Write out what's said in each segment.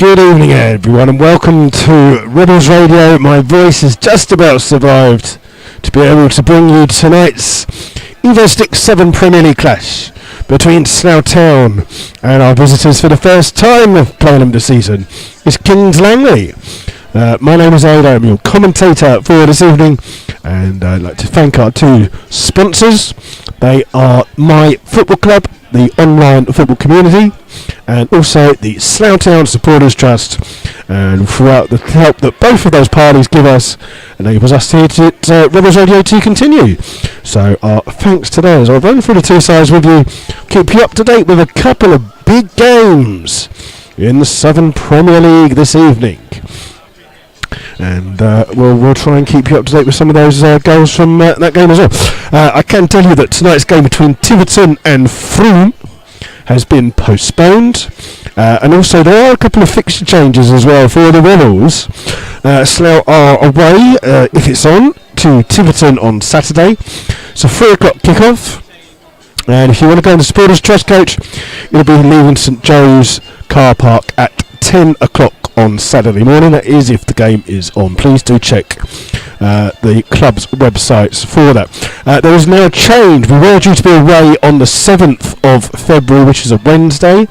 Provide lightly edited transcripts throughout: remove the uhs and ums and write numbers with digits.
Good evening, everyone, and welcome to Rebels Radio. My voice has just about survived to be able to bring you tonight's Evo Stick 7 Premier League clash between Slough Town and our visitors for the first time of playing them this season. It's Kings Langley. My name is Ada. I'm your commentator for this evening, and I'd like to thank our two sponsors. They are My Football Club, the online football community, and also the Slough Town Supporters Trust. And throughout the help that both of those parties give us, enables us here at Rebels Radio to continue. So our thanks to those. I'll run through the two sides with you, keep you up to date with a couple of big games in the Southern Premier League this evening. And we'll try and keep you up to date with some of those goals from that game as well. I can tell you that tonight's game between Tiverton and Frome has been postponed. And also there are a couple of fixture changes as well for the Rebels. Slough are away, if it's on, to Tiverton on Saturday. It's a 3 o'clock kickoff. And if you want to go on the Supporters Trust coach, you'll be leaving St Joe's car park at 10 o'clock on Saturday morning. That is if the game is on. Please do check the club's websites for that. There is now a change. We were due to be away on the 7th of February, which is a Wednesday,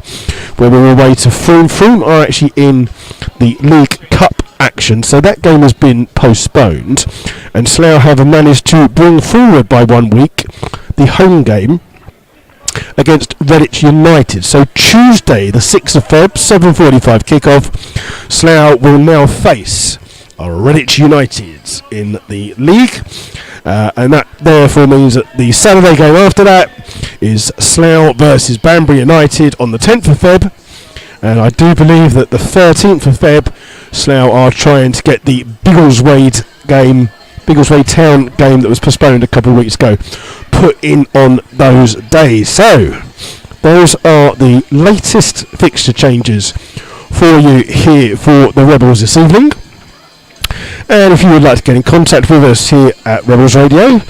where we were away to Frome. Frome are actually in the League Cup action, so that game has been postponed, and Slough have managed to bring forward by 1 week the home game against Redditch United. So Tuesday the 6th of Feb, 7:45 kickoff, Slough will now face Redditch United in the league, and that therefore means that the Saturday game after that is Slough versus Banbury United on the 10th of Feb, and I do believe that the 13th of Feb Slough are trying to get the Biggleswade Town game that was postponed a couple of weeks ago put in on those days. So those are the latest fixture changes for you here for the Rebels this evening. And if you would like to get in contact with us here at Rebels Radio,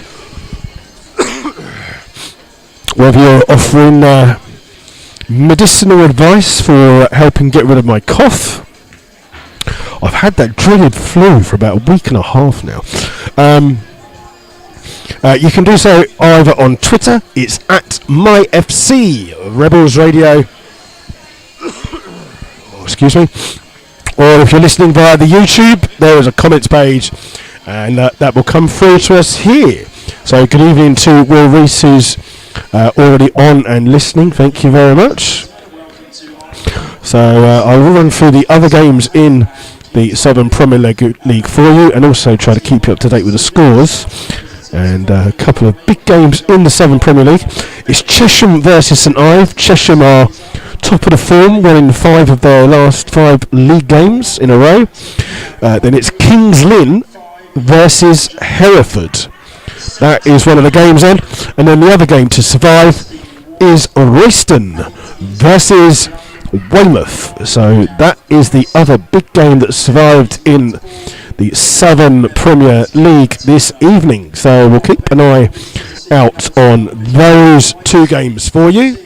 whether you're offering medicinal advice for helping get rid of my cough, I've had that dreaded flu for about a week and a half now. You can do so either on Twitter, it's at MyFC Rebels Radio, excuse me, or if you're listening via the YouTube, there is a comments page, and that will come through to us here. So good evening to Will Reese, who's already on and listening. Thank you very much. So I will run through the other games in the Southern Premier League for you, and also try to keep you up to date with the scores. And a couple of big games in the Southern Premier League. It's Chesham versus St Ives. Chesham are top of the form, winning 5 of their last 5 league games in a row. Then it's Kings Langley versus Hereford. That is one of the games on. And then the other game to survive is Royston versus Weymouth. So that is the other big game that survived in the Southern Premier League this evening. So we'll keep an eye out on those two games for you.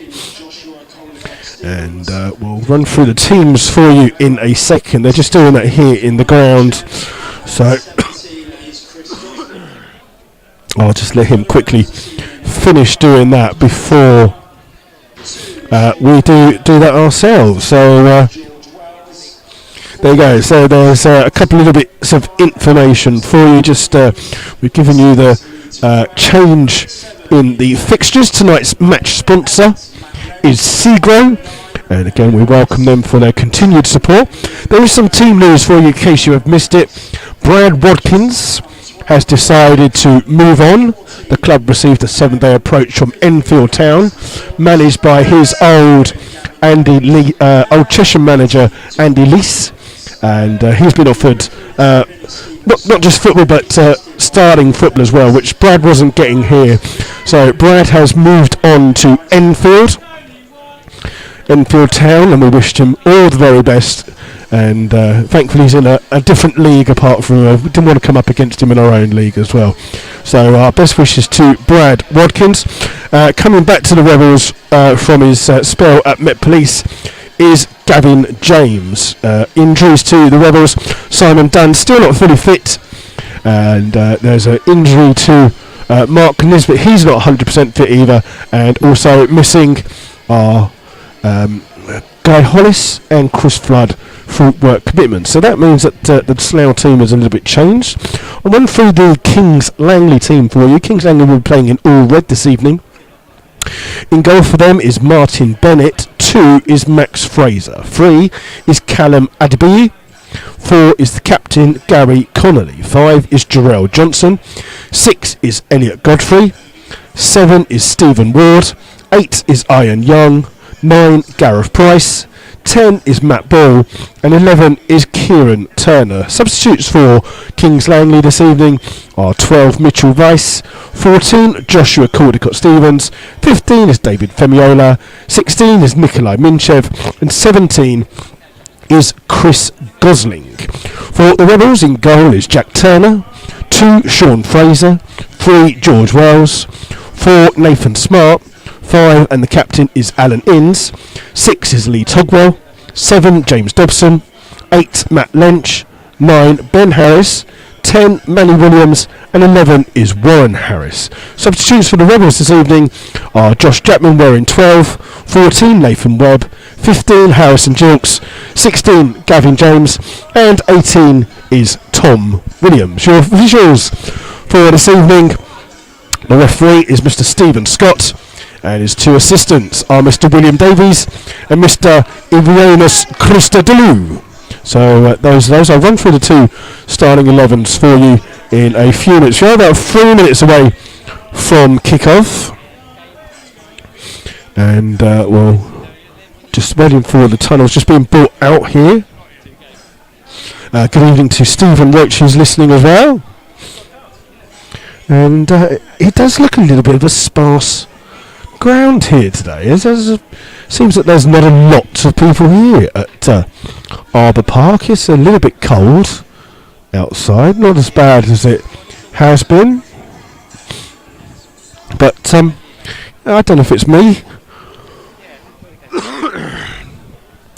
And we'll run through the teams for you in a second. They're just doing that here in the ground. So I'll just let him quickly finish doing that before we do that ourselves. So there you go. So there's a couple of little bits of information for you. Just we've given you the change in the fixtures. Tonight's match sponsor is Segro, and again we welcome them for their continued support. There is some team news for you in case you have missed it. Brad Watkins has decided to move on. The club received a 7-day approach from Enfield Town, managed by his old Chesham manager Andy Leese, and he's been offered not just football but starting football as well, which Brad wasn't getting here. So Brad has moved on to Enfield Town, and we wished him all the very best. And thankfully he's in a different league apart from, we didn't want to come up against him in our own league as well. So our best wishes to Brad Watkins. Coming back to the Rebels from his spell at Met Police is Gavin James. Injuries to the Rebels. Simon Dunn still not fully fit, and there's an injury to Mark Nisbet. He's not 100% fit either, and also missing are Guy Hollis and Chris Flood for work commitments. So that means that the Slough team is a little bit changed. I'll run through the Kings Langley team for you. Kings Langley will be playing in all red this evening. In goal for them is Martin Bennett. 2 is Max Fraser. 3 is Callum Adibi. 4 is the captain Gary Connolly. 5 is Jarrell Johnson. 6 is Elliot Godfrey. 7 is Stephen Ward. 8 is Ian Young. 9 Gareth Price. 10 is Matt Ball, and 11 is Kieran Turner. Substitutes for Kings Langley this evening are 12 Mitchell Weiss, 14 Joshua Caldecott-Stevens, 15 is David Femiola, 16 is Nikolai Minchev, and 17 is Chris Gosling. For the Rebels, in goal is Jack Turner, 2 Sean Fraser, 3 George Wells, 4 Nathan Smart, 5 and the captain is Alan Innes, 6 is Lee Togwell, 7 James Dobson, 8 Matt Lynch, 9 Ben Harris, 10 Manny Williams, and 11 is Warren Harris. Substitutes for the Rebels this evening are Josh Chapman wearing 12, 14 Nathan Webb, 15 Harrison Gilks, 16 Gavin James, and 18 is Tom Williams. Your visuals for this evening: the referee is Mr. Stephen Scott, and his 2 assistants are Mr. William Davies and Mr. Ivrianus Christodoulou. So those I'll run through the 2 starting 11s for you in a few minutes. We're about 3 minutes away from kick-off, and we're just waiting for the tunnels just being brought out here. Good evening to Stephen Roach, who's listening as well. And it does look a little bit of a sparse ground here today. It seems that there's not a lot of people here at Arbour Park. It's a little bit cold outside, not as bad as it has been, but I don't know if it's me.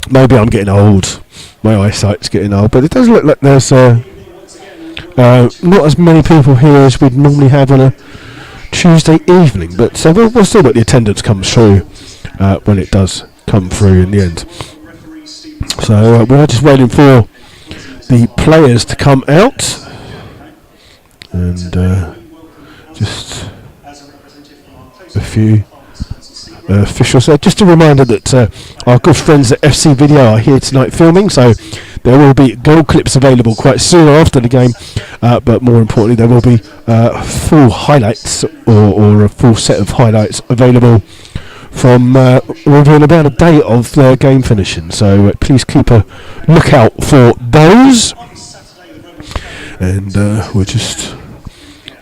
Maybe I'm getting old, my eyesight's getting old, but it does look like there's not as many people here as we'd normally have on a Tuesday evening, but we'll see what the attendance comes through when it does come through in the end. So we're just waiting for the players to come out, and just a few officials there. Just a reminder that our good friends at FC Video are here tonight filming, so there will be goal clips available quite soon after the game, but more importantly there will be full highlights or a full set of highlights available from within about a day of the game finishing, so please keep a lookout for those. And we're just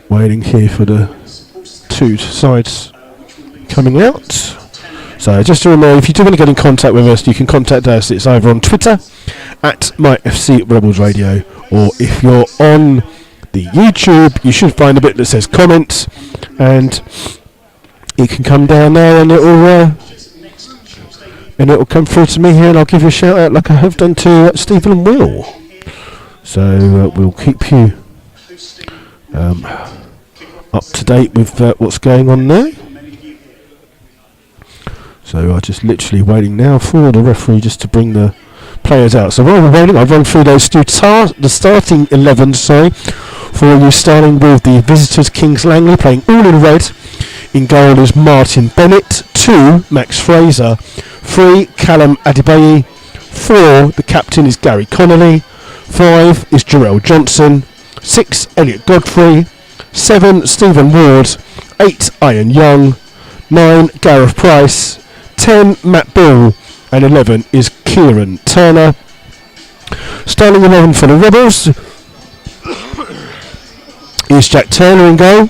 waiting here for the 2 sides coming out. So just a reminder, if you do want to get in contact with us, you can contact us. It's either on Twitter at MyFC Rebels Radio, or if you're on the YouTube, you should find a bit that says comments, and you can come down there and it'll come through to me here, and I'll give you a shout out like I have done to Stephen and Will. So we'll keep you up to date with what's going on there. So I'm just literally waiting now for the referee just to bring the players out. So while we're waiting, I've run through those the starting 11s, for you, starting with the visitors, Kings Langley, playing all in red. In goal is Martin Bennett, 2 Max Fraser, 3 Callum Adibayi, 4 the captain is Gary Connolly, 5 is Jarrell Johnson, 6 Elliot Godfrey, 7 Stephen Ward, 8 Ian Young, 9 Gareth Price, 10 Matt Bill, and 11 is Kieran Turner. Starting 11 for the Rebels is Jack Turner in goal,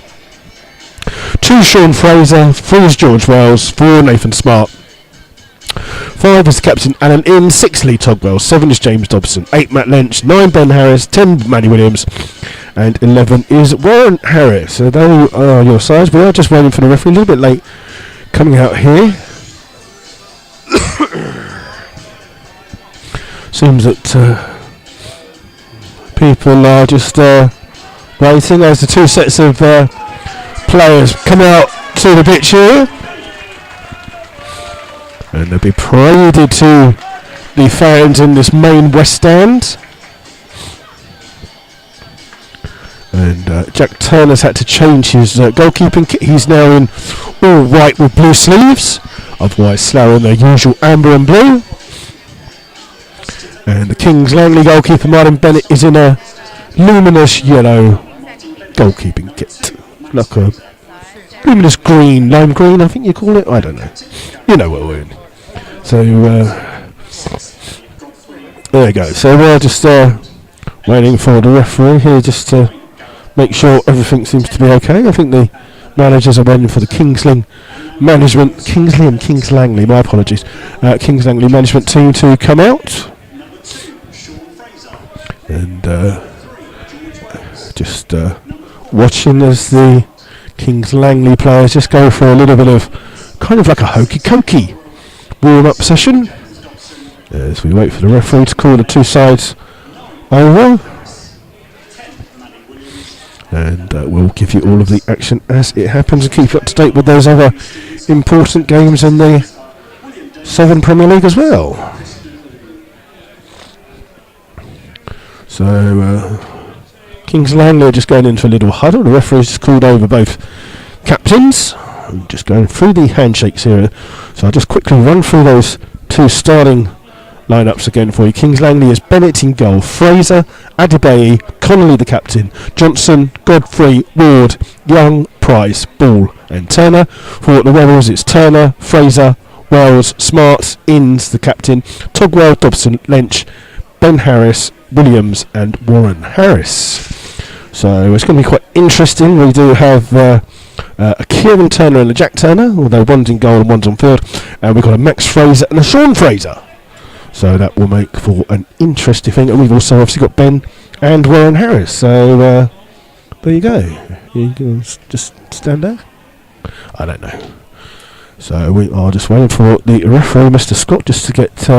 2 Sean Fraser, 3 is George Wells, 4 Nathan Smart, 5 is captain Alan Innes, 6 Lee Togwell, 7 is James Dobson, 8 Matt Lynch, 9 Ben Harris, 10 Manny Williams, and 11 is Warren Harris. So they are your sides. We are just waiting for the referee, a little bit late coming out here. Seems that people are just waiting as the two sets of players come out to the pitch here. And they'll be paraded to the fans in this main west stand. And Jack Turner's had to change his goalkeeping kit. He's now in all white with blue sleeves. Otherwise Slough in their usual amber and blue. And the Kings Langley goalkeeper Martin Bennett is in a luminous yellow goalkeeping kit. Like a luminous green, lime green I think you call it. I don't know. You know what we're in. So there you go. So we're just waiting for the referee here just to make sure everything seems to be okay. I think the managers are waiting for the Kings Langley my apologies, Kings Langley management team to come out. And just watching as the Kings Langley players just go for a little bit of kind of like a hokey-cokey warm-up session as we wait for the referee to call the two sides over. And we'll give you all of the action as it happens and keep you up to date with those other important games in the Southern Premier League as well. So Kings Langley are just going into a little huddle. The referee's just called over both captains. I'm just going through the handshakes here. So I'll just quickly run through those two starting lineups again for you. Kings Langley is Bennett in goal, Fraser, Adebayi, Connolly the captain, Johnson, Godfrey, Ward, Young, Price, Ball and Turner. For the Rebels it's Turner, Fraser, Wells, Smart, Inns the captain, Togwell, Dobson, Lench, Ben Harris, Williams and Warren Harris. So it's going to be quite interesting. We do have a Kieran Turner and a Jack Turner, although one's in goal and one's on field, and we've got a Max Fraser and a Sean Fraser. So that will make for an interesting thing. And we've also obviously got Ben and Warren Harris. So there you go. You can just stand there. I don't know. So we are just waiting for the referee, Mr. Scott, just to get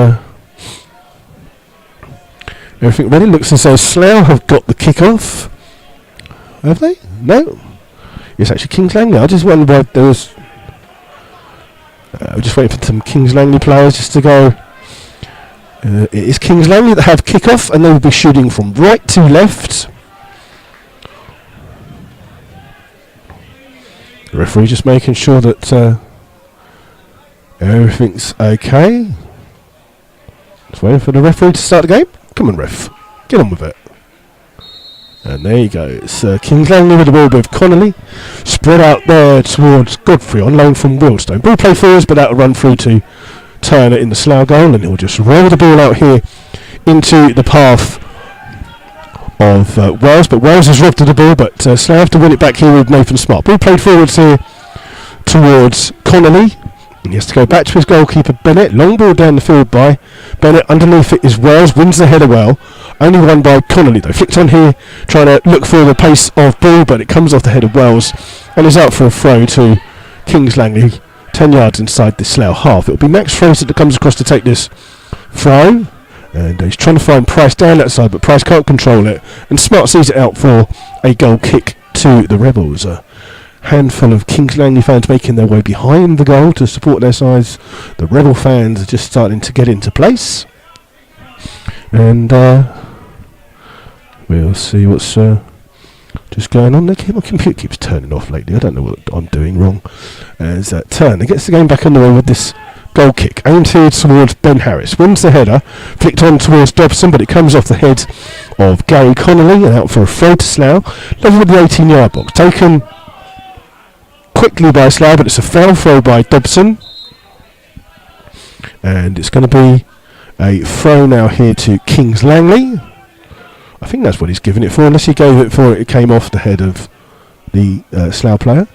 everything ready. Looks as though Slough have got the kick-off. Have they? No. It's actually Kings Langley. I just wondered why there was... we're just waiting for some Kings Langley players just to go... it is Kings Langley that have kick-off, and they will be shooting from right to left. The referee just making sure that everything's okay. Just waiting for the referee to start the game. Come on, ref. Get on with it. And there you go. It's Kings Langley with the ball with Connolly. Spread out there towards Godfrey on loan from Willstone. Ball play forwards, but that'll run through to Turner in the Slough goal, and he'll just roll the ball out here into the path of Wells. But Wells has robbed of the ball, but Slough have to win it back here with Nathan Smart. Ball played forwards here towards Connolly. And he has to go back to his goalkeeper Bennett. Long ball down the field by Bennett. Underneath it is Wells. Wins the header well. Only won by Connolly though. Flicked on here, trying to look for the pace of ball, but it comes off the head of Wells and is out for a throw to Kings Langley, 10 yards inside the Slough half. It'll be Max Fraser that comes across to take this throw. And he's trying to find Price down that side, but Price can't control it. And Smart sees it out for a goal kick to the Rebels. A handful of Kings Langley fans making their way behind the goal to support their sides. The Rebel fans are just starting to get into place. And we'll see what's just going on there. My computer keeps turning off lately. I don't know what I'm doing wrong. As Turner gets the game back underway with this goal kick. Aimed here towards Ben Harris. Wins the header. Flicked on towards Dobson, but it comes off the head of Gary Connolly and out for a throw to Slough. Level with the 18-yard box. Taken quickly by Slough, but it's a foul throw by Dobson. And it's going to be a throw now here to Kings Langley. I think that's what he's given it for, unless he gave it for it came off the head of the Slough player.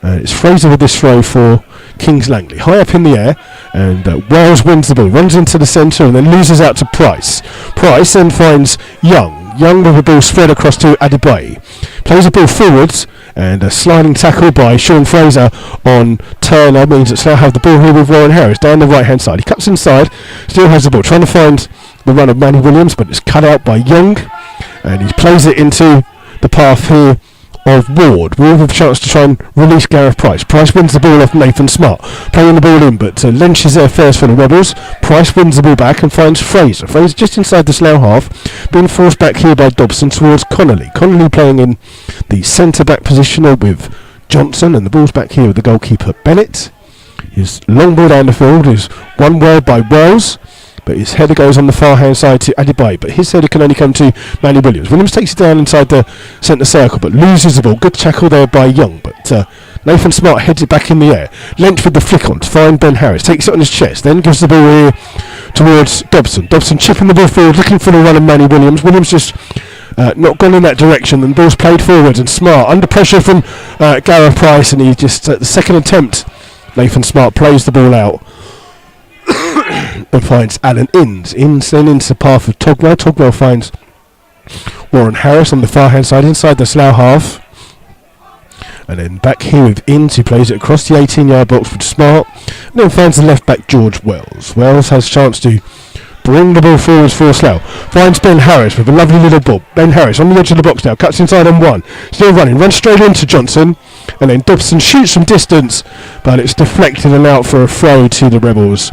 It's Fraser with this throw for Kings Langley. High up in the air, and Wells wins the ball, runs into the centre and then loses out to Price. Price then finds Young. Young with the ball spread across to Adebayi. Plays the ball forwards, and a sliding tackle by Sean Fraser on Turner means that Slough have the ball here with Warren Harris down the right hand side. He cuts inside, still has the ball, trying to find the run of Manny Williams, but it's cut out by Young, and he plays it into the path here of Ward. Ward with a chance to try and release Gareth Price. Price wins the ball off Nathan Smart, playing the ball in, but Lynch is there first for the Rebels. Price wins the ball back and finds Fraser. Fraser just inside the Slough half, being forced back here by Dobson towards Connolly. Connolly playing in the centre-back position with Johnson, and the ball's back here with the goalkeeper Bennett. His long ball down the field is won well by Wells, but his header goes on the far hand side to Adebayo, but his header can only come to Manny Williams. Williams takes it down inside the centre circle, but loses the ball. Good tackle there by Young, but Nathan Smart heads it back in the air. Lynch with the flick on to find Ben Harris, takes it on his chest, then gives the ball here towards Dobson. Dobson chipping the ball forward, looking for the run of Manny Williams. Williams just not gone in that direction, and the ball's played forward, and Smart under pressure from Gareth Price, and he just at the second attempt, Nathan Smart plays the ball out and finds Alan Inns. Inns then into the path of Togwell. Togwell finds Warren Harris on the far hand side inside the Slough half, and then back here with Inns, who plays it across the 18-yard box with Smart, and then finds the left back George Wells. Wells has a chance to bring the ball forwards for Slough. Finds Ben Harris with a lovely little ball. Ben Harris on the edge of the box now, cuts inside on one, still running, runs straight into Johnson, and then Dobson shoots from distance, but it's deflected and out for a throw to the Rebels,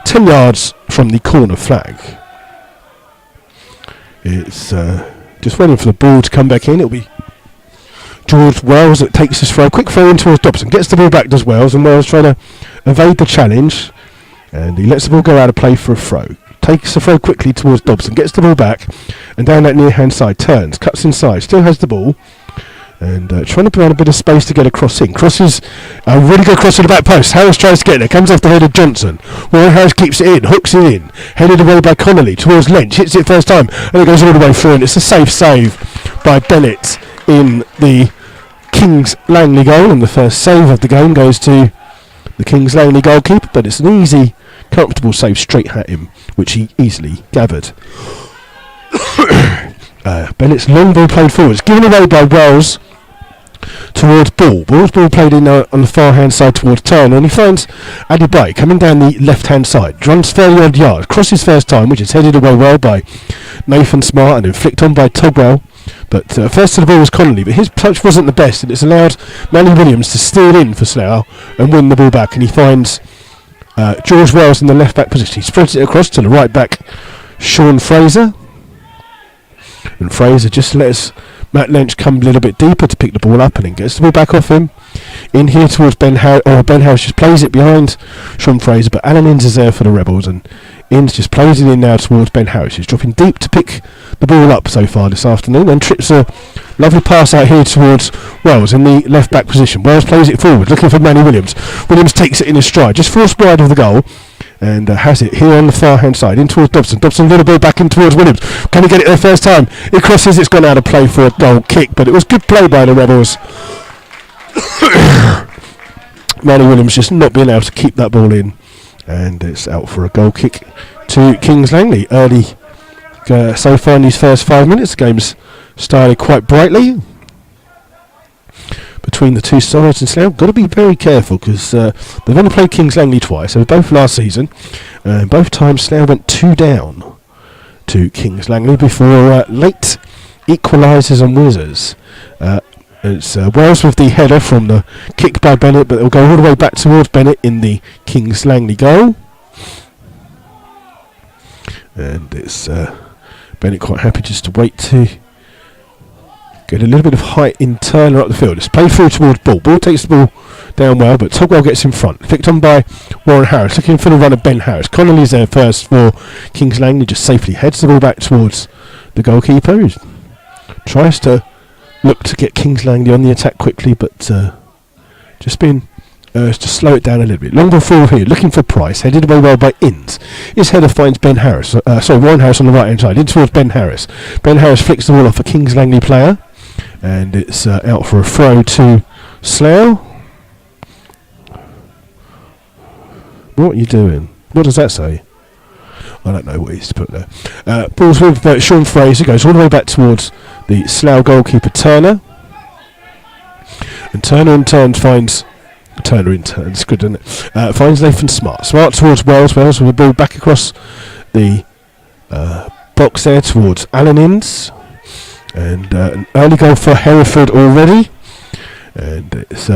10 yards from the corner flag. It's just waiting for the ball to come back in. It'll be George Wells that takes this throw. Quick throw in towards Dobson, gets the ball back, does Wells, and Wells trying to evade the challenge, and he lets the ball go out of play for a throw. Takes the throw quickly towards Dobson, gets the ball back, and down that near hand side, turns, cuts inside, still has the ball, and trying to provide a bit of space to get a cross in. Crosses a really good cross to the back post. Harris tries to get there, comes off the head of Johnson. Warren Harris keeps it in, hooks it in, headed away by Connolly towards Lynch, hits it first time, and it goes all the way through, and it's a safe save by Bennett in the Kings Langley goal, and the first save of the game goes to the Kings Langley goalkeeper, but it's an easy, comfortable save straight at him, which he easily gathered. Bennett's long ball played forwards, given away by Wells towards Ball. Ball's ball played in on the far hand side towards Turner, and he finds Adebayo coming down the left hand side, runs 30 odd yards, crosses first time, which is headed away well by Nathan Smart and then flicked on by Togwell. But first to the ball was Connolly, but his touch wasn't the best, and it's allowed Manny Williams to steal in for Slough and win the ball back, and he finds George Wells in the left back position. He spreads it across to the right back Sean Fraser, and Fraser just lets Matt Lynch come a little bit deeper to pick the ball up, and then gets the ball back off him in here towards Ben Harris. Ben Harris just plays it behind Sean Fraser, but Alan Inns is there for the Rebels, and Inns just plays it in now towards Ben Harris. He's dropping deep to pick the ball up so far this afternoon, and trips a lovely pass out here towards Wells in the left back position. Wells plays it forward, looking for Manny Williams. Williams takes it in his stride, just forced wide of the goal, and has it here on the far hand side in towards Dobson. Dobson, little ball back in towards Williams. Can he get it the first time? It crosses, it's gone out of play for a goal kick, but it was good play by the Rebels. Manny Williams just not being able to keep that ball in, and it's out for a goal kick to Kings Langley. Early so far in these first 5 minutes, the game's started quite brightly between the two sides, and Slough got to be very careful because they've only played Kings Langley twice, so both last season, and both times Slough went 2 down to Kings Langley before late equalisers and whizzers. It's Wells with the header from the kick by Bennett, but it'll go all the way back towards Bennett in the Kings Langley goal, and it's Bennett quite happy just to wait to get a little bit of height in Turner up the field. It's played through towards Ball. Ball takes the ball down well, but Togwell gets in front. Picked on by Warren Harris, looking for the run of Ben Harris. Connolly's there first for Kings Langley, just safely heads the ball back towards the goalkeeper, who tries to look to get Kings Langley on the attack quickly, but just been to slow it down a little bit. Long ball forward here, looking for Price, headed away well by Inns. His header finds Ben Harris, Warren Harris on the right hand side, in towards Ben Harris. Ben Harris flicks the ball off a Kings Langley player, and it's out for a throw to Slough. What are you doing? What does that say? I don't know what he's to put there. Ball's with Sean Fraser, goes all the way back towards the Slough goalkeeper Turner, and Turner in turn finds it's good, isn't it? Finds Nathan Smart towards Wells with the ball back across the box there towards Allen Inns. And an early goal for Hereford already. And it's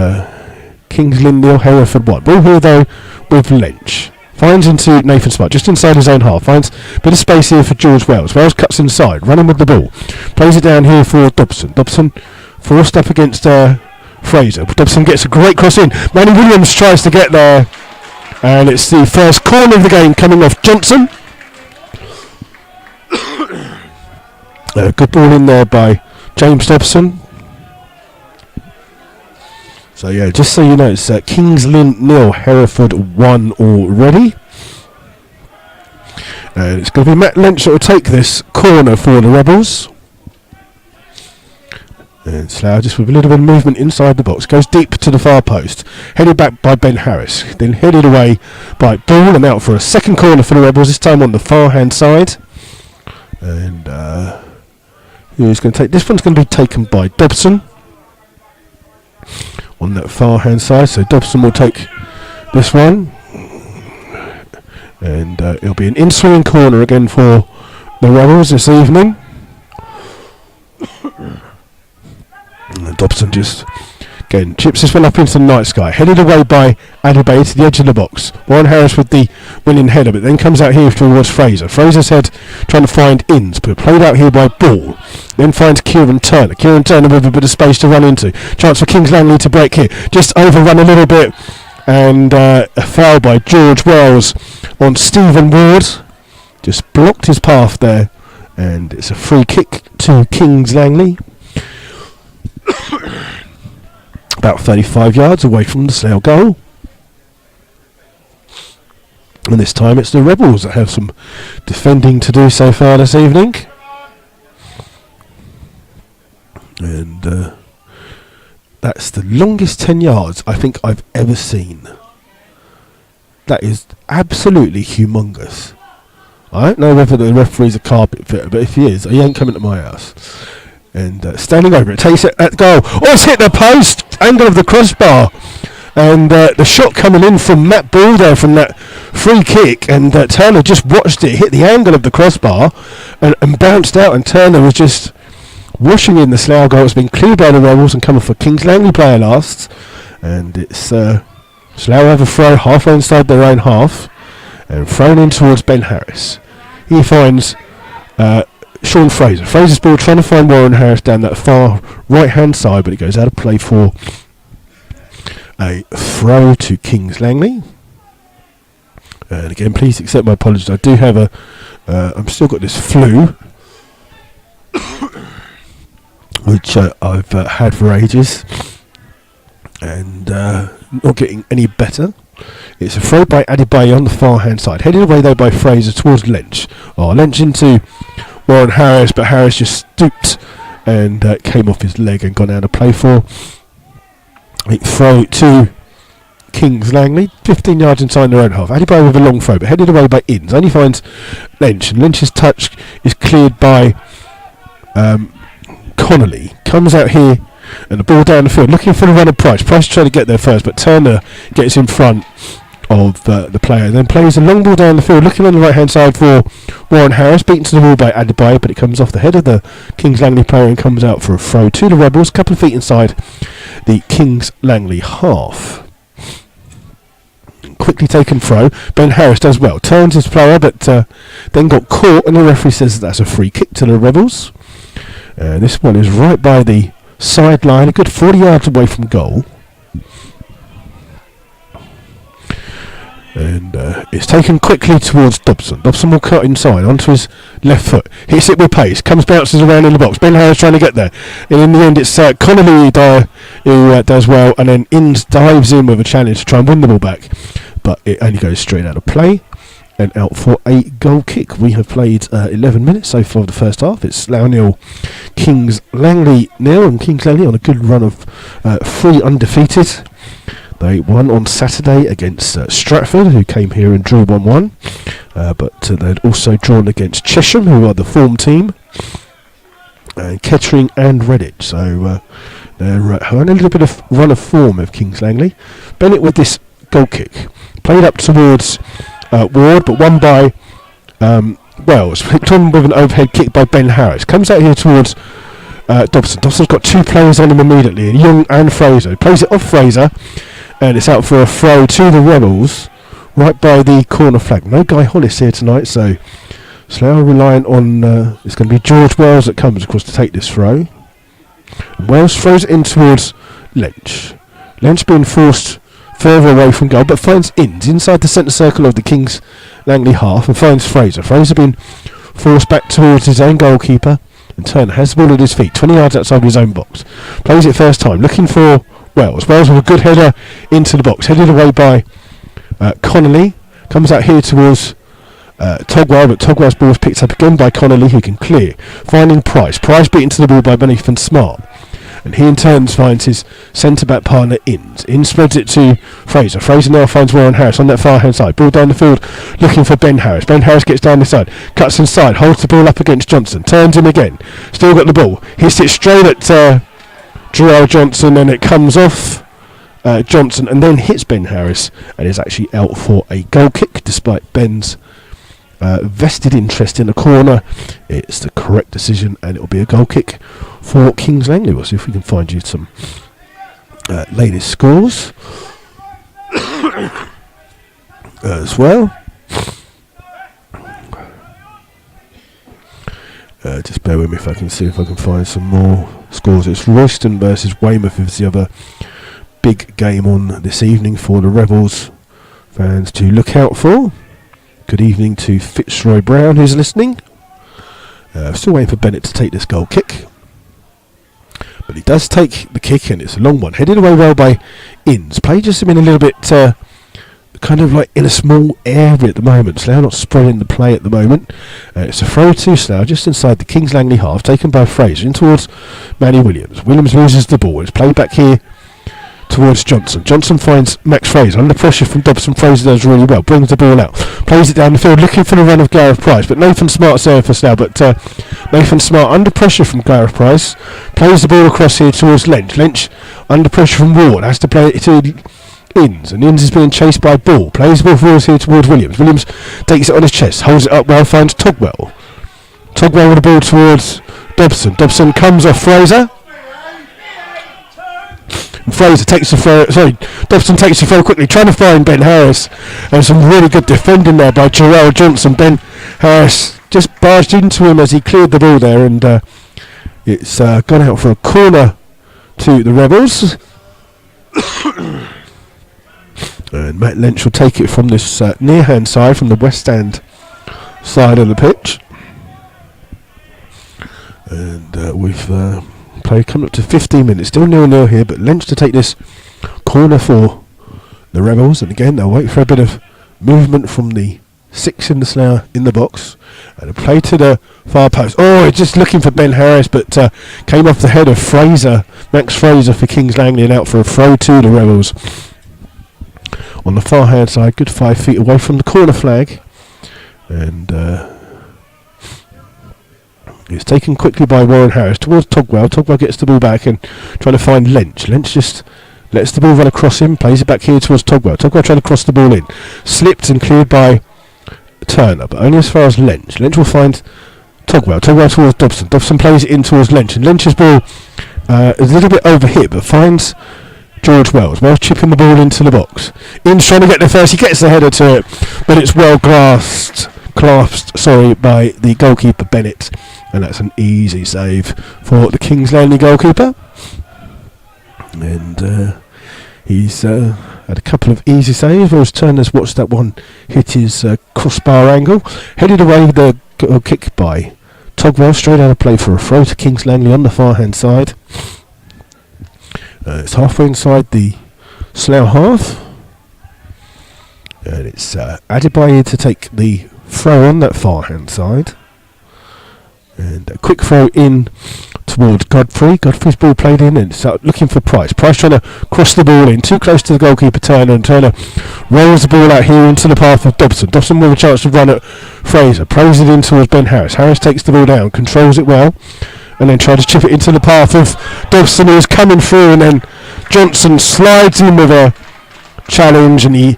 Kings Langley, Hereford 1. Ball here though with Lynch. Finds into Nathan Smart, just inside his own half. Finds a bit of space here for George Wells. Wells cuts inside, running with the ball. Plays it down here for Dobson. Dobson forced up against Fraser. Dobson gets a great cross in. Manny Williams tries to get there. And it's the first corner of the game coming off Johnson. Good ball in there by James Dobson. So yeah, just so you know, it's Kings Lynn 0, Hereford 1 already. And it's going to be Matt Lynch that will take this corner for the Rebels. And Slough just with a little bit of movement inside the box. Goes deep to the far post. Headed back by Ben Harris. Then headed away by Ball and out for a second corner for the Rebels, this time on the far hand side. And who's going to take this one's going to be taken by Dobson on that far hand side. So Dobson will take this one. And it'll be an in-swinging corner again for the Rebels this evening. And Dobson just again chips this one up into the night sky, headed away by Adebayo to the edge of the box. Warren Harris with the winning header, but then comes out here towards Fraser. Fraser's head trying to find Inns, but played out here by Ball. Then finds Kieran Turner. Kieran Turner with a bit of space to run into. Chance for Kings Langley to break here. Just overrun a little bit, and a foul by George Wells on Stephen Ward. Just blocked his path there, and it's a free kick to Kings Langley. About 35 yards away from the Slough goal. And this time it's the Rebels that have some defending to do so far this evening. And that's the longest 10 yards I think I've ever seen. That is absolutely humongous. I don't know whether the referee's a carpet fitter, but if he is, he ain't coming to my house. And standing over it, takes it at goal. Oh, it's hit the post! Angle of the crossbar. And the shot coming in from Matt Ball there from that free kick. And Turner just watched it hit the angle of the crossbar and bounced out. And Turner was just washing in the Slough goal. It's been cleared by the Rebels and coming for Kings Langley player last. And it's Slough have a throw halfway inside their own half. And thrown in towards Ben Harris. He finds Sean Fraser. Fraser's ball trying to find Warren Harris down that far right hand side, but it goes out of play for a throw to Kings Langley. And again, please accept my apologies. I do have I've still got this flu, which I've had for ages, and not getting any better. It's a throw by Adebayo on the far hand side, headed away though by Fraser towards Lynch. Lynch into Warren Harris, but Harris just stooped and came off his leg and gone out of play for a throw to Kings Langley, 15 yards inside their own half. Adebayo with a long throw, but headed away by Inns. Only finds Lynch, and Lynch's touch is cleared by Connolly. Comes out here, and the ball down the field, looking for the run of Price. Price trying to get there first, but Turner gets in front of the player, then plays a long ball down the field, looking on the right hand side for Warren Harris, beaten to the wall by Adebayo, but it comes off the head of the Kings Langley player and comes out for a throw to the Rebels, a couple of feet inside the Kings Langley half. Quickly taken throw. Ben Harris does well, turns his player, but then got caught, and the referee says that's a free kick to the Rebels. This one is right by the sideline, a good 40 yards away from goal. And it's taken quickly towards Dobson. Dobson will cut inside onto his left foot. Hits it with pace. Comes, bounces around in the box. Ben Harris trying to get there. And in the end, it's Connolly who does well. And then Inns dives in with a challenge to try and win the ball back. But it only goes straight out of play. And out for a goal kick. We have played 11 minutes so far of the first half. It's Slough 0, Kings Langley 0. And Kings Langley on a good run of 3 undefeated. They won on Saturday against Stratford, who came here and drew 1-1. But they'd also drawn against Chesham, who are the form team, and Kettering and Redditch. So they're having a little bit of run of form of Kings Langley. Bennett with this goal kick. Played up towards Ward, but won by Wells. Picked on with an overhead kick by Ben Harris. Comes out here towards Dobson. Dobson's got two players on him immediately, Young and Fraser. He plays it off Fraser, and it's out for a throw to the Rebels, right by the corner flag. No Guy Hollis here tonight, so Slough relying on it's going to be George Wells that comes across to take this throw. And Wells throws it in towards Lynch. Lynch being forced further away from goal, but finds Inns inside the centre circle of the Kings Langley half and finds Fraser. Fraser being forced back towards his own goalkeeper, and Turner has the ball at his feet, 20 yards outside his own box. Plays it first time, looking for Wells. Wells with a good header into the box, headed away by Connolly. Comes out here towards Togwell, but Togwell's ball is picked up again by Connolly, who can clear. Finding Price. Price beaten to the ball by Benethan Smart. And he in turn finds his centre-back partner Inns. Inns spreads it to Fraser. Fraser now finds Warren Harris on that far-hand side. Ball down the field looking for Ben Harris. Ben Harris gets down the side. Cuts inside. Holds the ball up against Johnson. Turns him again. Still got the ball. Hits it straight at Jarrell Johnson, and it comes off Johnson and then hits Ben Harris and is actually out for a goal kick despite Ben's vested interest in the corner. It's the correct decision, and it will be a goal kick for Kings Langley. We'll see if we can find you some latest scores as well. Just bear with me if I can see if I can find some more scores. It's Royston versus Weymouth is the other big game on this evening for the Rebels fans to look out for. Good evening to Fitzroy Brown, who's listening. Still waiting for Bennett to take this goal kick. But he does take the kick, and it's a long one. Headed away well by Inns. Play just been a little bit kind of like in a small area at the moment. Slough not spreading the play at the moment. It's a throw to Slough just inside the Kings Langley half, taken by Fraser in towards Manny Williams. Williams loses the ball. It's played back here towards Johnson. Johnson finds Max Fraser under pressure from Dobson. Fraser does really well, brings the ball out, plays it down the field looking for the run of Gareth Price, but Nathan Smart's there for Slough, but Nathan Smart under pressure from Gareth Price, plays the ball across here towards Lynch. Lynch under pressure from Ward, has to play it to Inns, and Inns is being chased by Ball, plays the ball forwards here towards Williams. Williams takes it on his chest, holds it up well, finds Togwell. Togwell with the ball towards Dobson. Dobson comes off Fraser. Fraser takes the throw. Dobson takes the throw quickly, trying to find Ben Harris, and some really good defending there by Jarrell Johnson. Ben Harris just barged into him as he cleared the ball there, and it's gone out for a corner to the Rebels. And Matt Lynch will take it from this near hand side, from the west hand side of the pitch, and we've play coming up to 15 minutes, still 0-0 here, but Lynch to take this corner for the Rebels, and again they'll wait for a bit of movement from the 6 in the Slough in the box, and a play to the far post. Oh, just looking for Ben Harris, but came off the head of Fraser, Max Fraser for Kings Langley, and out for a throw to the Rebels on the far hand side, good 5 feet away from the corner flag, and it's taken quickly by Warren Harris towards Togwell. Togwell gets the ball back and trying to find Lynch. Lynch just lets the ball run across him, plays it back here towards Togwell. Togwell trying to cross the ball in. Slipped and cleared by Turner, but only as far as Lynch. Lynch will find Togwell. Togwell towards Dobson. Dobson plays it in towards Lynch, and Lynch's ball is a little bit overhit, but finds George Wells. Wells chipping the ball into the box. Inns trying to get there first. He gets the header to it, but it's well clasped by the goalkeeper Bennett, and that's an easy save for the Kings Langley goalkeeper. And he's had a couple of easy saves, whereas Turner's watched that one hit his crossbar angle. Headed away with the kick by Togwell, straight out of play for a throw to Kings Langley on the far hand side. It's halfway inside the Slough half, and it's Adebayo to take the throw on that far hand side, and a quick throw in towards Godfrey. Godfrey's ball played in, and it's looking for Price. Price trying to cross the ball in, too close to the goalkeeper Turner, and Turner rolls the ball out here into the path of Dobson. Dobson with a chance to run at Fraser, plays it in towards Ben Harris. Harris takes the ball down, controls it well, and then tries to chip it into the path of Dobson, who is coming through, and then Johnson slides in with a challenge, and he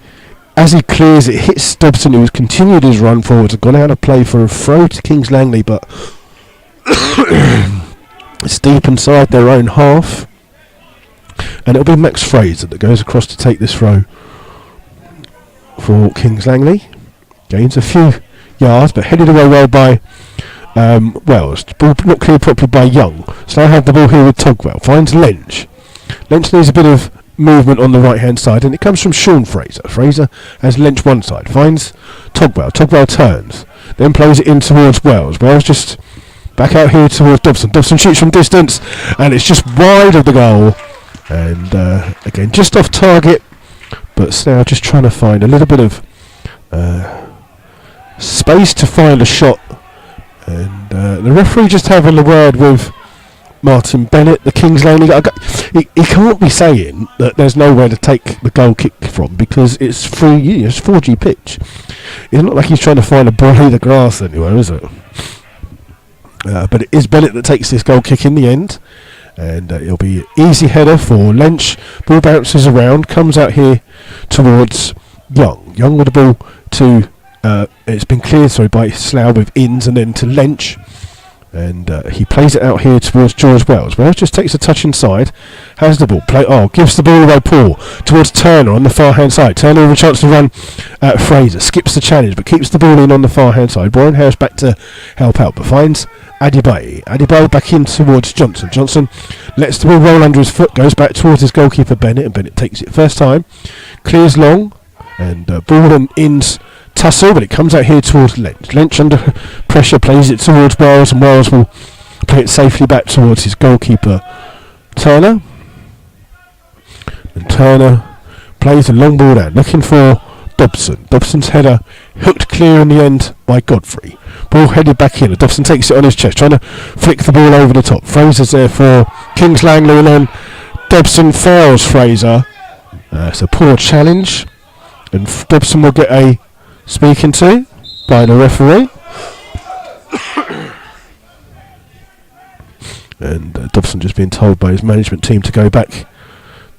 as he clears it, hits Dobson, who's continued his run forwards and gone out of play for a throw to Kings Langley, but it's deep inside their own half, and it'll be Max Fraser that goes across to take this throw for Kings Langley. Gains a few yards, but headed away well by Wells. Ball not cleared properly by Young. So now have the ball here with Togwell. Finds Lynch. Lynch needs a bit of movement on the right hand side, and it comes from Sean Fraser. Fraser has Lynch one side. Finds Togwell. Togwell turns. Then plays it in towards Wells. Wells just back out here towards Dobson. Dobson shoots from distance, and it's just wide of the goal. And again, just off target, but Slough just trying to find a little bit of space to find a shot. And the referee just having a word with Martin Bennett, the Kings Langley guy. He can't be saying that there's nowhere to take the goal kick from, because it's 4G pitch. It's not like he's trying to find a blade of grass anywhere, is it? But it is Bennett that takes this goal kick in the end, and it'll be easy header for Lynch. Ball bounces around, comes out here towards Young. Young with the ball to it's been cleared by Slough with Inns, and then to Lynch, and he plays it out here towards George Wells. Wells just takes a touch inside, has the ball, gives the ball away poor towards Turner on the far hand side. Turner with a chance to run at Fraser, skips the challenge but keeps the ball in on the far hand side. Warren Harris back to help out, but finds Adebayo back in towards Johnson. Johnson lets the ball roll under his foot, goes back towards his goalkeeper Bennett, and Bennett takes it first time, clears long, and ball and Inns tussle, but it comes out here towards Lynch. Lynch under pressure plays it towards Wells, and Wells will play it safely back towards his goalkeeper Turner. And Turner plays a long ball down, looking for Dobson. Dobson's header hooked clear in the end by Godfrey. Ball headed back in, and Dobson takes it on his chest, trying to flick the ball over the top. Fraser's there for Kings Langley, and then Dobson fouls Fraser. It's a poor challenge, and Dobson will get a speaking to by the referee. And Dobson just been told by his management team to go back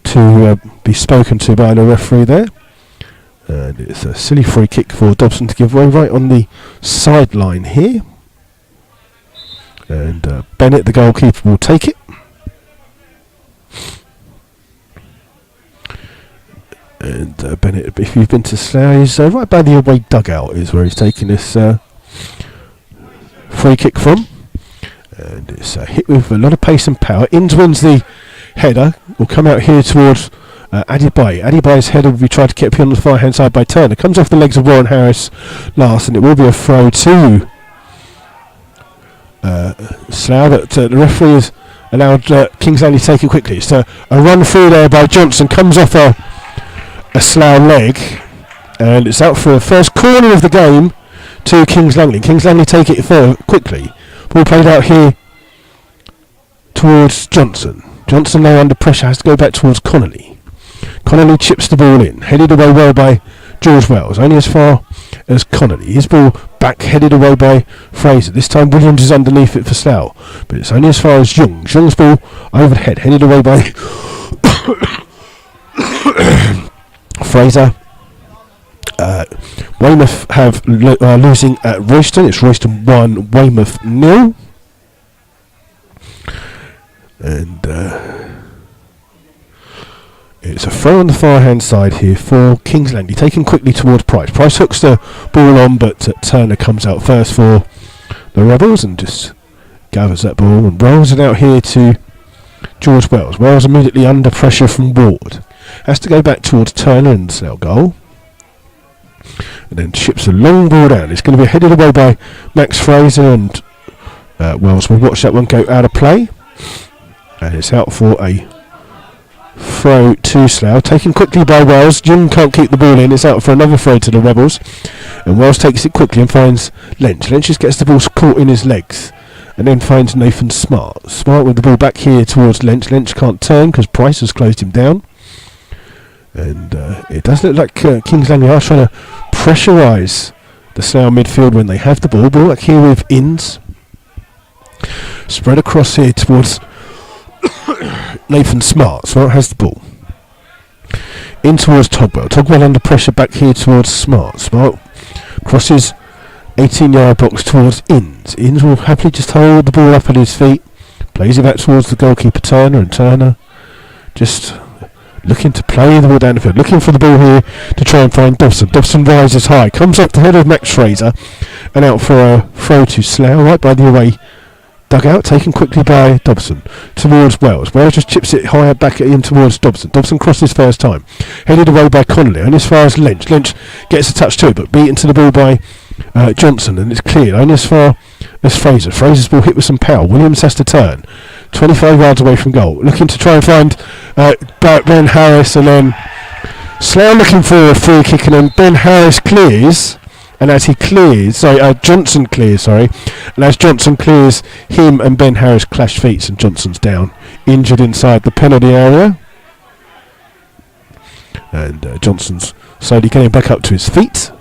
to be spoken to by the referee there. And it's a silly free kick for Dobson to give away right on the sideline here. And Bennett, the goalkeeper, will take it. And Bennett, if you've been to Slough, he's right by the away dugout is where he's taking this free kick from. And it's hit with a lot of pace and power. Inns wins the header. Will come out here towards Adebayo. Adebayo's header will be tried to get up on the far hand side by Turner. Comes off the legs of Warren Harris last, and it will be a throw to Slough. But the referee has allowed Kings Langley to take it quickly. It's a run through there by Johnson. Comes off a Slough leg, and it's out for the first corner of the game to Kings Langley. Kings Langley take it quickly. Ball played out here towards Johnson. Johnson now under pressure has to go back towards Connolly. Connolly chips the ball in, headed away well by George Wells, only as far as Connolly. His ball back headed away by Fraser. This time Williams is underneath it for Slough, but it's only as far as Young. Young's ball overhead, headed away by Fraser. Weymouth have losing at Royston. It's Royston 1, Weymouth 0. And it's a throw on the far hand side here for Kings Langley, taken quickly towards Price. Price hooks the ball on, but Turner comes out first for the Rebels and just gathers that ball and rolls it out here to George Wells. Wells immediately under pressure from Ward. Has to go back towards Turner and Slough goal. And then chips a long ball down. It's going to be headed away by Max Fraser, and Wells will watch that one go out of play. And it's out for a throw to Slough. Taken quickly by Wells. Young can't keep the ball in. It's out for another throw to the Rebels. And Wells takes it quickly and finds Lynch. Lynch just gets the ball caught in his legs. And then finds Nathan Smart. Smart with the ball back here towards Lynch. Lynch can't turn because Price has closed him down. And it does look like Kings Langley are trying to pressurise the Slough midfield when they have the ball. Ball back here with Inns. Spread across here towards Nathan Smart. Smart has the ball. In towards Togwell. Togwell under pressure back here towards Smart. Smart crosses 18-yard box towards Inns. Inns will happily just hold the ball up at his feet. Plays it back towards the goalkeeper Turner, and Turner just looking to play the ball down the field. Looking for the ball here to try and find Dobson. Dobson rises high. Comes up the head of Max Fraser and out for a throw to Slough right by the away dugout, taken quickly by Dobson towards Wells. Wells just chips it higher back in towards Dobson. Dobson crosses first time. Headed away by Connolly, and as far as Lynch. Lynch gets a touch to it, but beaten to the ball by Johnson, and it's cleared only as far as Fraser. Fraser's ball hit with some power. Williams has to turn. 25 yards away from goal. Looking to try and find Ben Harris, and then Slough looking for a free kick, and then Ben Harris clears. And as he clears, Johnson clears, and as Johnson clears, him and Ben Harris clash feet, and Johnson's down, injured inside the penalty area. And Johnson's slowly getting back up to his feet.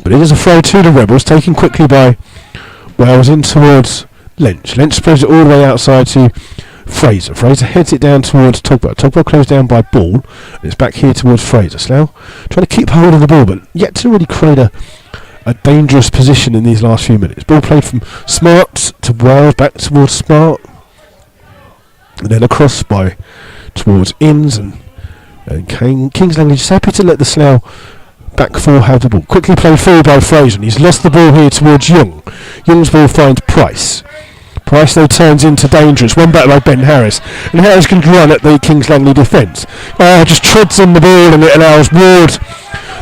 But it is a throw to the Rebels, taken quickly by Wells in towards Lynch. Lynch spreads it all the way outside to Fraser. Fraser heads it down towards Togwell. Togwell closed down by Ball, and it's back here towards Fraser. Slough trying to keep hold of the ball, but yet to really create a dangerous position in these last few minutes. Ball played from Smart to Wells, back towards Smart, and then across towards Inns, and Kings Langley just happy to let the Slough back four have the ball. Quickly played forward by Fraser, and he's lost the ball here towards Young. Young's ball finds Price. Price though turns into dangerous. One back by Ben Harris, and Harris can run at the Kings Langley defence. Just treads on the ball, and it allows Ward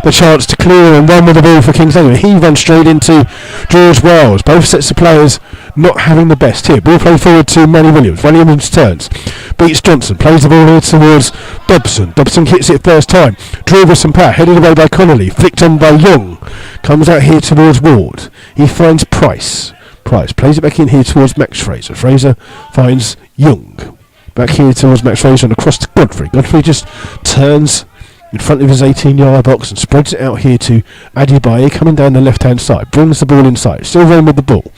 the chance to clear and run with the ball for Kings Langley. He runs straight into George Wells. Both sets of players not having the best here. Ball played forward to Manny Williams. Williams turns, beats Johnson, plays the ball here towards Dobson. Dobson hits it first time. Drew with some power, headed away by Connolly, flicked on by Young. Comes out here towards Ward. He finds Price. Price plays it back in here towards Max Fraser. Fraser finds Young. Back here towards Max Fraser and across to Godfrey. Godfrey just turns in front of his 18-yard box and spreads it out here to Adibaye, coming down the left-hand side. Brings the ball inside. Still running with the ball.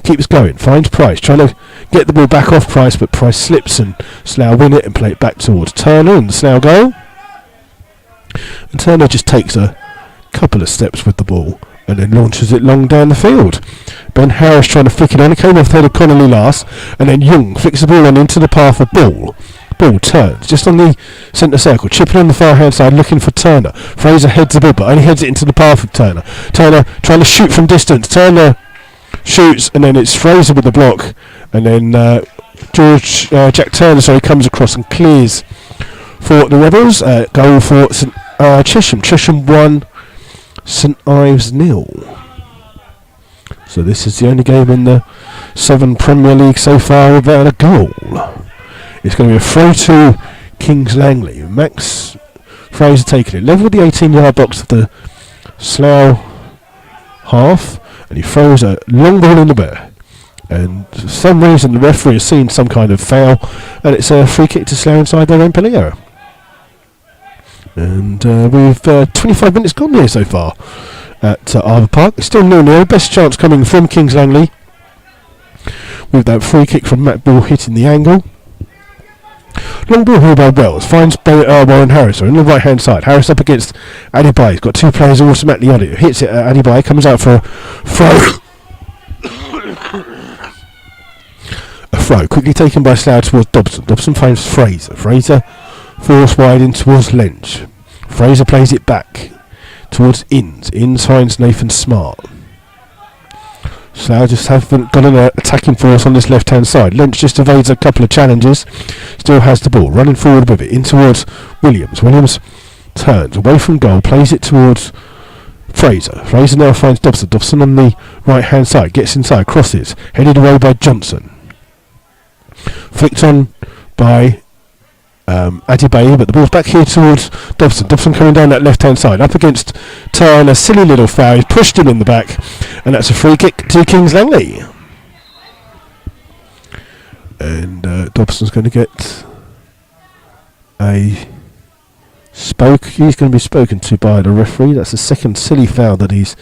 Keeps going. Finds Price. Trying to get the ball back off Price, but Price slips and Slough win it and play it back towards Turner and the Slough goal. And Turner just takes a couple of steps with the ball and then launches it long down the field. Ben Harris trying to flick it on. It came off the head of Connolly last, and then Young flicks the ball on into the path of Ball. Ball turns just on the centre circle, chipping on the far hand side, looking for Turner. Fraser heads the ball, but only heads it into the path of Turner. Turner trying to shoot from distance. Turner shoots, and then it's Fraser with the block, and then Jack Turner comes across and clears for the Rebels. Goal for Chesham. Chesham 1, St Ives 0. So this is the only game in the Southern Premier League so far without a goal. It's going to be a throw to Kings Langley. Max Fraser taking it level with the 18-yard box of the Slough half, and he throws a long ball in the air. And for some reason the referee has seen some kind of foul, and it's a free kick to Slough inside their own penalty area. And we've 25 minutes gone here so far at Arbor Park. It's still 0-0. Best chance coming from Kings Langley with that free kick from Matt Ball hitting the angle. Long ball here by Wells. Finds Warren Harris on the right hand side. Harris up against Adibaye. He's got two players automatically on it. Hits it at Adibaye. Comes out for a throw. A throw. Quickly taken by Slough towards Dobson. Dobson finds Fraser. Fraser forced wide in towards Lynch. Fraser plays it back towards Inns. Inns finds Nathan Smart. Slough just haven't got an attacking force on this left hand side. Lynch just evades a couple of challenges. Still has the ball. Running forward with it. In towards Williams. Williams turns away from goal. Plays it towards Fraser. Fraser now finds Dobson. Dobson on the right hand side. Gets inside. Crosses. Headed away by Johnson. Flicked on by Adibaye, but the ball's back here towards Dobson. Dobson coming down that left hand side, up against Turner. Silly little foul. He's pushed him in the back, and that's a free kick to Kings Langley. And Dobson's going to get he's going to be spoken to by the referee. That's the second silly foul that he's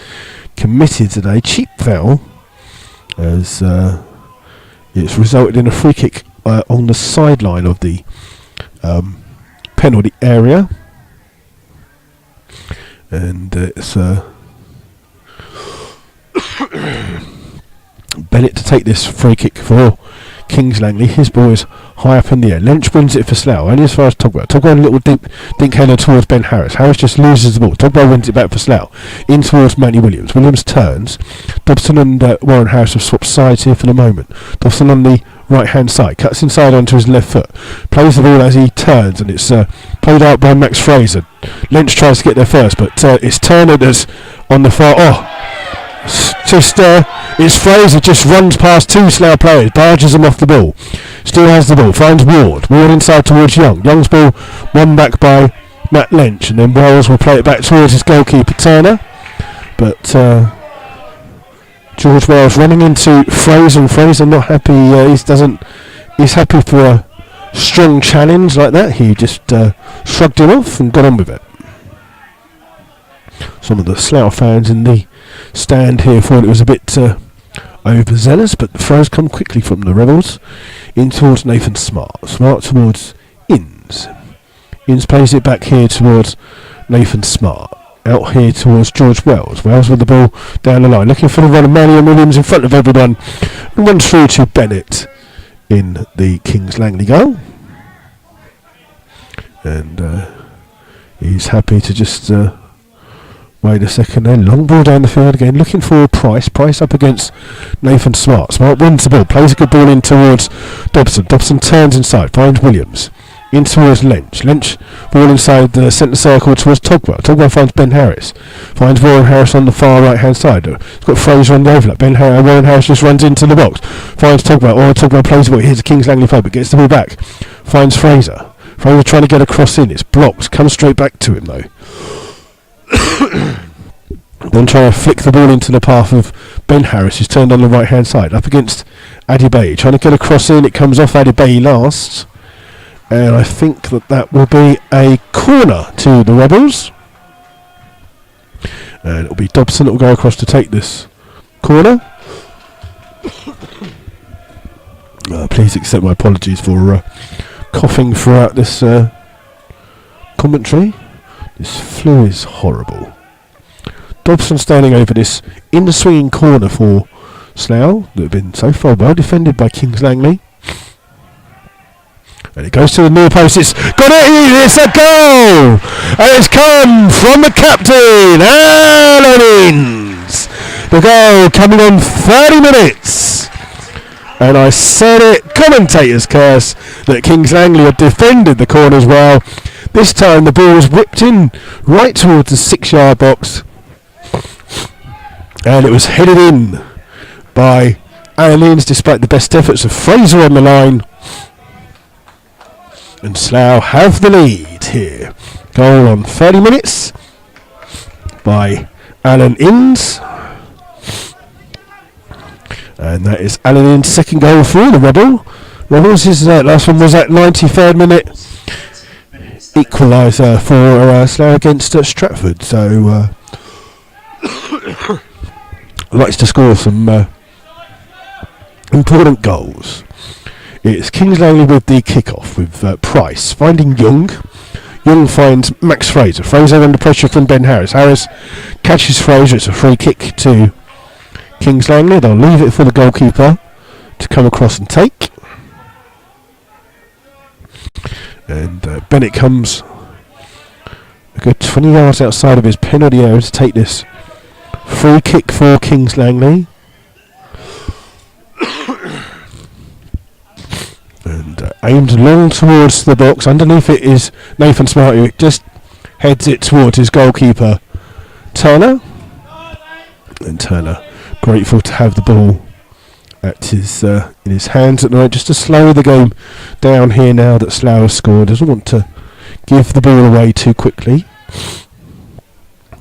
committed today. Cheap foul, as it's resulted in a free kick on the sideline of the penalty area. And it's Bennett to take this free kick for Kings Langley. His boys high up in the air. Lynch wins it for Slough, only as far as Togwell. Togwell a little dink header towards Ben Harris. Harris just loses the ball. Togwell wins it back for Slough. In towards Manny Williams. Williams turns. Dobson and Warren Harris have swapped sides here for the moment. Dobson on the right hand side. Cuts inside onto his left foot. Plays the ball as he turns, and it's played out by Max Fraser. Lynch tries to get there first, but it's Turner that's on the far. It's Fraser just runs past two Slough players, barges him off the ball. Still has the ball, finds Ward. Ward inside towards Young. Young's ball won back by Matt Lynch, and then Wells will play it back towards his goalkeeper Turner. But George Wells running into Fraser, and Fraser not happy. He's happy for a strong challenge like that. He just shrugged him off and got on with it. Some of the Slough fans in the stand here thought it was a bit overzealous, but the throws come quickly from the Rebels in towards Nathan Smart. Smart towards Inns. Inns plays it back here towards Nathan Smart. Out here towards George Wells. Wells with the ball down the line, looking for the run of Manny and Williams in front of everyone, and runs through to Bennett in the Kings Langley goal. And he's happy to just wait a second then. Long ball down the field again, looking for Price. Price up against Nathan Smart. Smart wins the ball, plays a good ball in towards Dobson. Dobson turns inside, finds Williams. In towards Lynch. Lynch ball inside the centre circle towards Togwell. Togwell finds Ben Harris. Finds Warren Harris on the far right hand side. He's got Fraser on the overlap. Warren Harris just runs into the box. Finds Togwell. Togwell plays the ball. Here's a Kings Langley play, but gets the ball back. Finds Fraser. Fraser trying to get a cross in. It's blocked. Comes straight back to him though. Then trying to flick the ball into the path of Ben Harris, who's turned on the right hand side. Up against Adibay. Trying to get a cross in. It comes off Adibay last. And I think that will be a corner to the Rebels. And it'll be Dobson that will go across to take this corner. Please accept my apologies for coughing throughout this commentary. This flu is horrible. Dobson standing over this in-swinging corner for Slough that have been so far well defended by Kings Langley. And it goes to the near post. It's got it! It's a goal! And it's come from the captain, Alan Inns. The goal coming on 30 minutes. And I said it, commentator's curse, that Kings Langley had defended the corners well. This time the ball was whipped in right towards the 6-yard box. And it was headed in by Alan Inns despite the best efforts of Fraser on the line. And Slough have the lead here. Goal on 30 minutes by Alan Inns. And that is Alan Inns' second goal for the Rebels. His last one was at 93rd minute. Equaliser for Slough against Stratford. So likes to score some important goals. It's Kings Langley with the kick-off with Price finding Young. Young finds Max Fraser. Fraser under pressure from Ben Harris. Harris catches Fraser. It's a free kick to Kings Langley. They'll leave it for the goalkeeper to come across and take. And Bennett comes a good 20 yards outside of his penalty area to take this free kick for Kings Langley. And aimed long towards the box. Underneath it is Nathan Smart, who just heads it towards his goalkeeper Turner. And Turner grateful to have the ball at his in his hands at the moment, just to slow the game down here now that Slough has scored. Doesn't want to give the ball away too quickly.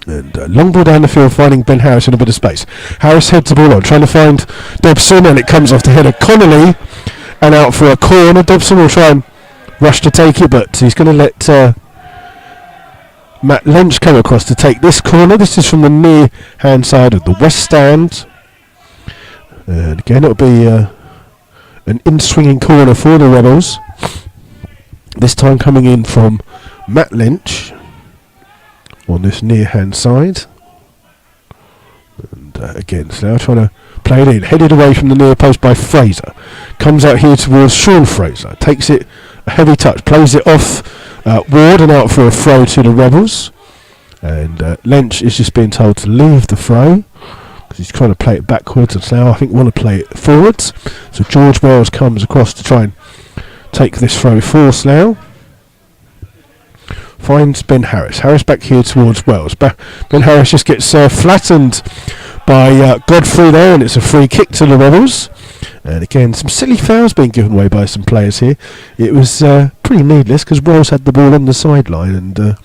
And long ball down the field, finding Ben Harris in a bit of space. Harris heads the ball on, trying to find Dobson, and it comes off the head of Connolly and out for a corner. Dobson will try and rush to take it, but he's going to let Matt Lynch come across to take this corner. This is from the near hand side of the west stand. And again, it'll be an in-swinging corner for the Rebels. This time coming in from Matt Lynch on this near hand side. And again, Slough trying to play it in, headed away from the near post by Fraser. Comes out here towards Sean Fraser, takes it a heavy touch, plays it off Ward and out for a throw to the Rebels. And Lynch is just being told to leave the throw because he's trying to play it backwards, and Slough I think want to play it forwards. So George Wells comes across to try and take this throw for Slough. Finds Ben Harris. Harris back here towards Wells. Ben Harris just gets flattened by Godfrey there, and it's a free kick to the Rebels. And again, some silly fouls being given away by some players here. It was pretty needless because Wells had the ball on the sideline, and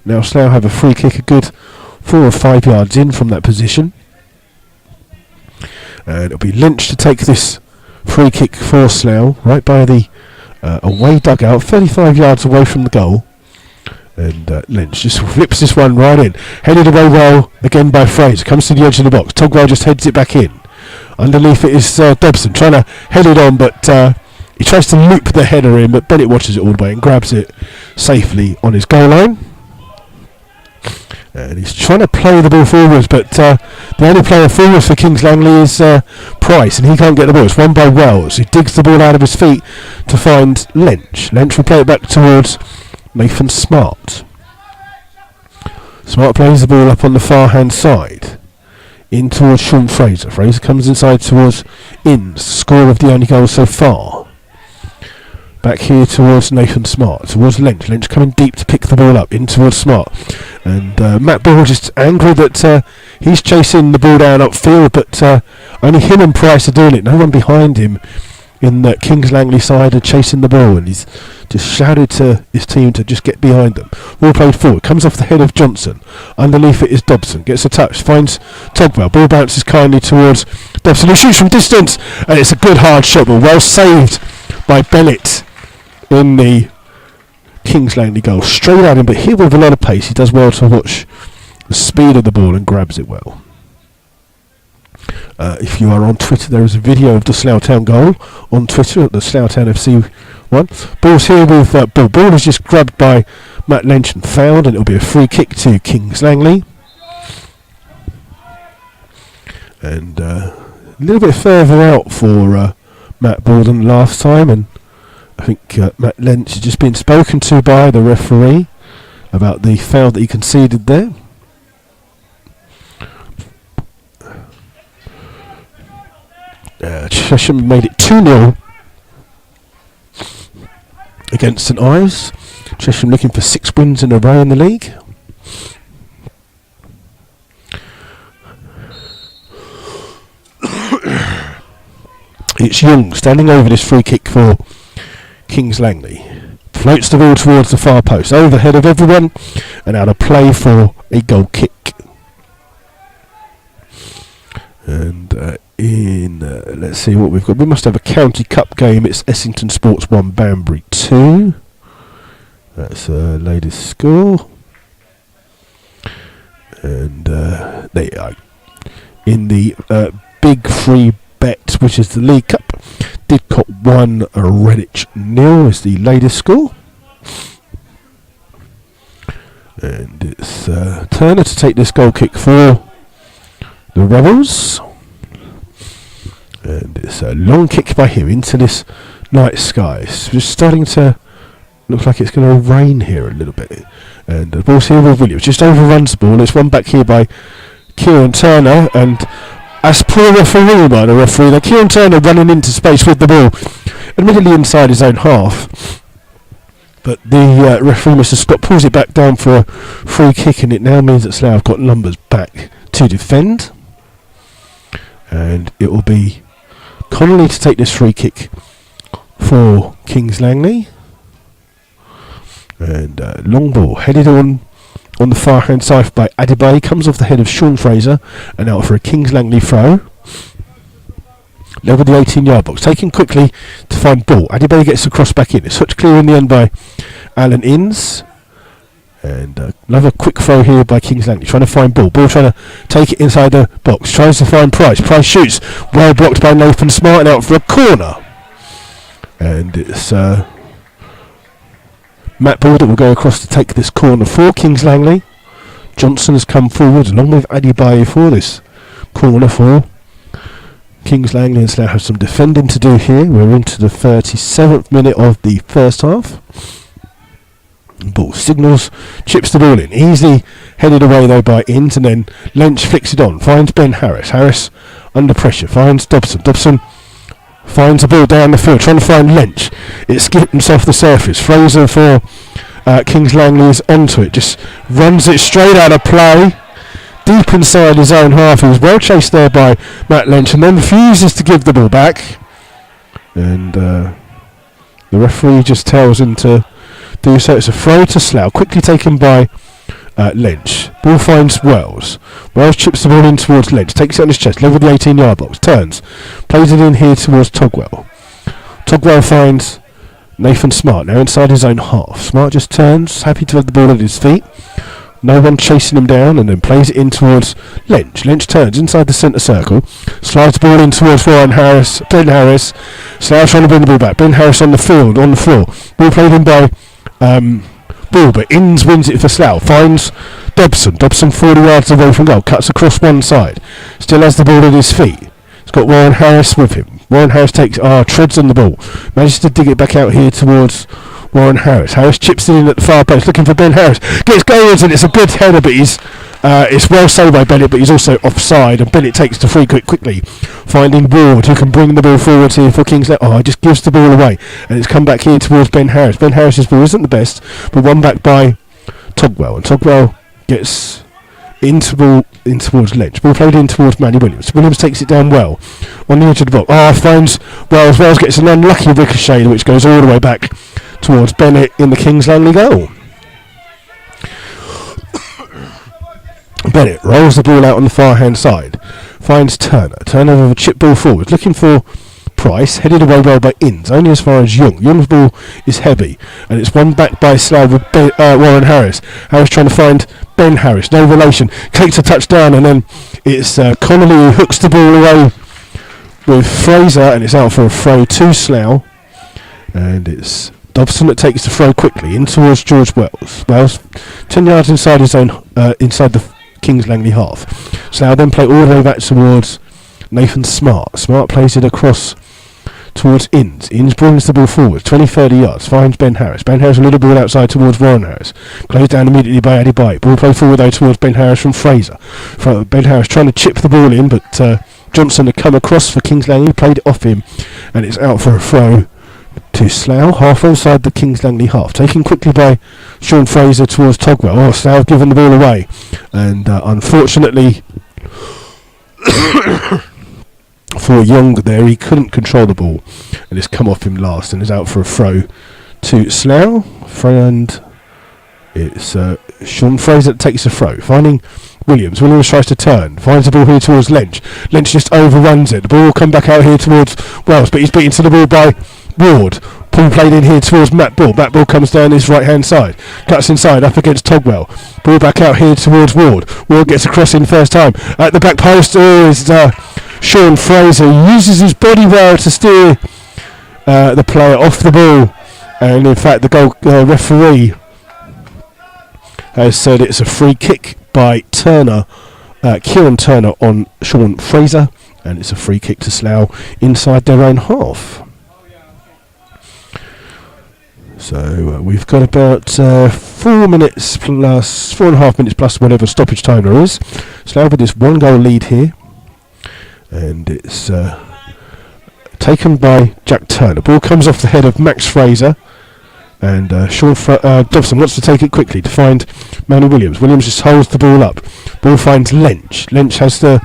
now Slough have a free kick a good 4 or 5 yards in from that position. And it'll be Lynch to take this free kick for Slough, right by the away dugout, 35 yards away from the goal. And Lynch just flips this one right in. Headed away well again by Fraser. Comes to the edge of the box. Togwell just heads it back in. Underneath it is Dobson trying to head it on, but he tries to loop the header in, but Bennett watches it all the way and grabs it safely on his goal line. And he's trying to play the ball forwards, but the only player forwards for Kings Langley is Price, and he can't get the ball. It's won by Wells. He digs the ball out of his feet to find Lynch. Lynch will play it back towards Nathan Smart. Smart plays the ball up on the far hand side in towards Sean Fraser. Fraser comes inside towards Inns, score of the only goal so far. Back here towards Nathan Smart, towards Lynch. Lynch coming deep to pick the ball up in towards Smart. And Matt Ball just angry that he's chasing the ball down upfield, but only him and Price are doing it. No one behind him in the Kings Langley side are chasing the ball, and he's just shouted to his team to just get behind them. Ball played forward, comes off the head of Johnson. Underneath it is Dobson, gets a touch, finds Togwell. Ball bounces kindly towards Dobson, who shoots from distance, and it's a good hard shot, but well saved by Bennett in the Kings Langley goal. Straight at him, but here with a lot of pace. He does well to watch the speed of the ball and grabs it well. If you are on Twitter, there is a video of the Slough Town goal on Twitter at the Slough Town FC one. Ball's here with Ball. Ball is just grabbed by Matt Lynch and fouled, and it'll be a free kick to Kings Langley. And a little bit further out for Matt Ball than last time, and I think Matt Lynch has just been spoken to by the referee about the foul that he conceded there. Chesham made it 2-0 against St Ives. Chesham looking for 6 wins in a row in the league. It's Young standing over this free kick for Kings Langley. Floats the ball towards the far post, over the head of everyone, and out of play for a goal kick. And let's see what we've got. We must have a County Cup game. It's Essington Sports 1, Banbury 2. That's the latest score. And there you are. In the Big Free Bet, which is the League Cup, Didcot 1, Redditch 0 is the latest score. And it's Turner to take this goal kick for the Rebels. And it's a long kick by him into this night sky. It's just starting to look like it's going to rain here a little bit. And the ball's here with Williams. Just overruns the ball. It's won back here by Kieran Turner. And as poor referee by the referee, there, Kieran Turner running into space with the ball, admittedly inside his own half. But the referee, Mr. Scott, pulls it back down for a free kick, and it now means that Slough have got numbers back to defend. And it will be Connolly to take this free kick for Kings Langley. And long ball headed on the far hand side by Adebayo. Comes off the head of Sean Fraser and out for a Kings Langley throw. Level the 18-yard box. Taken quickly to find Ball. Adebayo gets the cross back in. It's hooked clear in the end by Alan Inns. And another quick throw here by Kings Langley. Trying to find Ball. Ball trying to take it inside the box. Tries to find Price. Price shoots. Well blocked by Nathan Smart and out for a corner. And it's Matt Ball that will go across to take this corner for Kings Langley. Johnson has come forward along with Adebayo for this corner for Kings Langley, and Slough have some defending to do here. We're into the 37th minute of the first half. Ball signals, chips the ball in, easily headed away though by Inns, and then Lynch flicks it on, finds Ben Harris. Harris under pressure, finds Dobson. Dobson finds the ball down the field, trying to find Lynch. It skips off the surface. Fraser for Kings Langley is onto it, just runs it straight out of play, deep inside his own half. He was well chased there by Matt Lynch, and then refuses to give the ball back. And the referee just tells him to do so. It's a throw to Slough, quickly taken by Lynch. Ball finds Wells. Wells chips the ball in towards Lynch, takes it on his chest, level the 18-yard box, turns, plays it in here towards Togwell. Togwell finds Nathan Smart, now inside his own half. Smart just turns, happy to have the ball at his feet. No one chasing him down, and then plays it in towards Lynch. Lynch turns inside the centre circle, slides the ball in towards Ben Harris. Slough trying to bring the ball back. Ben Harris on the field, on the floor. Ball played in by Ball, but Inns wins it for Slough. Finds Dobson. Dobson 40 yards away from goal. Cuts across one side. Still has the ball at his feet. He's got Warren Harris with him. Warren Harris treads on the ball. Manages to dig it back out here towards Warren Harris. Harris chips it in at the far post, looking for Ben Harris. Gets goals, and it's a good header, but it's well saved by Bennett, but he's also offside, and Bennett takes the free kick quickly, finding Ward, who can bring the ball forward here for Kings Langley. He just gives the ball away, and it's come back here towards Ben Harris. Ben Harris's ball isn't the best, but won back by Togwell, and Togwell gets in towards Lynch. Ball played in towards Manny Williams. Williams takes it down well on the edge of the box. Finds Wells. Wells gets an unlucky ricochet, which goes all the way back towards Bennett in the Kings Langley goal. Bennett rolls the ball out on the far hand side, finds Turner. Turner with a chip ball forward, looking for Price, headed away well by Inns, only as far as Young. Young's ball is heavy, and it's won back by Slough with Warren Harris. Harris trying to find Ben Harris, no relation, takes a touchdown, and then it's Connolly who hooks the ball away with Fraser, and it's out for a throw to Slough, and it's Dobson that takes the throw quickly in towards George Wells. Wells 10 yards inside his own, inside the Kings Langley half. Slough then play all the way back towards Nathan Smart. Smart plays it across towards Inns. Inns brings the ball forward 20-30 yards, finds Ben Harris. Ben Harris a little ball outside towards Warren Harris, closed down immediately by Adebayo. Ball played forward though towards Ben Harris from Fraser. Ben Harris trying to chip the ball in, but Johnson had come across for Kings Langley, played it off him, and it's out for a throw to Slough, half inside the Kings Langley half, taken quickly by Sean Fraser towards Togwell. Slough given the ball away, and unfortunately for Young there, he couldn't control the ball, and it's come off him last, and is out for a throw to Slough. And it's Sean Fraser that takes a throw, finding Williams. Williams tries to turn, finds the ball here towards Lynch. Lynch just overruns it. The ball will come back out here towards Wells, but he's beaten to the ball by Ward. Ball played in here towards Matt Ball. Matt Ball comes down his right hand side, cuts inside up against Togwell. Ball back out here towards Ward. Ward gets across in first time at the back post. Is Sean Fraser uses his body well to steer the player off the ball, and in fact the goal referee has said it's a free kick by Turner, Kieran Turner on Sean Fraser, and it's a free kick to Slough inside their own half. So we've got about 4 minutes plus 4.5 minutes plus whatever stoppage time there is. Slough with this 1-goal lead here, and it's taken by Jack Turner. Ball comes off the head of Max Fraser, and Dobson wants to take it quickly to find Manny Williams. Williams just holds the ball up. Ball finds Lynch. Lynch has the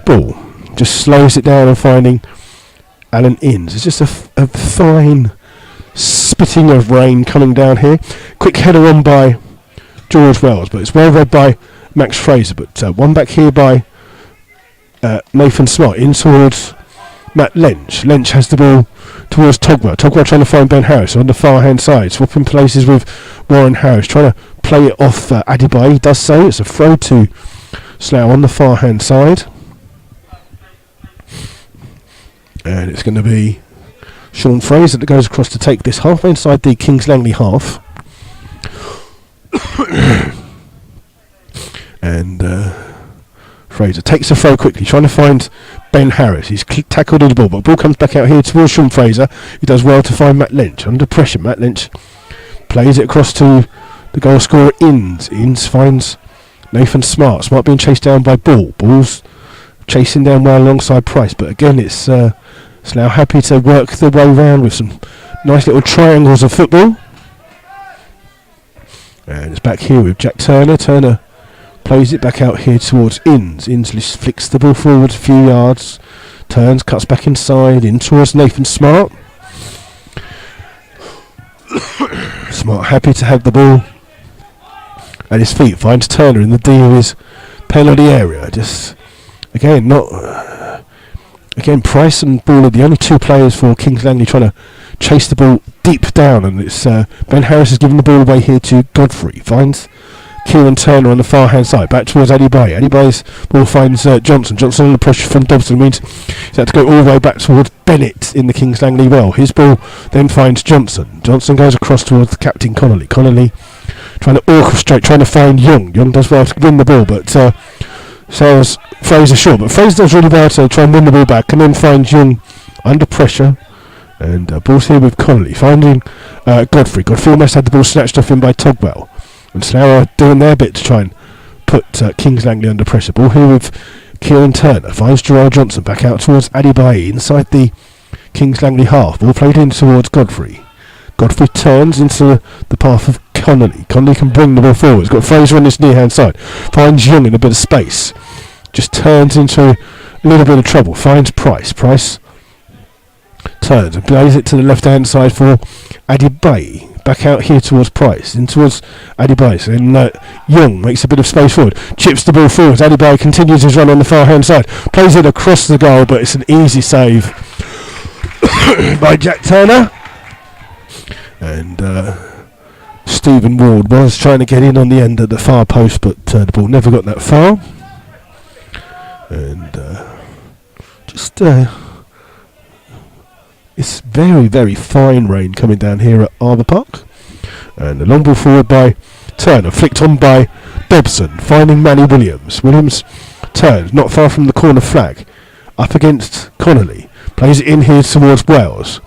ball, just slows it down, and finding Alan Inns. It's just a fine spitting of rain coming down here. Quick header on by George Wells, but it's well read by Max Fraser. But one back here by Nathan Smart in towards Matt Lynch. Lynch has the ball towards Togwell. Togwell trying to find Ben Harris on the far hand side, swapping places with Warren Harris, trying to play it off Adebayo. He does so. It's a throw to Slough on the far hand side, and it's going to be Sean Fraser that goes across to take this half inside the Kings Langley half. And Fraser takes the throw quickly, trying to find Ben Harris. He's tackled the ball, but the ball comes back out here towards Sean Fraser. He does well to find Matt Lynch. Under pressure, Matt Lynch plays it across to the goal scorer, Inns. Inns finds Nathan Smart. Smart being chased down by Ball. Ball's chasing down well alongside Price, but again it's now happy to work the way round with some nice little triangles of football. And it's back here with Jack Turner. Turner plays it back out here towards Inns. Inns flicks the ball forward a few yards, turns, cuts back inside, in towards Nathan Smart. Smart happy to have the ball at his feet, finds Turner in the D of his penalty area. Just again, Price and Ball are the only two players for Kings Langley trying to chase the ball deep down, and it's Ben Harris is giving the ball away here to Godfrey. Finds Kieran Turner on the far hand side, back towards Adebayo. Adebayo's ball finds Johnson. Johnson under pressure from Dobson means he's had to go all the way back towards Bennett in the Kings Langley well. His ball then finds Johnson. Johnson goes across towards Captain Connolly. Connolly trying to orchestrate, trying to find Young. Young does well to win the ball, but sails Fraser short. But Fraser does really well to try and win the ball back, and then finds Young under pressure. And ball's here with Connolly, finding Godfrey. Godfrey almost had the ball snatched off him by Togwell. And Slough are doing their bit to try and put Kings Langley under pressure. Ball here with Kieran Turner. Finds Gerard Johnson back out towards Adebayo inside the Kings Langley half. Ball played in towards Godfrey. Godfrey turns into the path of Connolly. Connolly can bring the ball forward. He's got Fraser on his near hand side. Finds Young in a bit of space. Just turns into a little bit of trouble. Finds Price. Price turns and plays it to the left hand side for Adebayo. Back out here towards Price, in towards Adebayo. And Young makes a bit of space forward, chips the ball forward. Adebayo continues his run on the far hand side, plays it across the goal, but it's an easy save by Jack Turner. And Stephen Ward was trying to get in on the end at the far post, but the ball never got that far. And it's very, very fine rain coming down here at Arbour Park. And the long ball forward by Turner, flicked on by Dobson, finding Manny Williams. Williams turns, not far from the corner flag, up against Connolly. Plays it in here towards Wells.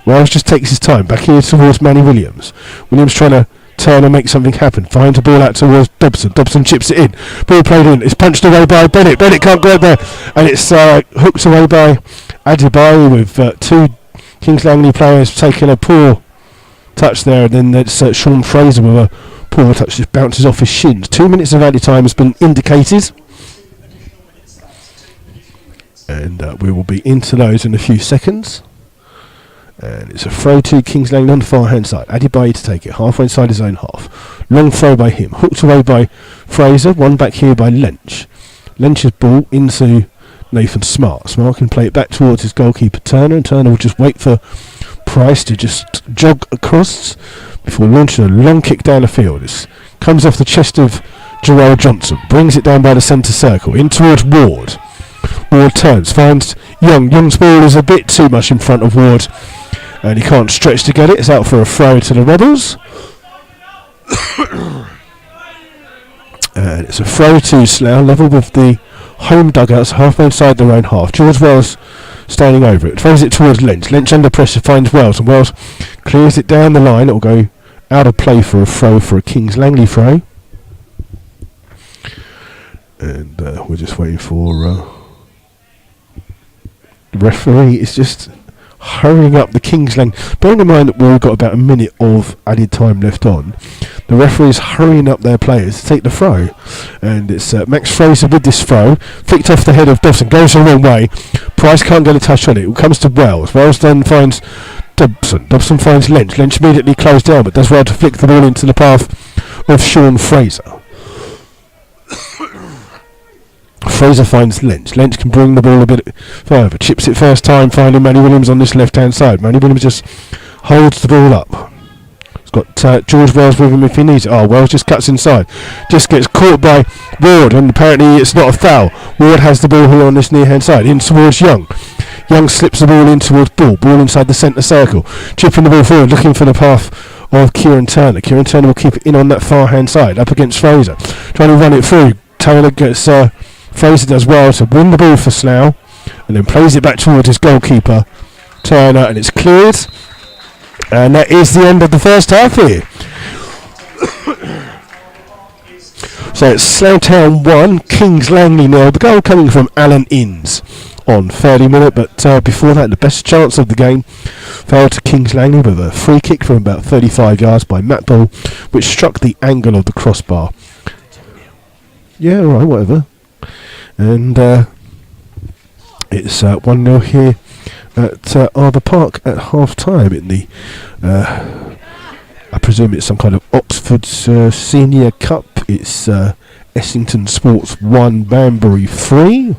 Wells just takes his time, back here towards Manny Williams. Williams trying to turn and make something happen. Finds the ball out towards Dobson. Dobson chips it in. Ball played in. It's punched away by Bennett. Bennett can't go there. And it's hooked away by Adebayo with two Kings Langley players taking a poor touch there, and then it's Sean Fraser with a poor touch, just bounces off his shins. 2 minutes of added time has been indicated, and we will be into those in a few seconds. And it's a throw to Kings Langley on the far hand side. Adebayo to take it halfway inside his own half. Long throw by him, hooked away by Fraser. One back here by Lynch. Lynch's ball into Nathan Smart. Smart can play it back towards his goalkeeper Turner, and Turner will just wait for Price to just jog across before launching a long kick down the field. This comes off the chest of Gerard Johnson, brings it down by the centre circle, in towards Ward. Ward turns, finds Young. Young's ball is a bit too much in front of Ward, and he can't stretch to get it. It's out for a throw to the Rebels. And it's a throw to Slough, level with the home dugouts, halfway inside their own half. George Wells standing over it, throws it towards Lynch. Lynch under pressure finds Wells, and Wells clears it down the line. It will go out of play for a throw, for a Kings Langley throw. And we're just waiting for the referee is just hurrying up the Kings Langley. Bearing in mind that we've got about a minute of added time left on, the referee is hurrying up their players to take the throw. And it's Max Fraser with this throw, flicked off the head of Dobson, goes the wrong way. Price can't get a touch on it. It comes to Wells. Wells then finds Dobson. Dobson finds Lynch. Lynch immediately closed down, but does well to flick the ball into the path of Sean Fraser. Fraser finds Lynch. Lynch can bring the ball a bit further. Chips it first time, finding Manny Williams on this left-hand side. Manny Williams just holds the ball up. He's got George Wells with him if he needs it. Wells just cuts inside. Just gets caught by Ward, and apparently it's not a foul. Ward has the ball here on this near-hand side, in towards Young. Young slips the ball in towards Ball. Ball inside the centre circle. Chipping the ball forward, looking for the path of Kieran Turner. Kieran Turner will keep it in on that far hand side, up against Fraser, trying to run it through. Taylor gets Fraser does well to win the ball for Slough, and then plays it back towards his goalkeeper Turner, and it's cleared. And that is the end of the first half here. So it's Slough Town 1, Kings Langley 0. The goal coming from Alan Innes on 30 minute, but before that, the best chance of the game fell to Kings Langley with a free kick from about 35 yards by Matt Ball, which struck the angle of the crossbar. Yeah, alright, whatever. And it's 1-0 here at Arbour Park at half time in the I presume it's some kind of Oxford Senior Cup. It's Essington Sports 1, Banbury 3.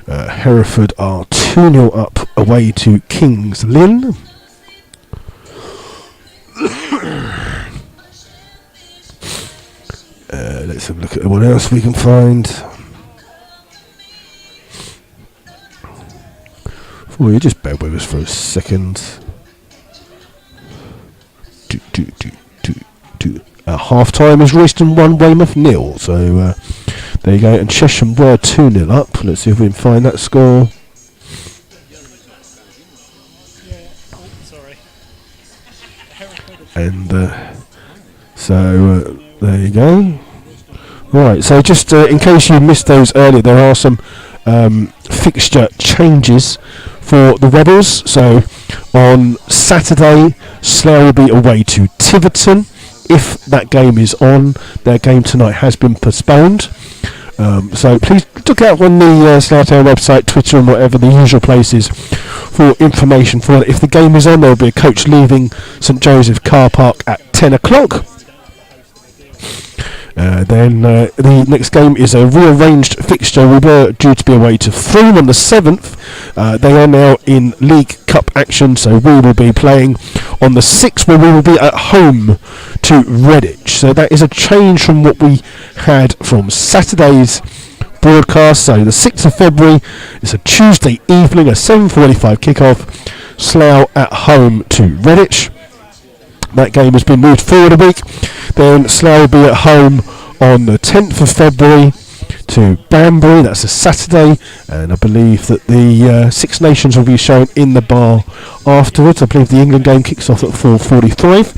Hereford are 2-0 up away to Kings Lynn. Let's have a look at what else we can find. Well, you just bear with us for a second. Half time is Royston 1, Weymouth 0. So there you go. And Chesham were 2-0 up. Let's see if we can find that score. And so there you go. Right, so just in case you missed those earlier, there are some fixture changes for the Rebels. So on Saturday, Slough will be away to Tiverton. If that game is on, their game tonight has been postponed. So please look out on the Slough Town website, Twitter and whatever, the usual places for information for it. If the game is on, there will be a coach leaving St Joseph Car Park at 10 o'clock. Then the next game is a rearranged fixture. We were due to be away to Frome on the 7th. They are now in League Cup action, so we will be playing on the 6th, where we will be at home to Redditch. So that is a change from what we had from Saturday's broadcast. So the 6th of February is a Tuesday evening, a 7:45 kickoff. Slough at home to Redditch. That game has been moved forward a week. Then Slough will be at home on the 10th of February to Banbury. That's a Saturday, and I believe that the Six Nations will be shown in the bar afterwards. I believe the England game kicks off at 4:45,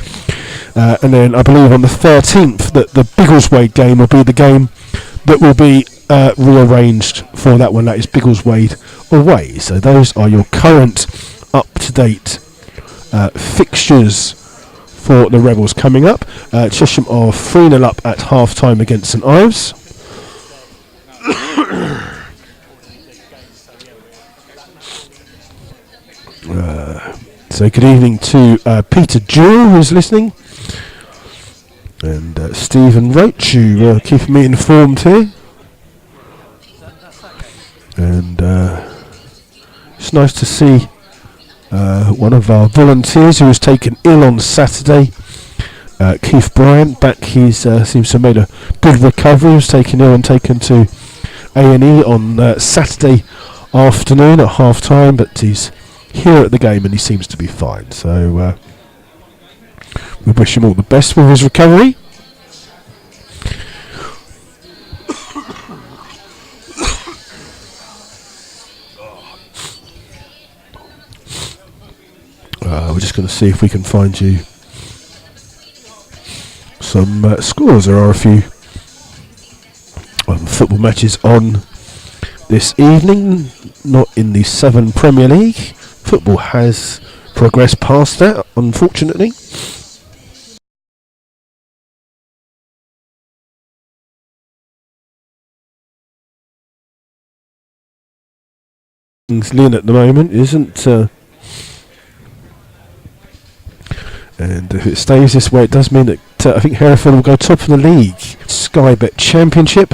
and then I believe on the 13th that the Biggleswade game will be the game that will be rearranged for that one. That is Biggleswade away. So those are your current up-to-date fixtures for the Rebels coming up. Chesham are 3-0 up at half time against St Ives. So good evening to Peter Jewell, who's listening, and Stephen Roach, who keeping me informed here. And it's nice to see one of our volunteers who was taken ill on Saturday, Keith Bryant, back. He's seems to have made a good recovery. He was taken ill and taken to A&E on Saturday afternoon at half time, but he's here at the game and he seems to be fine. So we wish him all the best with his recovery. We're just going to see if we can find you some scores. There are a few football matches on this evening, not in the 7 Premier League. Football has progressed past that, unfortunately. Kings Lynn at the moment isn't... and if it stays this way, it does mean that I think Hereford will go top of the league. Sky Bet Championship.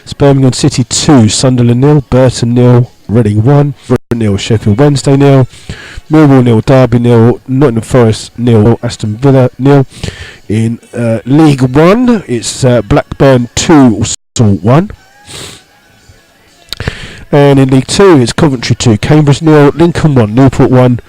It's Birmingham City 2, Sunderland 0, Burton 0, Reading 1, Brighton 0, Sheffield Wednesday 0, Millwall 0, Derby 0, Nottingham Forest 0, Aston Villa 0. In League 1, it's Blackburn 2, Salt 1. And in League 2, it's Coventry 2, Cambridge 0, Lincoln 1, Newport 1.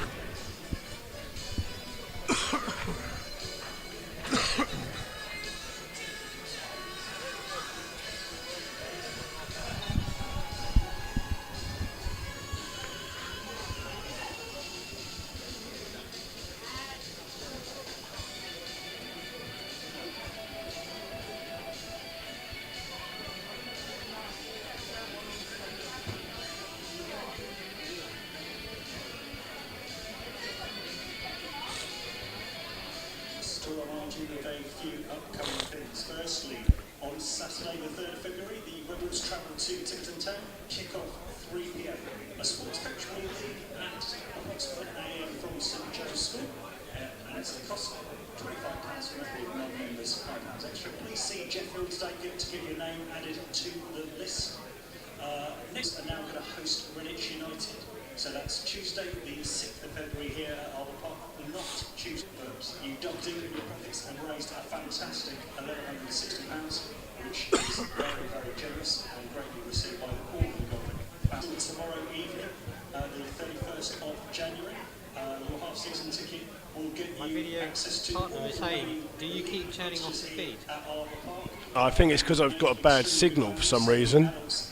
I think it's because I've got a bad signal for some reason. It's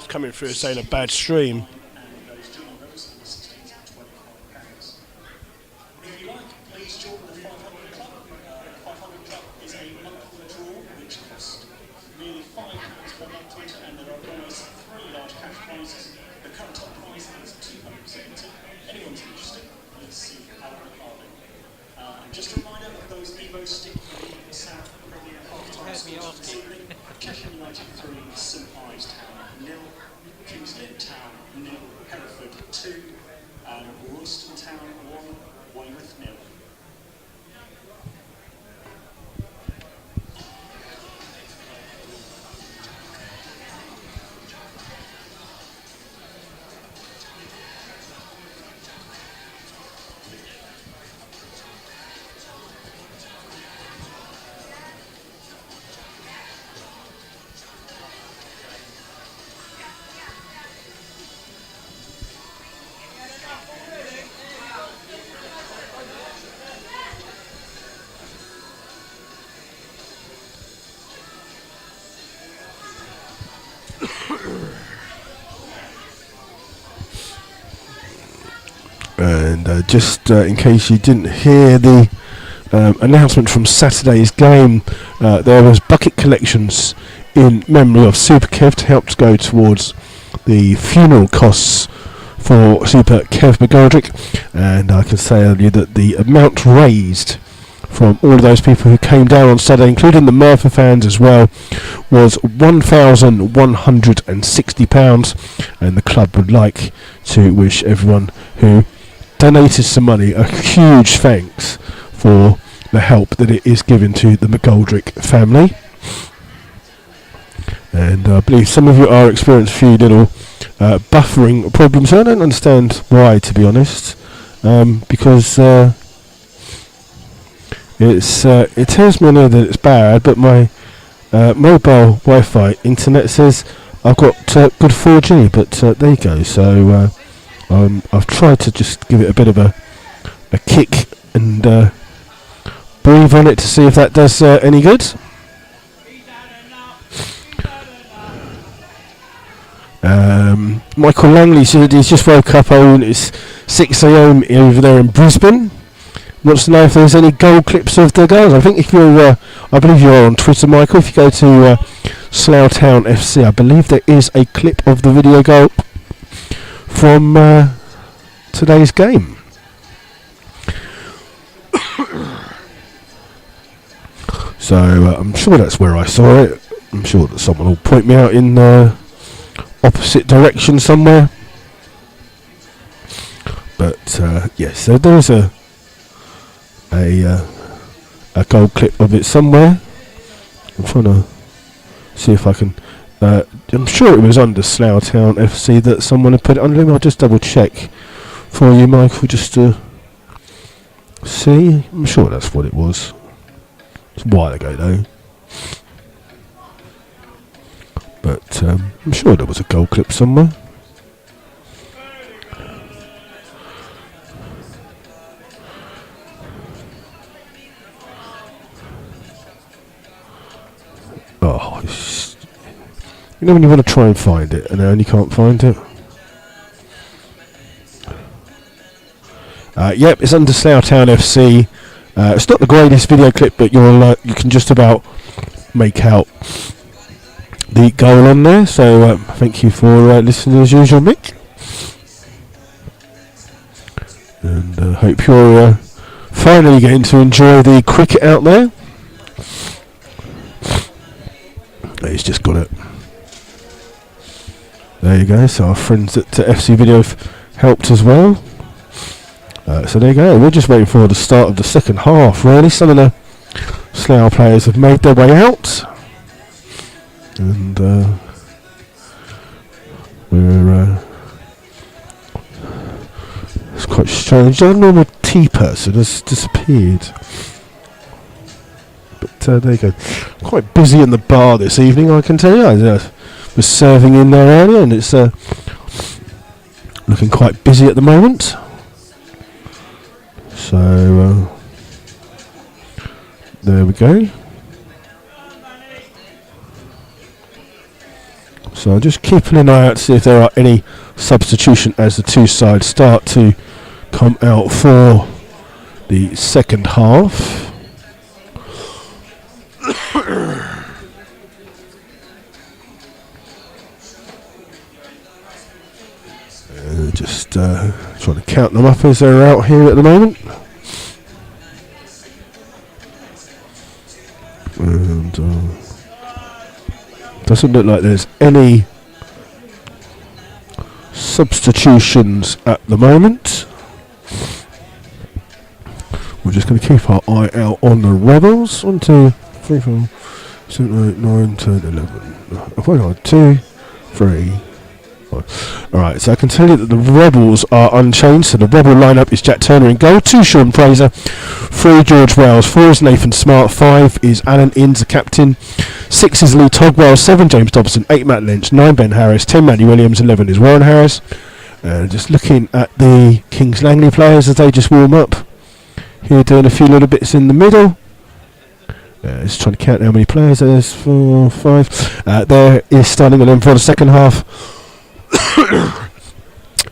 coming through saying a bad stream. And just in case you didn't hear the announcement from Saturday's game, there was bucket collections in memory of Super Kev to help go towards the funeral costs for Super Kev McGoldrick, and I can say earlier that the amount raised from all of those people who came down on Saturday, including the Merthyr fans as well, was £1,160, and the club would like to wish everyone who donated some money a huge thanks for the help that it is given to the McGoldrick family. And I believe some of you are experiencing a few little buffering problems. I don't understand why, to be honest, because it tells me now that it's bad, but my mobile Wi-Fi internet says I've got good 4G, but there you go. So I've tried to just give it a bit of a kick and breathe on it to see if that does any good. Michael Langley said he's just woke up. It's 6 a.m. over there in Brisbane. Wants to know if there's any goal clips of the goals. I think if you're, I believe you're on Twitter, Michael. If you go to Slough Town FC, I believe there is a clip of the video goal from today's game. So I'm sure that's where I saw it. I'm sure that someone will point me out in the opposite direction somewhere. But yes, so there's a gold clip of it somewhere. I'm trying to see if I can. I'm sure it was under Slough Town FC that someone had put it under. I'll just double check for you, Michael, just to see. I'm sure that's what it was. It's a while ago though. But I'm sure there was a goal clip somewhere. Oh, you know when you want to try and find it and then you can't find it? Yep, it's under Slough Town FC. It's not the greatest video clip, but you can just about make out the goal on there. So thank you for listening as usual, Mick. And hope you're finally getting to enjoy the cricket out there. He's just got it. There you go. So our friends at FC Video helped as well. So there you go. We're just waiting for the start of the second half. Really, some of the Slough players have made their way out, and it's quite strange. Our normal tea person has disappeared. But there you go. Quite busy in the bar this evening, I can tell you. I was serving in there earlier, and it's looking quite busy at the moment. So there we go. So I'm just keeping an eye out to see if there are any substitution as the two sides start to come out for the second half. Just trying to count them up as they're out here at the moment. And doesn't look like there's any substitutions at the moment. We're just going to keep our eye out on the Rebels. 1, 2, 3, 4, 7, 8, 9, 10, 11. 2, 3. Alright, so I can tell you that the Rebels are unchanged. So the Rebel lineup is Jack Turner in goal, 2 Sean Fraser, 3 George Wells, 4 is Nathan Smart, 5 is Alan Inns, the captain, 6 is Lee Togwell, 7 James Dobson, 8 Matt Lynch, 9 Ben Harris, 10 Matty Williams, 11 is Warren Harris. Just looking at the Kings Langley players as they just warm up. Here doing a few little bits in the middle. Just trying to count how many players there is. 4, 5. There is starting 11 for the second half.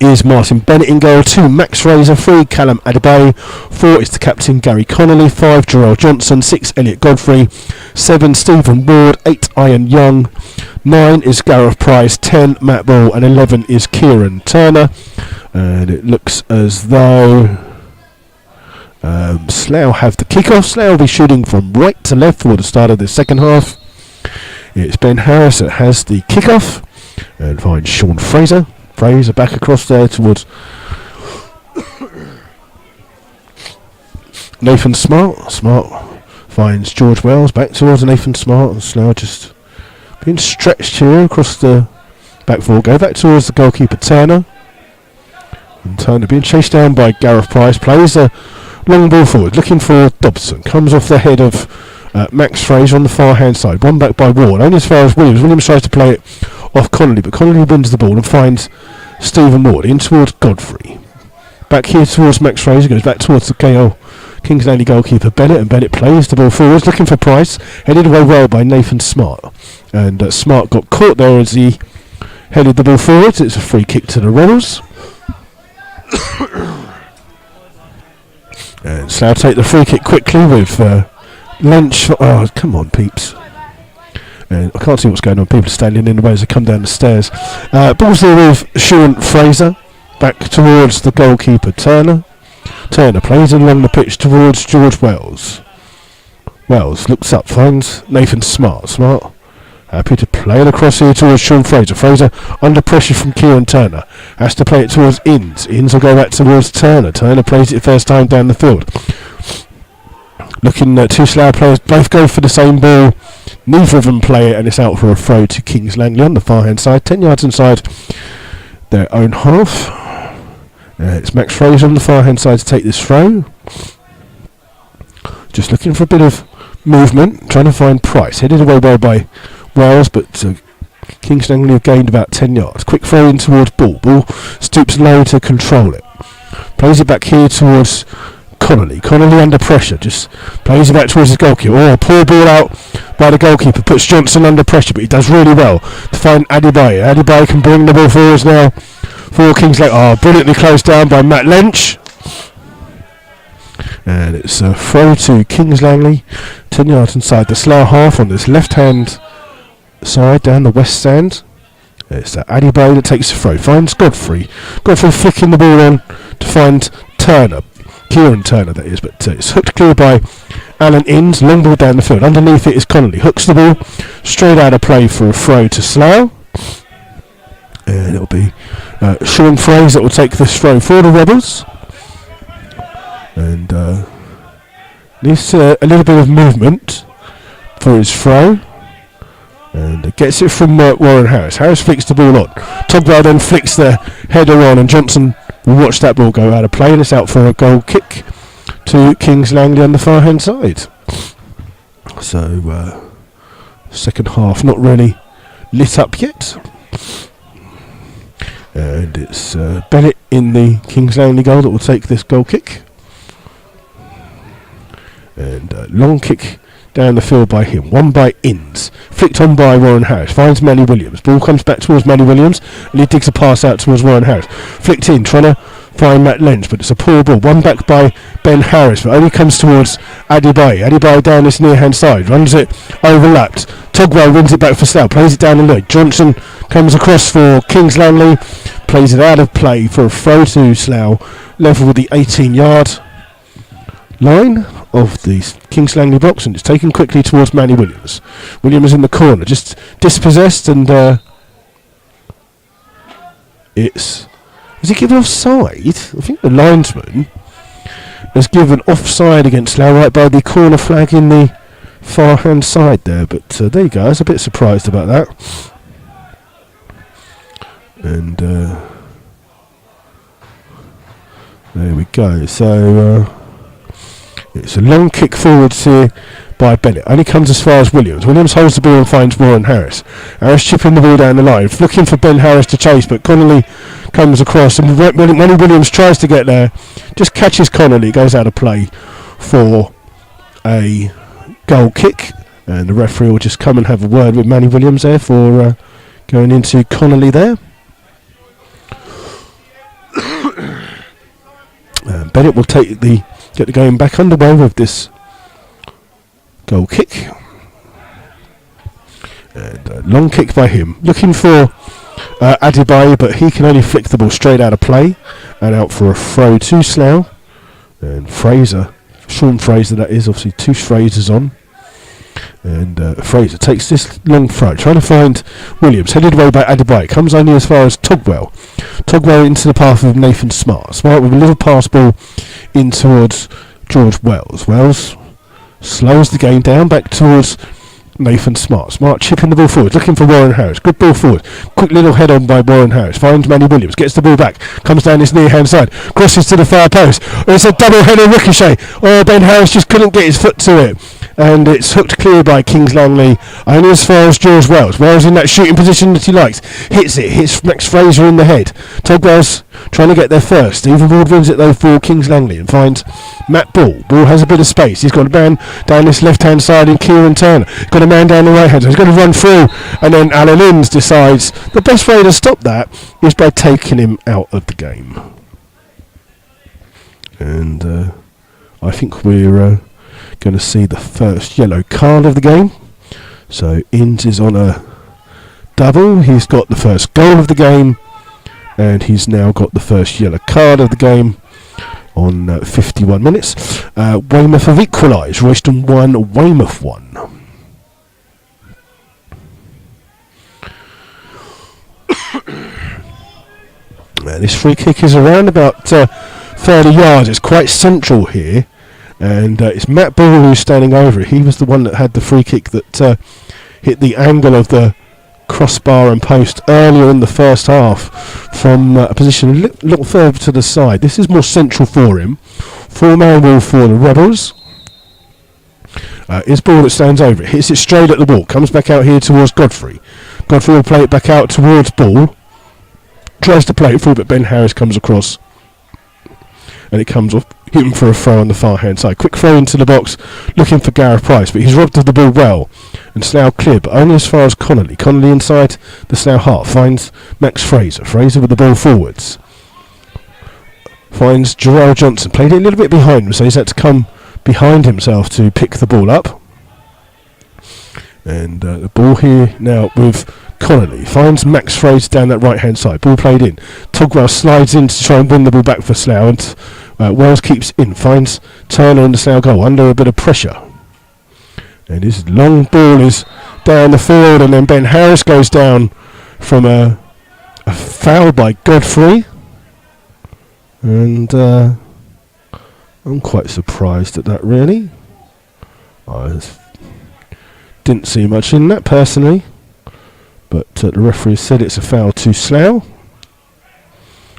Is Martin Bennett in goal, 2 Max Fraser, 3 Callum Adebayo, 4 is the captain Gary Connolly, 5 Jarrell Johnson, 6 Elliot Godfrey, 7 Stephen Ward, 8 Ian Young, 9 is Gareth Price, 10 Matt Ball, and 11 is Kieran Turner. And it looks as though Slough have the kick-off. Slough will be shooting from right to left for the start of the second half. It's Ben Harris that has the kick-off. And finds Sean Fraser. Fraser back across there towards Nathan Smart. Smart finds George Wells back towards Nathan Smart. And Slough just being stretched here across the back four. Go back towards the goalkeeper Turner. And Turner being chased down by Gareth Price. Plays a long ball forward. Looking for Dobson. Comes off the head of Max Fraser on the far hand side. One back by Ward. Only as far as Williams. Williams tries to play it off Connolly, but Connolly wins the ball and finds Stephen Ward in towards Godfrey. Back here towards Max Fraser, goes back towards the Kings Langley goalkeeper Bennett, and Bennett plays the ball forwards, looking for Price, headed away well by Nathan Smart. And Smart got caught there as he headed the ball forwards. It's a free kick to the Rebels. And Slough take the free kick quickly with Lynch. Oh, come on, peeps. And I can't see what's going on. People are standing in the way as they come down the stairs. Ball's there with Sean Fraser. Back towards the goalkeeper Turner. Turner plays along the pitch towards George Wells. Wells looks up, finds Nathan Smart. Smart happy to play it across here towards Sean Fraser. Fraser under pressure from Kieran Turner. Has to play it towards Inns. Inns will go back towards Turner. Turner plays it first time down the field. Looking at 2 Slough players, both go for the same ball. Neither of them play it, and it's out for a throw to Kings Langley on the far hand side, 10 yards inside their own half. It's Max Fraser on the far hand side to take this throw. Just looking for a bit of movement, trying to find Price. Headed away well by Wells, but Kings Langley have gained about 10 yards. Quick throw in towards Ball. Ball stoops low to control it. Plays it back here towards Connolly. Connolly under pressure. Just plays it back towards his goalkeeper. Oh, poor ball out by the goalkeeper. Puts Johnson under pressure, but he does really well to find Adebayo. Adebayo can bring the ball forwards now for Kings Langley. Oh, brilliantly closed down by Matt Lynch. And it's a throw to Kings Langley, 10 yards inside the Slough half on this left-hand side down the west stand. It's Adebayo that takes the throw, finds Godfrey. Godfrey flicking the ball on to find Turner, Kieran Turner that is, but it's hooked clear by Alan Innes, long ball down the field. Underneath it is Connolly, hooks the ball straight out of play for a throw to Slough. And it'll be Sean Fraser that will take this throw for the Rebels. And needs a little bit of movement for his throw. And gets it from Warren Harris. Harris flicks the ball on. Togwell then flicks the header on, and Johnson will watch that ball go out of play, and it's out for a goal kick to Kings Langley on the far hand side. So second half not really lit up yet. And it's Bennett in the Kings Langley goal that will take this goal kick. And long kick down the field by him, one by Innes, flicked on by Warren Harris, finds Manny Williams, ball comes back towards Manny Williams, and he digs a pass out towards Warren Harris, flicked in, trying to find Matt Lynch, but it's a poor ball, one back by Ben Harris, but only comes towards Adebayo. Adebayo down this near hand side, runs it, overlapped, Togwell wins it back for Slough, plays it down the leg, Johnson comes across for Kings Langley, plays it out of play for a throw to Slough, level with the 18-yard line of the Kings Langley box, and it's taken quickly towards Manny Williams. Williams in the corner, just dispossessed, and is he given offside? I think the linesman has given offside against Slough right by the corner flag in the far hand side there, but there you go. I was a bit surprised about that. And there we go. So it's a long kick forwards here by Bennett. Only comes as far as Williams. Williams holds the ball and finds Warren Harris. Harris chipping the ball down the line, looking for Ben Harris to chase, but Connolly comes across, and when Williams tries to get there, just catches Connolly, goes out of play for a goal kick, and the referee will just come and have a word with Manny Williams there for going into Connolly there. Bennett will get the game back underway with this goal kick. And long kick by him. Looking for Adebayo, but he can only flick the ball straight out of play and out for a throw to Slough. And Sean Fraser that is, obviously two Frasers on. And Fraser takes this long throw, trying to find Williams, headed away by Adebayo, comes only as far as Togwell. Togwell into the path of Nathan Smart. Smart with a little pass ball in towards George Wells. Wells slows the game down back towards Nathan Smart. Smart chipping the ball forward, looking for Warren Harris. Good ball forward. Quick little head on by Warren Harris. Finds Manny Williams. Gets the ball back. Comes down his near hand side. Crosses to the far post. It's a double header ricochet. Oh, Ben Harris just couldn't get his foot to it. And it's hooked clear by Kings Langley, only as far as George Wells. Wells in that shooting position that he likes. Hits Max Fraser in the head. Togwell's trying to get there first. Stephen Ward wins it though for Kings Langley and finds Matt Ball. Ball has a bit of space. He's got a man down this left-hand side in Kieran Turner. Got a man down the right-hand side. He's going to run through, and then Alan Innes decides the best way to stop that is by taking him out of the game. And I think we're going to see the first yellow card of the game. So Innes is on a double. He's got the first goal of the game, and he's now got the first yellow card of the game on 51 minutes. Weymouth have equalised. Royston 1, Weymouth 1. This free kick is around about 30 yards. It's quite central here. And it's Matt Ball who's standing over it. He was the one that had the free kick that hit the angle of the crossbar and post earlier in the first half from a position a little further to the side. This is more central for him. 4-man wall for the Rebels. His ball that stands over it. Hits it straight at the wall. Comes back out here towards Godfrey. Godfrey will play it back out towards Ball. Tries to play it through, but Ben Harris comes across. And it comes off him for a throw on the far hand side. Quick throw into the box, looking for Gareth Price, but he's robbed of the ball well. And Slough clear, but only as far as Connolly. Connolly inside the Slough half finds Max Fraser. Fraser with the ball forwards. Finds Gerard Johnson. Played it a little bit behind him, so he's had to come behind himself to pick the ball up. And the ball here now with Connolly. Finds Max Fraser down that right hand side. Ball played in. Togwell slides in to try and win the ball back for Slough. And Wells keeps in. Finds Turner in the Slough goal under a bit of pressure. And his long ball is down the field, and then Ben Harris goes down from a foul by Godfrey. And I'm quite surprised at that, really. I didn't see much in that, personally. But the referee said it's a foul to Slough.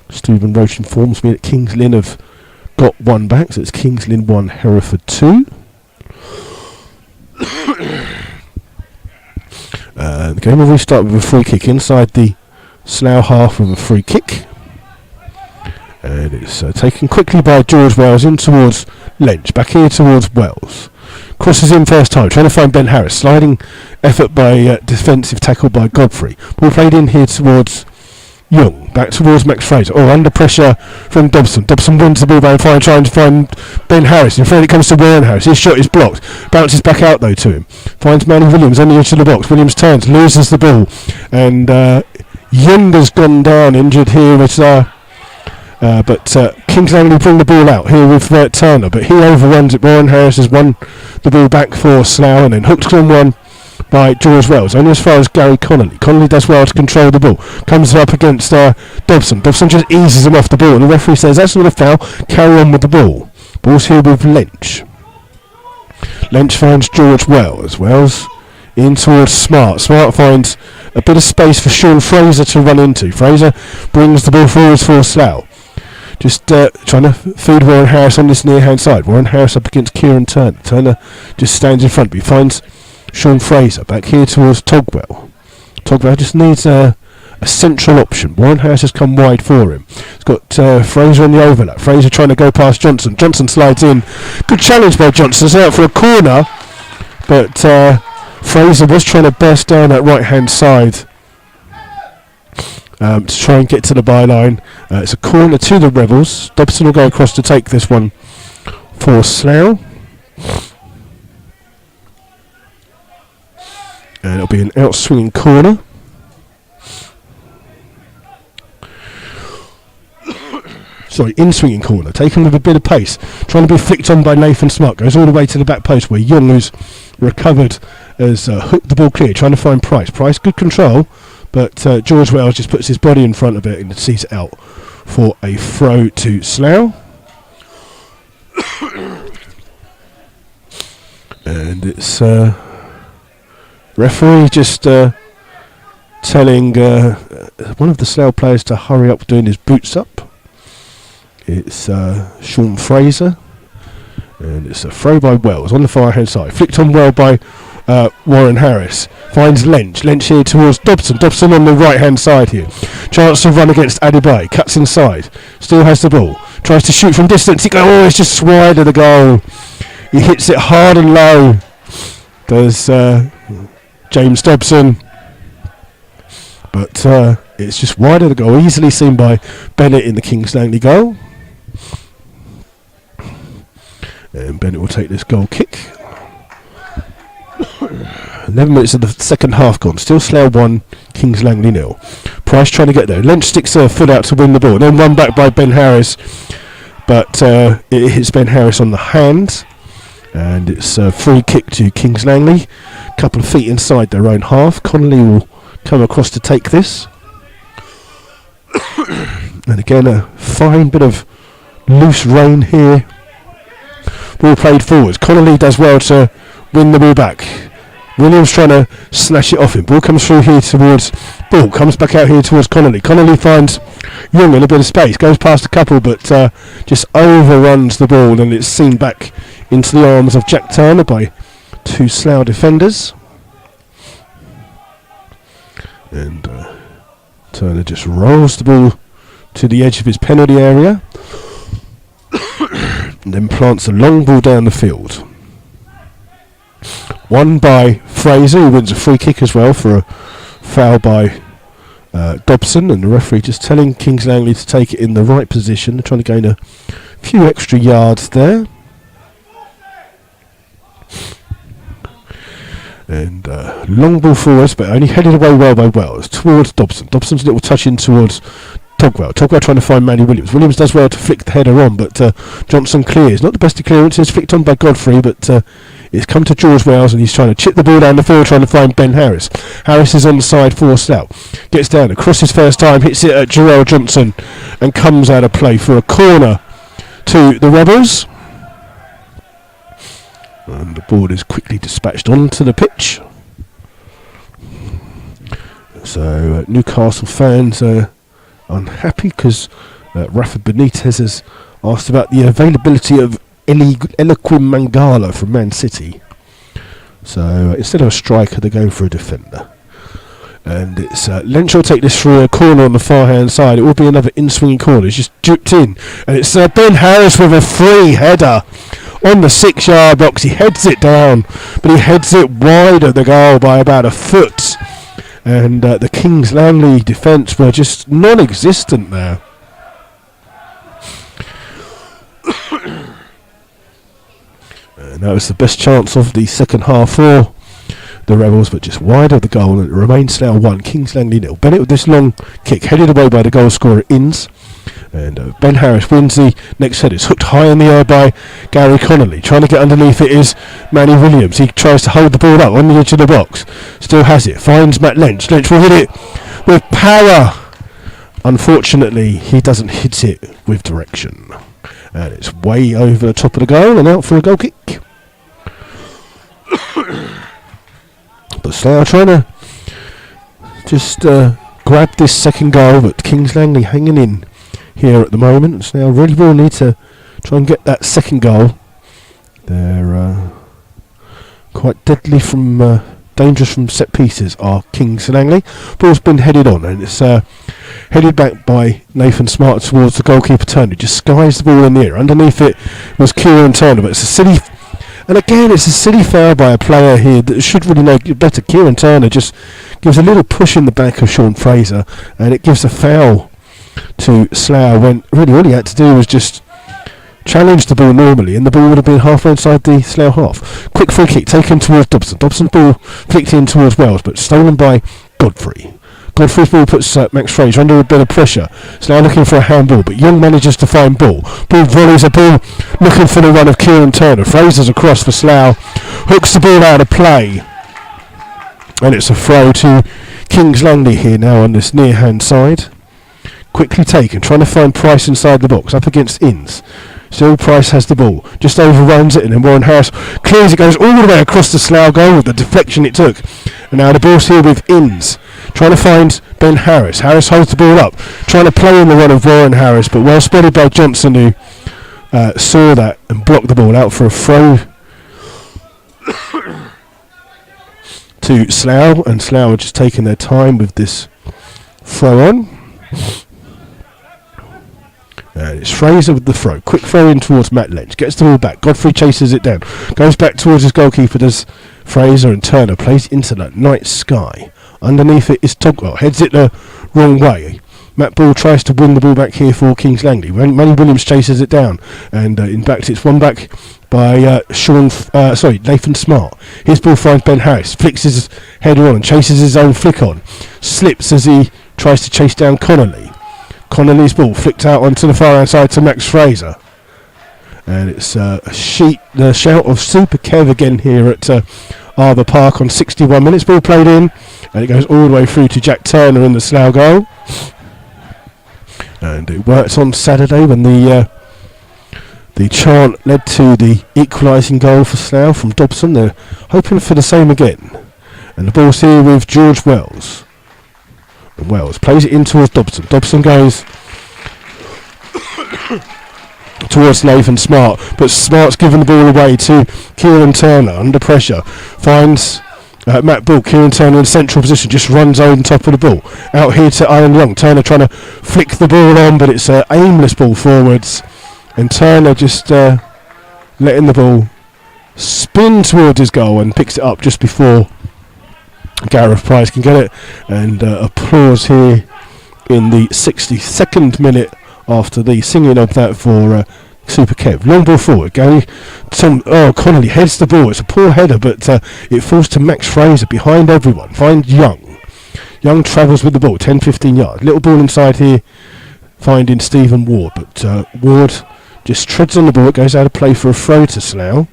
Stephen Roach informs me that Kings Lynn have got one back, so it's Kings Lynn 1, Hereford 2. The game will restart with a free kick inside the Slough half with a free kick. And it's taken quickly by George Wells in towards Lynch. Back here towards Wells. Crosses in first time, trying to find Ben Harris. Sliding effort by defensive tackle by Godfrey. Ball played in here towards Young. Back towards Max Fraser. Oh, under pressure from Dobson. Dobson wins the ball back and trying to find Ben Harris. In front it comes to Warren Harris. His shot is blocked. Bounces back out though to him. Finds Manny Williams on the edge of the box. Williams turns, loses the ball. And Yender's gone down, injured here. But Kings Langley bring the ball out here with Turner, but he overruns it. Warren Harris has won the ball back for Slough and then hooked on one by George Wells, only as far as Gary Connolly. Connolly does well to control the ball. Comes up against Dobson. Dobson just eases him off the ball, and the referee says that's not a foul. Carry on with the ball. Ball's here with Lynch. Lynch finds George Wells. Wells in towards Smart. Smart finds a bit of space for Sean Fraser to run into. Fraser brings the ball forwards for Slough. Just trying to feed Warren Harris on this near hand side. Warren Harris up against Kieran Turner. Turner just stands in front, but he finds Sean Fraser back here towards Togwell. Togwell just needs a central option. Warren Harris has come wide for him. He's got Fraser on the overlap. Fraser trying to go past Johnson. Johnson slides in. Good challenge by Johnson. It's out for a corner, but Fraser was trying to burst down that right hand side to try and get to the byline. It's a corner to the Rebels. Dobson will go across to take this one for Slough. And it'll be an out-swinging corner. Sorry, in-swinging corner. Taken with a bit of pace. Trying to be flicked on by Nathan Smart. Goes all the way to the back post where Young, who's recovered, has hooked the ball clear. Trying to find Price. Price, good control. But George Wells just puts his body in front of it and sees it out for a throw to Slough. And it's referee just telling one of the Slough players to hurry up doing his boots up. It's Sean Fraser. And it's a throw by Wells on the far hand side. Flicked on well by Warren Harris. Finds Lynch. Lynch here towards Dobson. Dobson on the right hand side here. Chance to run against Adebayo. Cuts inside. Still has the ball. Tries to shoot from distance. It's just wide of the goal. He hits it hard and low. Does James Dobson. But it's just wide of the goal. Easily seen by Bennett in the Kings Langley goal. And Bennett will take this goal kick. 11 minutes of the second half gone. Still Slough 1, Kings Langley 0. Price trying to get there. Lynch sticks a foot out to win the ball. Then run back by Ben Harris. But it hits Ben Harris on the hand. And it's a free kick to Kings Langley. A couple of feet inside their own half. Connolly will come across to take this. And again, a fine bit of loose rain here. Ball played forwards. Connolly does well to win the ball back. Williams trying to snatch it off him. Ball comes through here towards Ball. Comes back out here towards Connolly. Connolly finds Young in a bit of space. Goes past a couple, but just overruns the ball, and it's seen back into the arms of Jack Turner by two Slough defenders. And Turner just rolls the ball to the edge of his penalty area and then plants a long ball down the field. Won by Fraser, who wins a free kick as well for a foul by Dobson, and the referee just telling Kings Langley to take it in the right position. They're trying to gain a few extra yards there. And long ball forwards, but only headed away well by Wells towards Dobson. Dobson's little touch in towards Togwell. Togwell trying to find Manny Williams. Williams does well to flick the header on, but Johnson clears. Not the best of clearances, flicked on by Godfrey, but it's come to George Wells, and he's trying to chip the ball down the field, trying to find Ben Harris. Harris is on the side for Slough. Gets down across his first time, hits it at Jarrell Johnson, and comes out of play for a corner to the Rebels. And the ball is quickly dispatched onto the pitch. So Newcastle fans are unhappy because Rafa Benitez has asked about the availability of Eloquim Mangala from Man City. So instead of a striker, they're going for a defender. And it's Lynch will take this through a corner on the far hand side. It will be another in-swinging corner. It's just duped in. And it's Ben Harris with a free header on the 6-yard box. He heads it down, but he heads it wide of the goal by about a foot. And the Kings Langley defence were just non-existent there. And that was the best chance of the second half for the Rebels, but just wide of the goal, and it remains Slough 1, Kings Langley 0. Bennett with this long kick, headed away by the goal scorer Inns. And Ben Harris wins the next header. It's hooked high in the air by Gary Connolly. Trying to get underneath it is Manny Williams. He tries to hold the ball up on the edge of the box. Still has it. Finds Matt Lynch. Lynch will hit it with power. Unfortunately, he doesn't hit it with direction. And it's way over the top of the goal and out for a goal kick. But Slough trying to just grab this second goal, but Kings Langley hanging in here at the moment. It's now really will need to try and get that second goal. They're quite deadly from dangerous from set pieces are Kings Langley. Ball's been headed on, and it's headed back by Nathan Smart towards the goalkeeper Turner. Just skies the ball in the air. Underneath it was Kieran Turner, but it's a silly, and again it's a silly foul by a player here that should really know better. Kieran Turner just gives a little push in the back of Sean Fraser, and it gives a foul to Slough when really all he had to do was just challenge the ball normally, and the ball would have been halfway inside the Slough half. Quick free kick taken towards Dobson. Dobson's ball flicked in towards Wells, but stolen by Godfrey. Godfrey's ball puts Max Fraser under a bit of pressure. Slough looking for a handball, but Young manages to find ball. Ball volleys a ball, looking for the run of Kieran Turner. Fraser's across for Slough, hooks the ball out of play, and it's a throw to Kings Langley here now on this near hand side. Quickly taken, trying to find Price inside the box, up against Inns. Still Price has the ball, just overruns it, and then Warren Harris clears it, goes all the way across the Slough goal with the deflection it took. And now the ball's here with Inns, trying to find Ben Harris. Harris holds the ball up, trying to play in the run of Warren Harris, but well spotted by Johnson, who saw that and blocked the ball out for a throw to Slough, and Slough are just taking their time with this throw on. And it's Fraser with the throw. Quick throw in towards Matt Lynch. Gets the ball back. Godfrey chases it down. Goes back towards his goalkeeper, does Fraser, and Turner plays into that night sky. Underneath it is Togwell. Heads it the wrong way. Matt Ball tries to win the ball back here for Kings Langley. Manny Williams chases it down. And in fact, it's won back by Nathan Smart. His ball finds Ben Harris. Flicks his header on and chases his own flick on. Slips as he tries to chase down Connolly. Connolly's ball flicked out onto the far hand side to Max Fraser. And it's the shout of Super Kev again here at Arbour Park on 61 minutes. Ball played in, and it goes all the way through to Jack Turner in the Slough goal. And it worked on Saturday when the chant led to the equalising goal for Slough from Dobson. They're hoping for the same again. And the ball's here with George Wells. And Wells plays it in towards Dobson. Dobson goes towards Nathan Smart, but Smart's given the ball away to Kieran Turner under pressure. Finds Matt Ball, Kieran Turner in central position, just runs on top of the ball. Out here to Ian Young. Turner trying to flick the ball on, but it's an aimless ball forwards. And Turner just letting the ball spin towards his goal and picks it up just before Gareth Price can get it. And applause here in the 62nd minute after the singing of that for Super Kev. Long ball forward. Connolly heads the ball. It's a poor header, but it falls to Max Fraser behind everyone. Finds Young. Young travels with the ball, 10-15 yards. Little ball inside here, finding Stephen Ward. But Ward just treads on the ball. It goes out of play for a throw to Slough.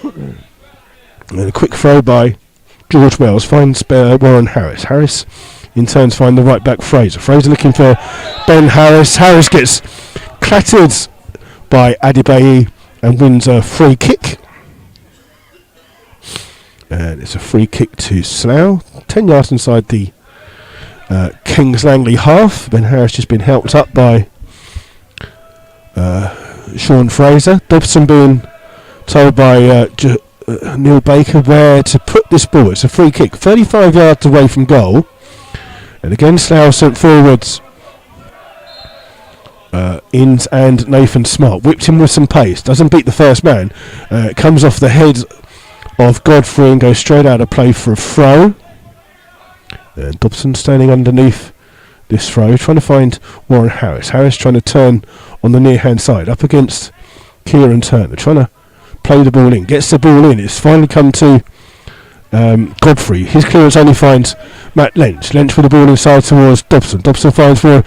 And a quick throw by George Wells finds Warren Harris. Harris in turns find the right back Fraser. Fraser looking for Ben Harris. Harris gets clattered by Adebayi and wins a free kick. And it's a free kick to Slough. 10 yards inside the Kings Langley half. Ben Harris just been helped up by Sean Fraser. Dobson being told by Neil Baker where to put this ball. It's a free kick 35 yards away from goal. And again, Slough sent forwards. Inns and Nathan Smart whipped him with some pace. Doesn't beat the first man. It comes off the head of Godfrey and goes straight out of play for a throw. And Dobson standing underneath this throw, trying to find Warren Harris. Harris trying to turn on the near hand side up against Kieran Turner, trying to play the ball in. Gets the ball in. It's finally come to Godfrey. His clearance only finds Matt Lynch. Lynch with the ball inside towards Dobson. Dobson finds Warren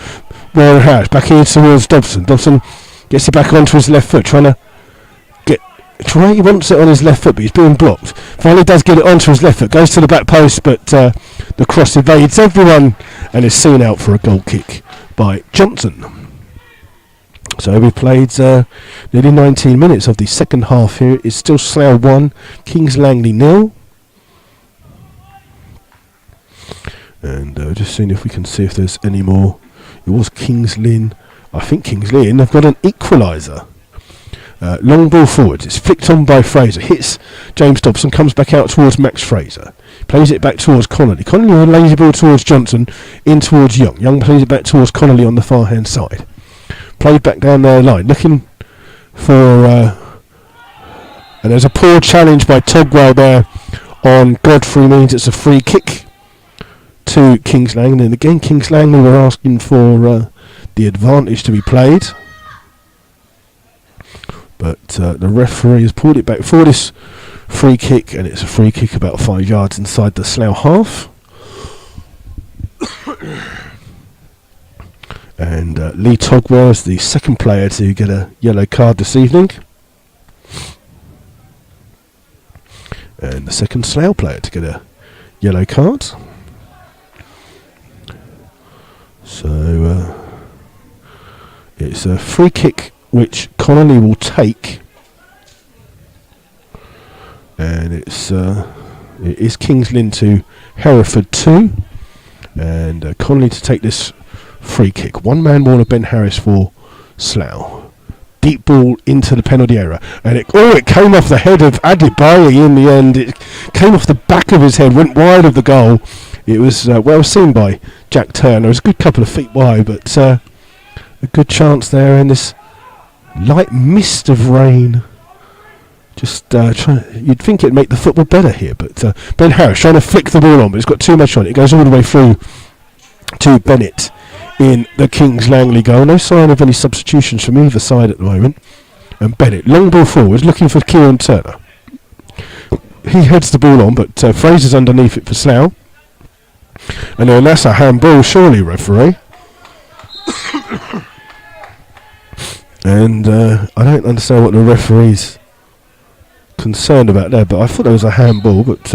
Harris. Back here towards Dobson. Dobson gets it back onto his left foot. He wants it on his left foot, but he's being blocked. Finally does get it onto his left foot. Goes to the back post, but the cross evades everyone and is seen out for a goal kick by Johnson. So we played nearly 19 minutes of the second half here. It's still Slough 1, Kings Langley 0. And just seeing if we can see if there's any more. It was Kings Lynn. I think Kings Lynn have got an equaliser. Long ball forward. It's flicked on by Fraser. Hits James Dobson. Comes back out towards Max Fraser. Plays it back towards Connolly. Connolly with a lazy ball towards Johnson. In towards Young. Young plays it back towards Connolly on the far hand side. Played back down their line. Looking for... and there's a poor challenge by Togwell there on Godfrey. Means it's a free kick to Kings Langley. And again, Kings Langley were asking for the advantage to be played. But the referee has pulled it back for this free kick, and it's a free kick about 5 yards inside the Slough half. And Lee Togwell is the second player to get a yellow card this evening. And the second Slough player to get a yellow card. So it's a free kick which Connolly will take, and it is Kings Lynn to Hereford 2, and Connolly to take this free kick. One man more of Ben Harris for Slough. Deep ball into the penalty area, and it came off the head of Adebayi in the end. It came off the back of his head, went wide of the goal. It was well seen by Jack Turner. It was a good couple of feet wide, but a good chance there in this light mist of rain. Just you'd think it'd make the football better here, but Ben Harris trying to flick the ball on, but it's got too much on it. It goes all the way through to Bennett in the Kings Langley goal. No sign of any substitutions from either side at the moment. And Bennett, long ball forward, looking for Kieran Turner. He heads the ball on, but Fraser's underneath it for Slough. And then that's a handball, surely, referee. And I don't understand what the referee's concerned about there, but I thought there was a handball. But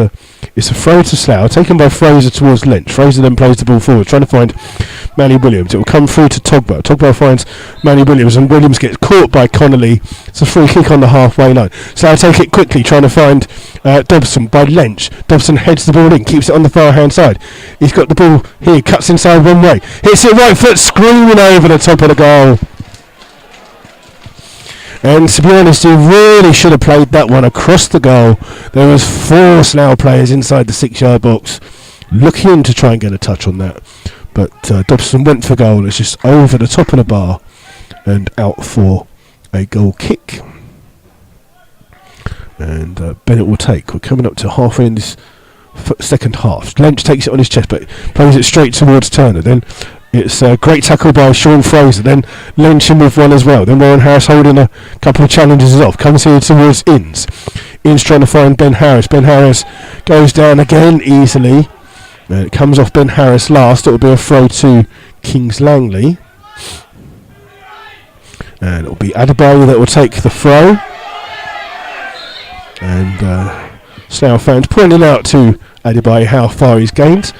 it's a throw to Slough, taken by Fraser towards Lynch. Fraser then plays the ball forward, trying to find Manny Williams. It will come through to Togwell. Togwell finds Manny Williams, and Williams gets caught by Connolly. It's a free kick on the halfway line. Slough take it quickly, trying to find Dobson by Lynch. Dobson heads the ball in, keeps it on the far hand side. He's got the ball here, cuts inside one way, hits it right foot, screaming over the top of the goal. And to be honest, he really should have played that one across the goal. There was 4 Slough players inside the 6-yard box looking to try and get a touch on that. But Dobson went for goal. It's just over the top of the bar and out for a goal kick. And Bennett will take. We're coming up to halfway in this second half. Lynch takes it on his chest, but plays it straight towards Turner. Then it's a great tackle by Sean Fraser. Then Lynch in with one as well. Then Warren Harris holding a couple of challenges off. Comes here towards Inns. Inns trying to find Ben Harris. Ben Harris goes down again easily. It comes off Ben Harris last. It will be a throw to Kings Langley. And it will be Adebayo that will take the throw. And Slough fans pointing out to Adebayo how far he's gained.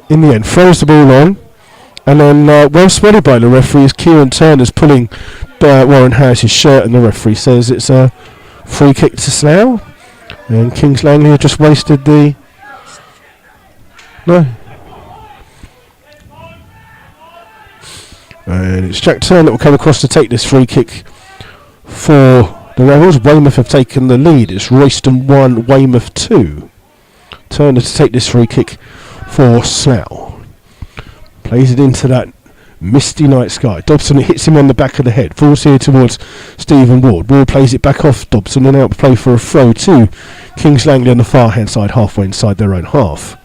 In the end, throws the ball on. And then, well spotted by the referee, as Kieran Turner's pulling Warren Harris's shirt, and the referee says it's a free kick to Slough. And Kings Langley have just wasted the... No. And it's Jack Turner that will come across to take this free kick for the Rebels. Weymouth have taken the lead. It's Royston 1, Weymouth 2. Turner to take this free kick for Slough. Plays it into that misty night sky. Dobson hits him on the back of the head. Falls here towards Stephen Ward. Ward plays it back off Dobson and out play for a throw to Kings Langley on the far hand side, halfway inside their own half.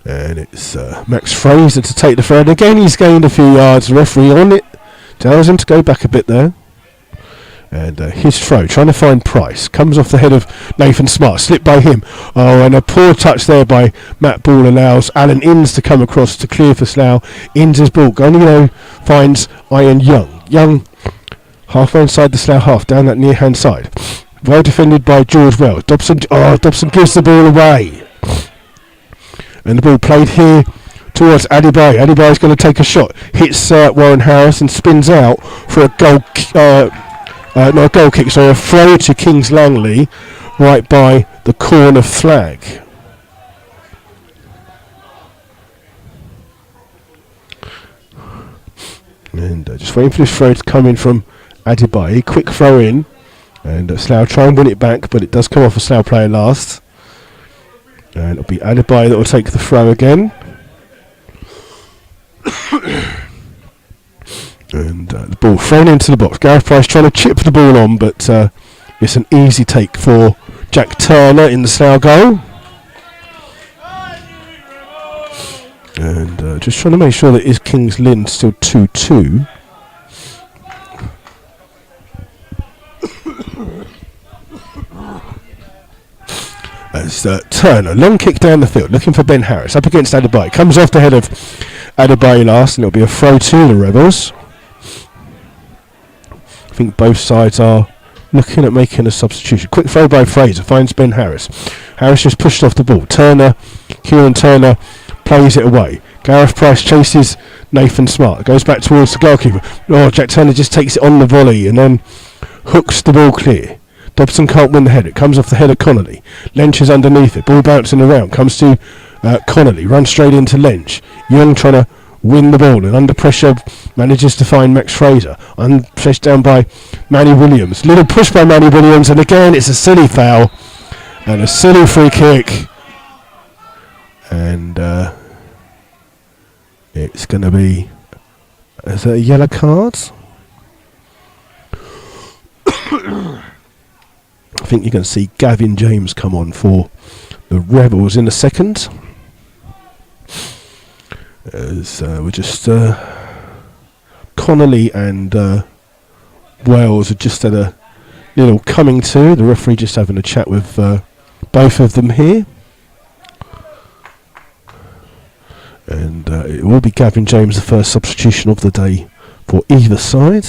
And it's Max Fraser to take the throw. And again he's gained a few yards. The referee on it tells him to go back a bit there. And his throw, trying to find Price, comes off the head of Nathan Smart, slipped by him. Oh, and a poor touch there by Matt Ball allows Alan Inns to come across to clear for Slough. Inns' ball, going finds Ian Young. Young, halfway inside the Slough half, down that near hand side. Well defended by George Wells. Dobson gives the ball away. And the ball played here towards Adebayo. Adebayo's going to take a shot. Hits Warren Harris and spins out for a goal not a goal kick, so a throw to Kings Langley right by the corner flag. And just waiting for this throw to come in from Adebayo. Quick throw in. And Slough try and win it back, but it does come off a Slough player last. And it'll be Adebayo that will take the throw again. And the ball thrown into the box. Gareth Price trying to chip the ball on, but it's an easy take for Jack Turner in the Slough goal. And just trying to make sure that is Kings Lynn still 2-2. As Turner, long kick down the field, looking for Ben Harris, up against Adebayo. Comes off the head of Adebayo last, and it'll be a throw to the Rebels. I think both sides are looking at making a substitution. Quick throw by Fraser, finds Ben Harris. Harris just pushed off the ball. Kieran Turner plays it away. Gareth Price chases Nathan Smart. Goes back towards the goalkeeper. Oh, Jack Turner just takes it on the volley and then hooks the ball clear. Dobson can't win the head. It comes off the head of Connolly. Lynch is underneath it. Ball bouncing around. Comes to Connolly. Runs straight into Lynch. Young trying to win the ball and under pressure manages to find Max Fraser. Pushed down by Manny Williams. Little push by Manny Williams, and again it's a silly foul and a silly free kick. And it's going to be... Is it a yellow card? I think you're going to see Gavin James come on for the Rebels in a second. As we're just Connolly and Wales are just at a little coming to. The referee just having a chat with both of them here. And it will be Gavin James, the first substitution of the day for either side.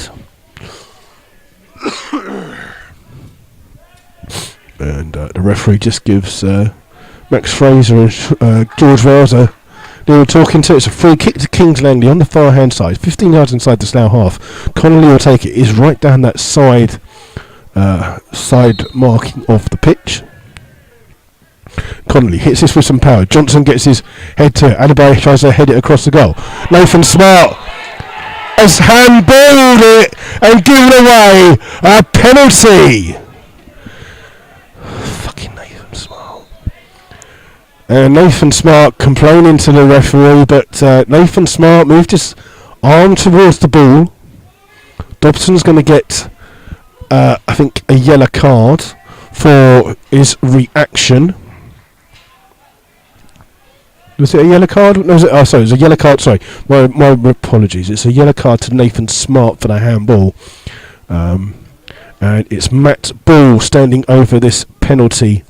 And the referee just gives Max Fraser and George Wells a little talking to. It's a free kick to Kings Langley on the far hand side, 15 yards inside the Slough half. Connolly will take it. Is right down that side marking of the pitch. Connolly hits this with some power. Johnson gets his head to it. Adebayo tries to head it across the goal. Nathan Smart. has handballed it and given away a penalty. Fucking Nathan Smart. And Nathan Smart complaining to the referee, but Nathan Smart moved his arm towards the ball. Dobson's going to get, I think, a yellow card for his reaction. Was it a yellow card? No, was it? Oh, sorry, it was a yellow card. Sorry, my apologies. It's a yellow card to Nathan Smart for the handball. And it's Matt Ball standing over this penalty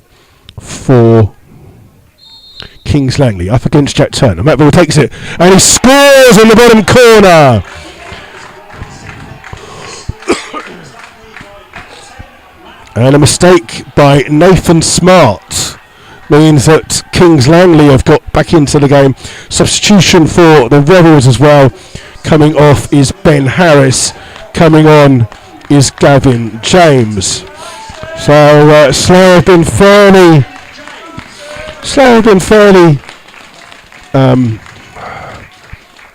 for Kings Langley up against Jack Turner. Matt Ball takes it and he scores in the bottom corner. And a mistake by Nathan Smart means that Kings Langley have got back into the game. Substitution for the Rebels as well. Coming off is Ben Harris. Coming on is Gavin James. So Slough have been fairly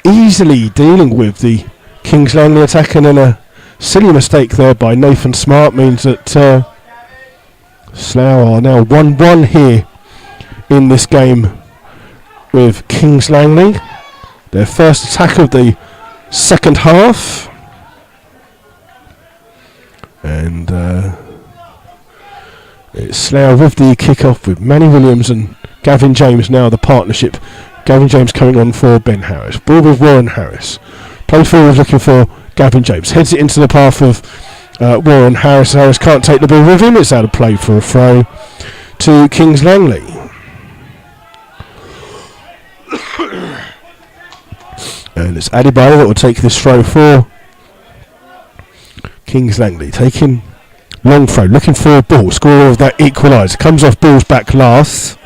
easily dealing with the Kings Langley attack, and then a silly mistake there by Nathan Smart means that Slough are now 1-1 here in this game with Kings Langley. Their first attack of the second half. And it's Slough with the kick-off with Manny Williams and Gavin James, now the partnership. Gavin James coming on for Ben Harris. Ball with Warren Harris. Play forward looking for Gavin James. Heads it into the path of Warren Harris. Harris can't take the ball with him. It's out of play for a throw to Kings Langley. And it's Adebayo that will take this throw for Kings Langley. Taking long throw, looking for a ball. Scorer of that equaliser. Comes off Ball's back last.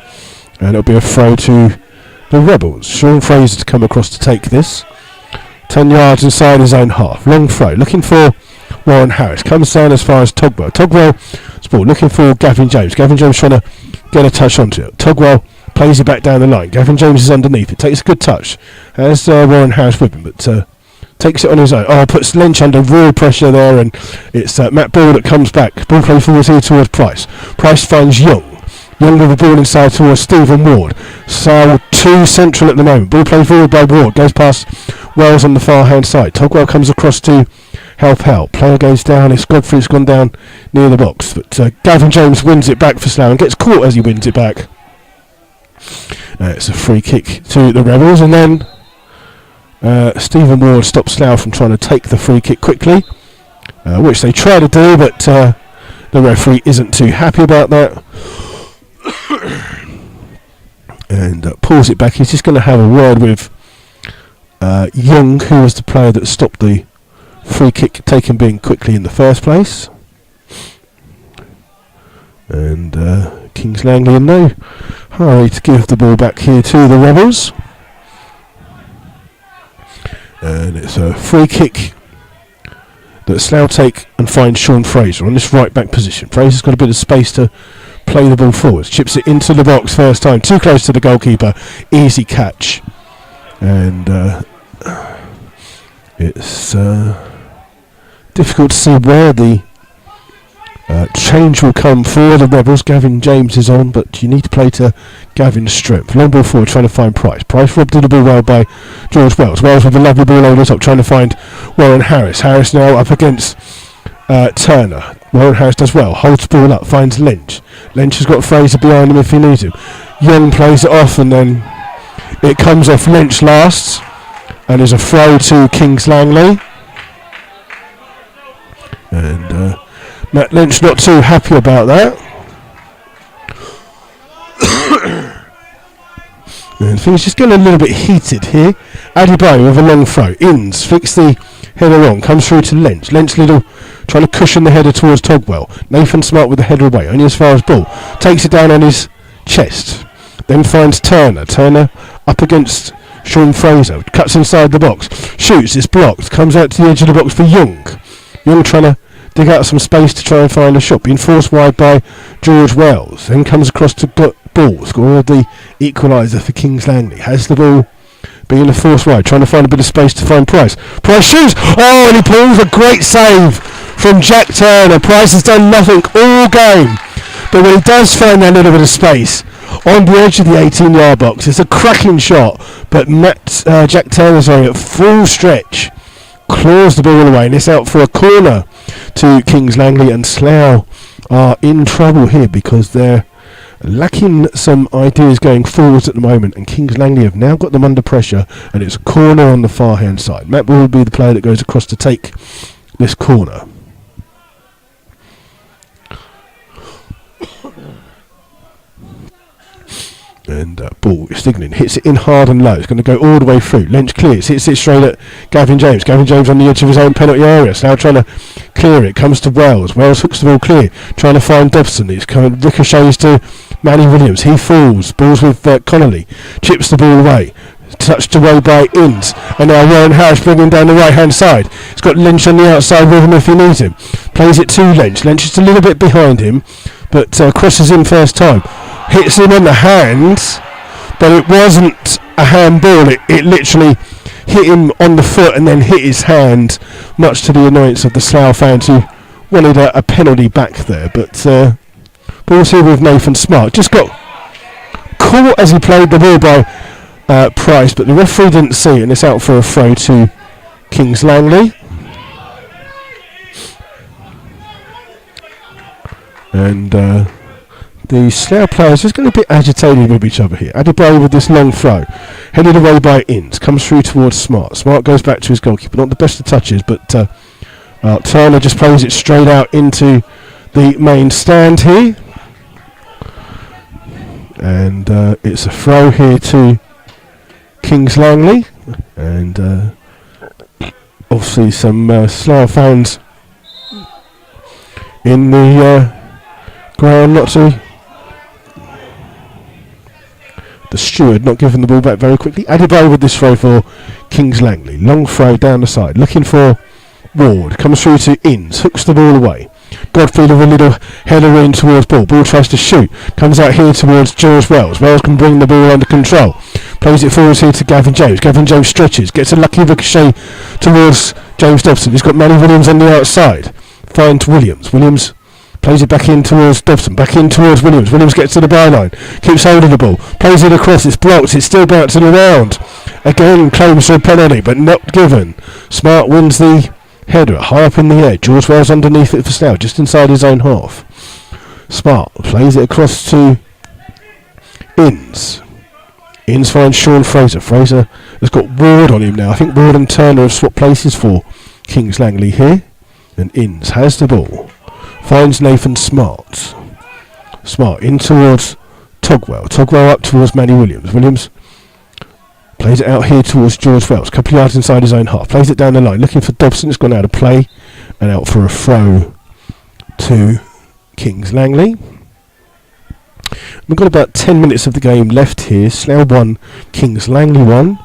And it'll be a throw to the Rebels. Sean Fraser to come across to take this. 10 yards inside his own half. Long throw, looking for Warren Harris. Comes down as far as Togwell. Togwell's ball, looking for Gavin James. Gavin James trying to get a touch onto it. Togwell plays it back down the line. Gavin James is underneath it. Takes a good touch. Has Warren Harris with him, but takes it on his own. Oh, puts Lynch under real pressure there, and it's Matt Ball that comes back. Ball play forward here towards Price. Price finds Young. Young with the ball inside towards Stephen Ward. So 2 central at the moment. Ball play forward by Ward. Goes past Wells on the far hand side. Togwell comes across to help out. Player goes down. It's Godfrey's gone down near the box. But Gavin James wins it back for Slough and gets caught as he wins it back. It's a free kick to the Rebels, and then Stephen Ward stops Slough from trying to take the free kick quickly, which they try to do, but the referee isn't too happy about that. And pulls it back. He's just going to have a word with Young, who was the player that stopped the free kick taken being quickly in the first place. And Kings Langley in no hurry to give the ball back here to the Rebels. And it's a free kick that Slough take and find Sean Fraser on this right back position. Fraser's got a bit of space to play the ball forwards. Chips it into the box first time. Too close to the goalkeeper. Easy catch. And it's difficult to see where the change will come for the Rebels. Gavin James is on, but you need to play to Gavin's strength. Long ball forward, trying to find Price. Price robbed the ball well by George Wells. Wells with a lovely ball over the top, trying to find Warren Harris. Harris now up against Turner. Warren Harris does well, holds the ball up, finds Lynch. Lynch has got Fraser behind him if he needs him. Young plays it off, and then it comes off Lynch last, and is a throw to Kings Langley. And Matt Lynch not too happy about that. And things just getting a little bit heated here. Adebayo with a long throw. Inns flicks the header on. Comes through to Lynch. Lynch little trying to cushion the header towards Togwell. Nathan Smart with the header away. Only as far as Ball. Takes it down on his chest. Then finds Turner. Turner up against Sean Fraser. Cuts inside the box. Shoots. It's blocked. Comes out to the edge of the box for Young. Young trying to dig out some space to try and find a shot. Being forced wide by George Wells. Then comes across to Ball. Scorer of the equaliser for Kings Langley. Has the ball being a force wide, trying to find a bit of space to find Price. Price shoots! Oh, and he pulls a great save from Jack Turner. Price has done nothing all game. But when he does find that little bit of space on the edge of the 18-yard box, it's a cracking shot. But Jack Turner's at full stretch, claws the ball away, and it's out for a corner to Kings Langley, and Slough are in trouble here because they're lacking some ideas going forwards at the moment, and Kings Langley have now got them under pressure, and it's a corner on the far hand side. Matt will be the player that goes across to take this corner. And ball is signaling, hits it in hard and low. It's going to go all the way through. Lynch clears, hits it straight at Gavin James. Gavin James on the edge of his own penalty area. Now trying to clear it. Comes to Wells. Wells hooks the ball clear. Trying to find Dobson. It's coming, ricochets to Manny Williams. He falls. Balls with Connolly. Chips the ball away. Touched away by Inns. And now Warren Harris bringing down the right hand side. He's got Lynch on the outside with him if he needs him. Plays it to Lynch. Lynch is a little bit behind him, but crosses in first time. Hits him on the hands, but it wasn't a handball. It literally hit him on the foot and then hit his hand, much to the annoyance of the Slough fans who wanted a penalty back there. But ball's here with Nathan Smart. Just got caught as he played the ball by Price, but the referee didn't see it, and it's out for a throw to Kings Langley. And the Slough players just getting a bit agitated with each other here. Adebayo with this long throw, headed away by Inns, comes through towards Smart. Smart goes back to his goalkeeper, not the best of touches, but Turner just plays it straight out into the main stand here. And it's a throw here to Kings Langley, and obviously some Slough fans in the ground not to. The steward not giving the ball back very quickly. Adebayo with this throw for Kings Langley. Long throw down the side. Looking for Ward. Comes through to Inns. Hooks the ball away. Godfrey with a little header in towards ball. Ball tries to shoot. Comes out here towards George Wells. Wells can bring the ball under control. Plays it forwards here to Gavin James. Gavin James stretches. Gets a lucky ricochet towards James Dobson. He's got Manny Williams on the outside. Finds Williams. Williams plays it back in towards Dobson, back in towards Williams. Williams gets to the byline, keeps hold of the ball, plays it across, it's blocked, it's still bouncing around. Again, claims for a penalty, but not given. Smart wins the header, high up in the air. George Wells underneath it for Slough, just inside his own half. Smart plays it across to Inns. Inns finds Sean Fraser. Fraser has got Ward on him now. I think Ward and Turner have swapped places for Kings Langley here. And Inns has the ball. Finds Nathan Smart. Smart in towards Togwell. Togwell up towards Manny Williams. Williams plays it out here towards George Wells. A couple of yards inside his own half. Plays it down the line. Looking for Dobson. It's gone out of play. And out for a throw to Kings Langley. We've got about 10 minutes of the game left here. Slough 1, Kings Langley 1.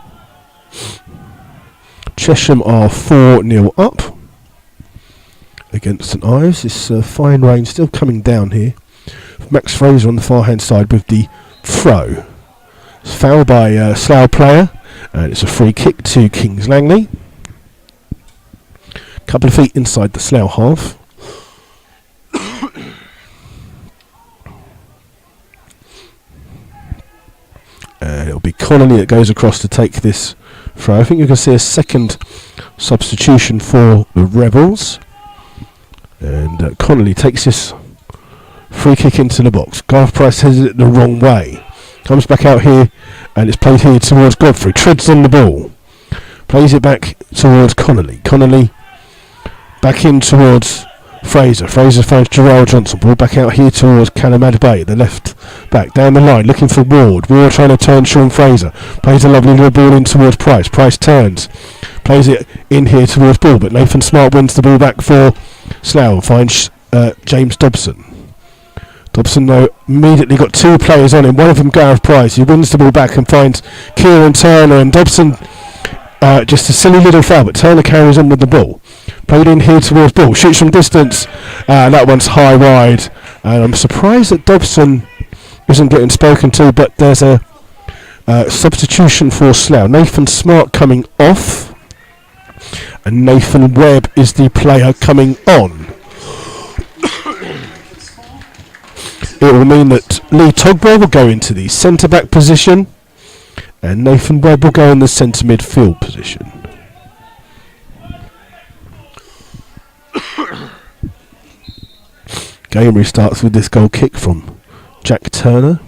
Chesham are 4-0 up against St Ives. This fine rain still coming down here. Max Fraser on the far hand side with the throw. It's fouled by a Slough player, and it's a free kick to Kings Langley. Couple of feet inside the Slough half. And it'll be Connolly that goes across to take this throw. I think you can see a second substitution for the Rebels. And Connolly takes this free kick into the box. Garth Price heads it the wrong way. Comes back out here, and it's played here towards Godfrey. Treads on the ball. Plays it back towards Connolly. Connolly back in towards Fraser. Fraser finds Gerald Johnson. Ball back out here towards Callum Adebayo, the left back. Down the line, looking for Ward. Ward trying to turn Sean Fraser. Plays a lovely little ball in towards Price. Price turns. Plays it in here towards Ball, but Nathan Smart wins the ball back for Slough. Finds James Dobson. Dobson, though, immediately got two players on him. One of them, Gareth Price. He wins the ball back and finds Kieran Turner. And Dobson, just a silly little foul, but Turner carries on with the ball. Played in here towards Ball. Shoots from distance. That one's high wide. And I'm surprised that Dobson isn't getting spoken to, but there's a Substitution for Slough. Nathan Smart coming off, and Nathan Webb is the player coming on. It will mean that Lee Togwell will go into the centre-back position, and Nathan Webb will go in the centre midfield position. Game restarts with this goal kick from Jack Turner.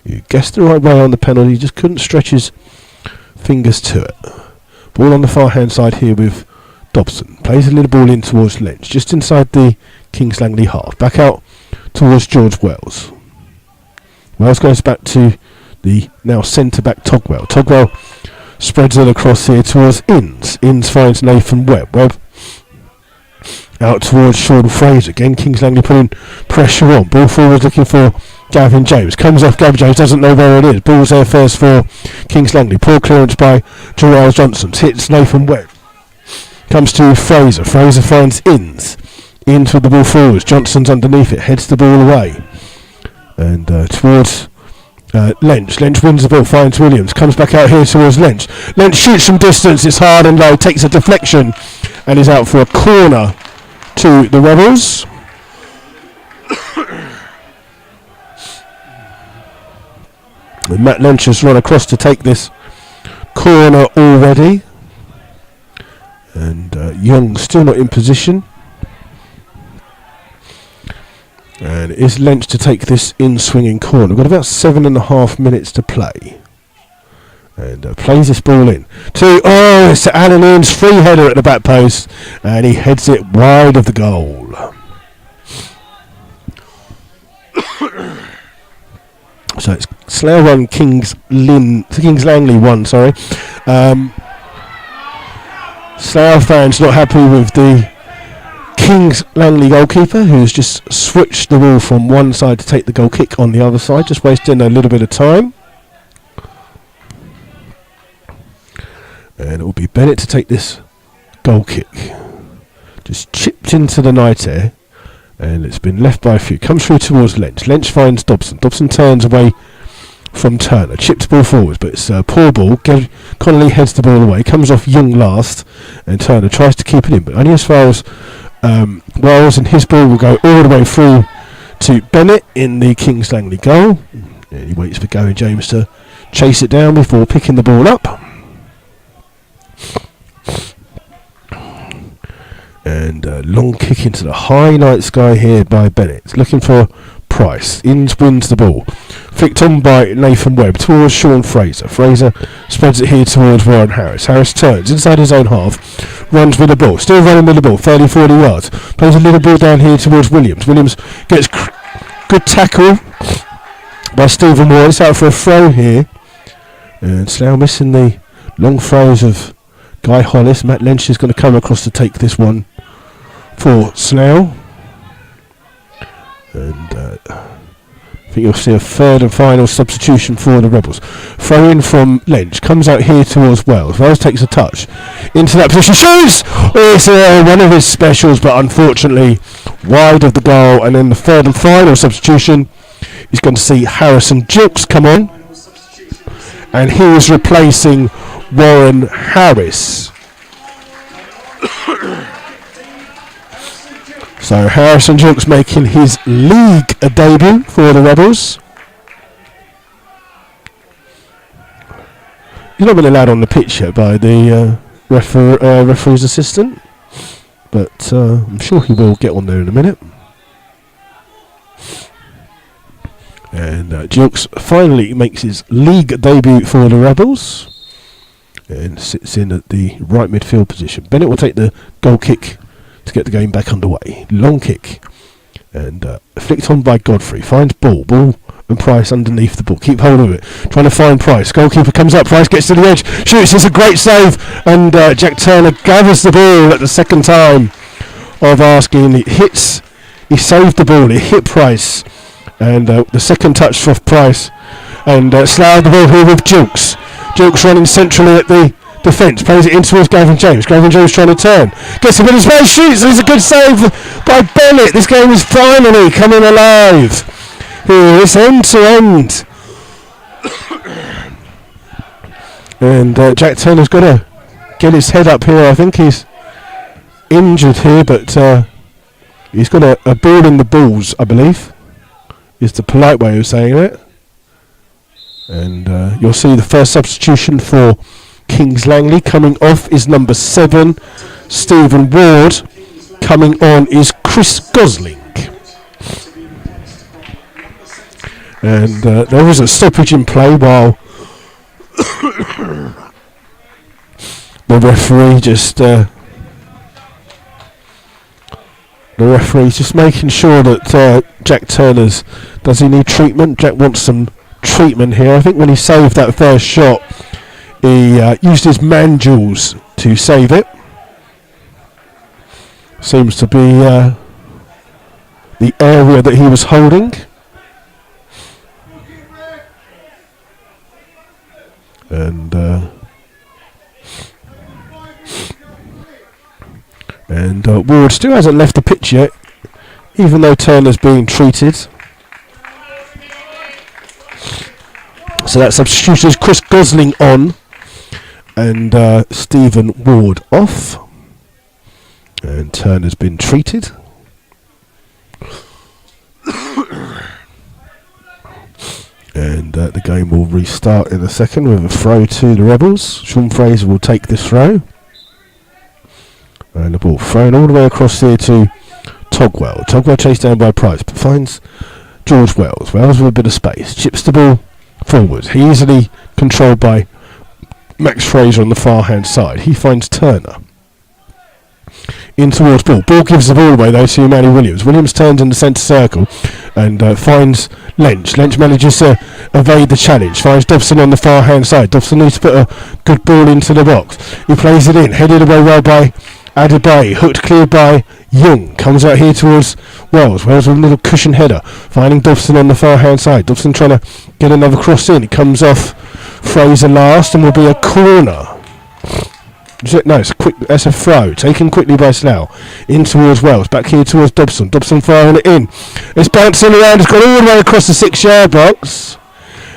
You guessed the right way on the penalty, just couldn't stretch his fingers to it. Ball on the far hand side here with Dobson. Plays a little ball in towards Lynch, just inside the Kings Langley half. Back out towards George Wells. Wells goes back to the now centre-back Togwell. Togwell spreads it across here towards Inns. Inns finds Nathan Webb. Webb out towards Sean Fraser. Again, Kings Langley putting pressure on. Ball forward looking for Gavin James. Comes off Gavin James, doesn't know where it is. Ball's there first for Kings Langley. Poor clearance by Gerald Johnson. Hits Nathan Webb. Comes to Fraser. Fraser finds Inns. Inns with the ball forwards. Johnson's underneath it. Heads the ball away. And towards Lynch. Lynch wins the ball. Finds Williams. Comes back out here towards Lynch. Lynch shoots from distance. It's hard and low. Takes a deflection. And is out for a corner to the Rebels. And Matt Lynch has run across to take this corner already. And Young still not in position. And it is Lynch to take this in-swinging corner. We've got about 7.5 minutes to play. And plays this ball in. It's Alan Ian's free header at the back post. And he heads it wide of the goal. So it's Slough 1, Kings Langley 1, sorry. Slough fans not happy with the Kings Langley goalkeeper, who's just switched the ball from one side to take the goal kick on the other side, just wasting a little bit of time. And it will be Bennett to take this goal kick. Just chipped into the night air. And it's been left by a few. Comes through towards Lynch. Lynch finds Dobson. Dobson turns away from Turner. Chips the ball forwards, but it's a poor ball. Connolly heads the ball away. Comes off Young last. And Turner tries to keep it in, but only as far as Wells, and his ball will go all the way through to Bennett in the Kings Langley goal. And he waits for Gary James to chase it down before picking the ball up. And long kick into the high night sky here by Bennett. It's looking for Price. Inns wins the ball. Flicked on by Nathan Webb towards Sean Fraser. Fraser spreads it here towards Warren Harris. Harris turns inside his own half. Runs with the ball. Still running with the ball. 30-40 yards. Plays a little ball down here towards Williams. Williams gets good tackle by Stephen Ward. It's out for a throw here. And Slough missing the long throws of Guy Hollis. Matt Lynch is going to come across to take this one for Slough. And I think you'll see a third and final substitution for the Rebels. Throw in from Lynch. Comes out here towards Wells. Wells takes a touch into that position. Shoots! It's one of his specials, but unfortunately wide of the goal. And then the third and final substitution is going to see Harrison Jukes come on. And he is replacing Warren Harris. So Harrison Jukes making his league debut for the Rebels. He's not been allowed on the pitch yet by the referee's assistant, but I'm sure he will get on there in a minute. And Jukes finally makes his league debut for the Rebels and sits in at the right midfield position. Bennett will take the goal kick to get the game back underway. Long kick and flicked on by Godfrey. Finds ball and Price underneath the ball. Keep hold of it. Trying to find Price. Goalkeeper comes up. Price gets to the edge. Shoots. It's a great save. And Jack Turner gathers the ball at the second time of asking. It hits. He saved the ball. It hit Price. And the second touch for Price. And Slough the ball here with Jukes. Jukes running centrally at the defence. Plays it in towards Gavin James. Gavin James trying to turn. Gets a bit of space. Shoots. It's a good save by Bennett. This game is finally coming alive. Here it's end to end. And Jack Turner's got to get his head up here. I think he's injured here, but he's got a ball in the balls, I believe, is the polite way of saying it. And you'll see the first substitution for Kings Langley. Coming off is number 7, Stephen Ward. Coming on is Chris Gosling. And there was a stoppage in play while the referee's just making sure that Jack Turner's, does he need treatment? Jack wants some treatment here. I think when he saved that first shot, he used his man jewels to save it. Seems to be the area that he was holding. And Ward still hasn't left the pitch yet, even though Turner's being treated. So that substitution is Chris Gosling on and Stephen Ward off. And Turner's been treated. And the game will restart in a second with a throw to the Rebels. Sean Fraser will take this throw. And the ball thrown all the way across here to Togwell. Togwell chased down by Price, but finds George Wells. Wells with a bit of space. Chips the ball forward. He easily controlled by Max Fraser on the far hand side. He finds Turner. In towards ball. Ball gives the ball away though to Manny Williams. Williams turns in the centre circle and finds Lynch. Lynch manages to evade the challenge. Finds Dobson on the far hand side. Dobson needs to put a good ball into the box. He plays it in. Headed away well by Adebayo. Hooked clear by Young. Comes out here towards Wells. Wells with a little cushion header. Finding Dobson on the far hand side. Dobson trying to get another cross in. It comes off Fraser last and will be a corner. No, that's a throw. Taken quickly by Slough. In towards Wells. Back here towards Dobson. Dobson firing it in. It's bouncing around. It's gone all the way across the 6-yard box.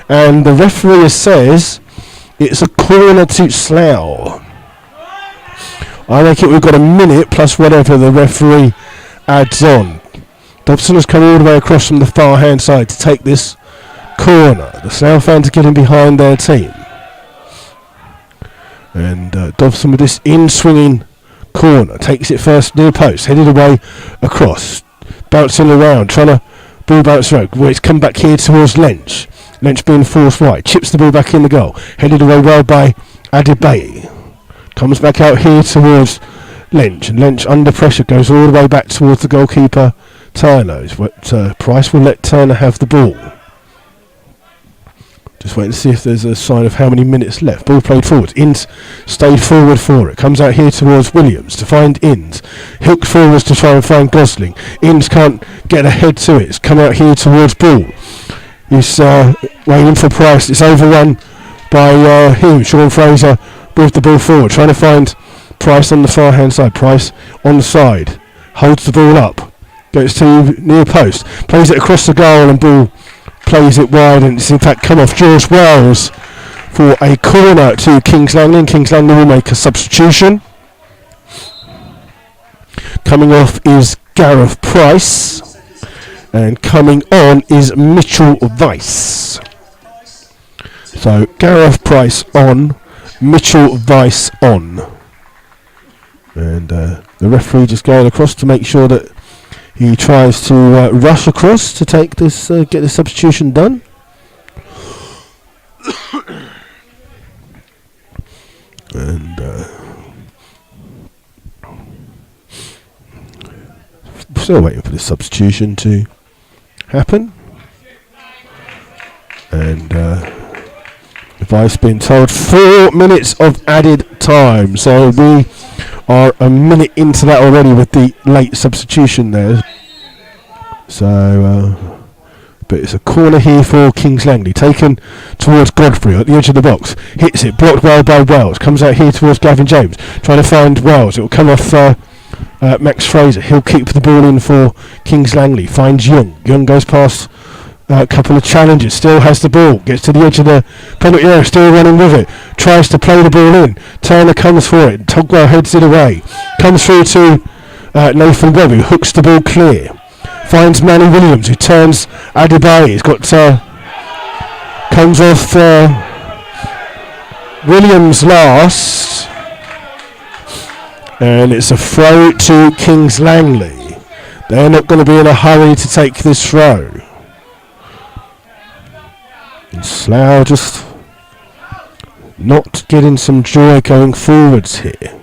And the referee says it's a corner to Slough. I reckon we've got a minute plus whatever the referee adds on. Dobson has come all the way across from the far hand side to take this corner. The Slough fans are getting behind their team. And Dobson with this in-swinging corner takes it first near post, headed away across, bouncing around, trying to ball bounce around. Well, it's come back here towards Lynch. Lynch being forced wide, chips the ball back in the goal, headed away well by Adebayo. Comes back out here towards Lynch, and Lynch under pressure goes all the way back towards the goalkeeper Turner. But Price will let Turner have the ball. Just waiting to see if there's a sign of how many minutes left. Ball played forward. Inns stayed forward for it. Comes out here towards Williams to find Inns. Hooked forwards to try and find Gosling. Inns can't get ahead to it. It's come out here towards Ball. He's waiting for Price. It's overrun by him. Sean Fraser with the ball forward. Trying to find Price on the far hand side. Price on the side. Holds the ball up. Gets to near post. Plays it across the goal and Ball plays it wide, and it's in fact come off George Wells for a corner to Kings Langley, and Kings Langley will make a substitution. Coming off is Gareth Price, and coming on is Mitchell Weiss. So Gareth Price on, Mitchell Weiss on. And the referee just going across to make sure that he tries to rush across to take this, get the substitution done. And still waiting for the substitution to happen. And if I've been told 4 minutes of added time, so we are a minute into that already with the late substitution there. So, but it's a corner here for Kings Langley, taken towards Godfrey at the edge of the box. Hits it, blocked well by Wells. Comes out here towards Gavin James, trying to find Wells. It will come off Max Fraser. He'll keep the ball in for Kings Langley. Finds Young. Young goes past A couple of challenges. Still has the ball. Gets to the edge of the penalty area. Still running with it. Tries to play the ball in. Turner comes for it. Togwell heads it away. Comes through to Nathan Webb, who hooks the ball clear. Finds Manny Williams, who turns Adebayo. He's got comes off Williams last, and it's a throw to Kings Langley. They're not going to be in a hurry to take this throw. And Slough just not getting some joy going forwards here.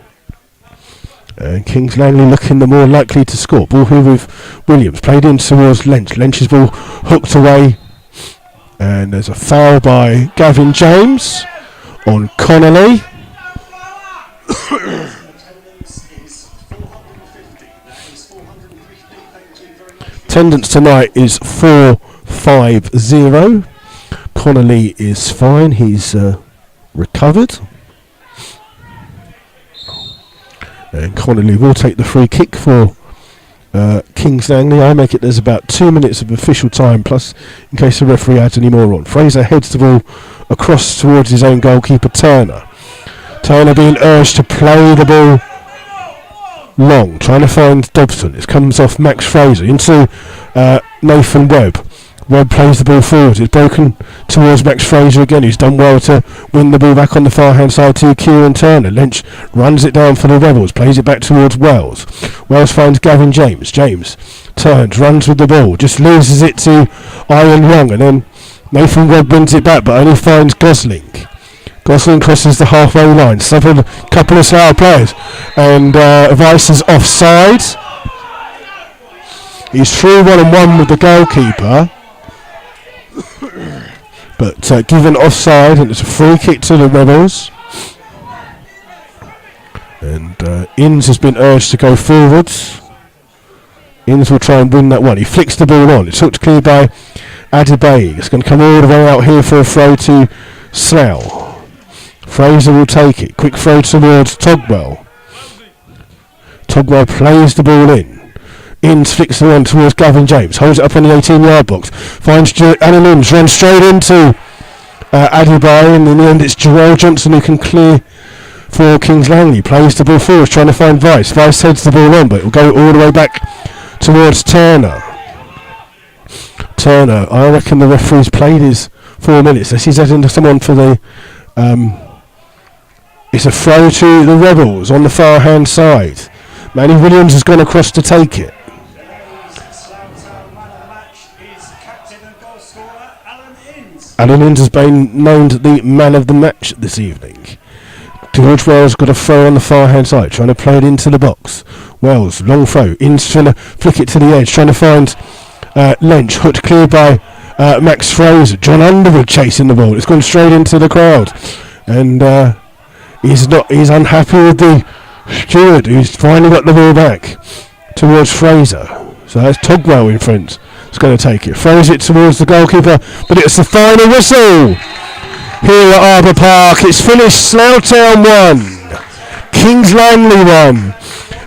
And Kings Langley looking the more likely to score. Ball here with Williams. Played in towards Lynch. Lynch's ball hooked away. And there's a foul by Gavin James on Connolly. Attendance tonight is 450. Connolly is fine. He's recovered. And Connolly will take the free kick for Kings Langley. I make it there's about 2 minutes of official time, plus in case the referee adds any more on. Fraser heads the ball across towards his own goalkeeper, Turner. Turner being urged to play the ball long, trying to find Dobson. It comes off Max Fraser into Nathan Webb. Webb plays the ball forward. It's broken towards Max Fraser again, who's done well to win the ball back on the far hand side to Kieran Turner. Lynch runs it down for the Rebels, plays it back towards Wells. Wells finds Gavin James. James turns, runs with the ball, just loses it to Iron Young, and then Nathan Webb wins it back, but only finds Gosling. Gosling crosses the halfway line. Several couple of Slough players, and Vice is offside. He's through 1-on-1 with the goalkeeper. But given offside, and it's a free kick to the Rebels. And Inns has been urged to go forwards. Inns will try and win that one. He flicks the ball on. It's hooked clear by Adebayo. It's going to come all the way out here for a throw to Slough. Fraser will take it. Quick throw towards Togwell. Togwell plays the ball in. Inns flicks the one towards Gavin James. Holds it up on the 18-yard box. Finds Alan Inns. Runs straight into Adebayo. And in the end it's Jarrell Johnson who can clear for Kings Langley. Plays the ball forward, trying to find Vice. Vice heads the ball on, but it will go all the way back towards Turner. Turner, I reckon the referee's played his 4 minutes. He's adding someone for the... it's a throw to the Rebels on the far hand side. Manny Williams has gone across to take it. Alan Inns has been named the man of the match this evening. George Wells got a throw on the far hand side, trying to play it into the box. Wells, long throw. Inns trying to flick it to the edge, trying to find Lynch. Hooked clear by Max Fraser. John Underwood chasing the ball. It's gone straight into the crowd. And he's unhappy with the steward, who's finally got the ball back towards Fraser. So that's Togwell in front. It's going to take it. Throws it towards the goalkeeper, but it's the final whistle here at Arbour Park. It's finished. Slough Town 1, Kings Langley 1,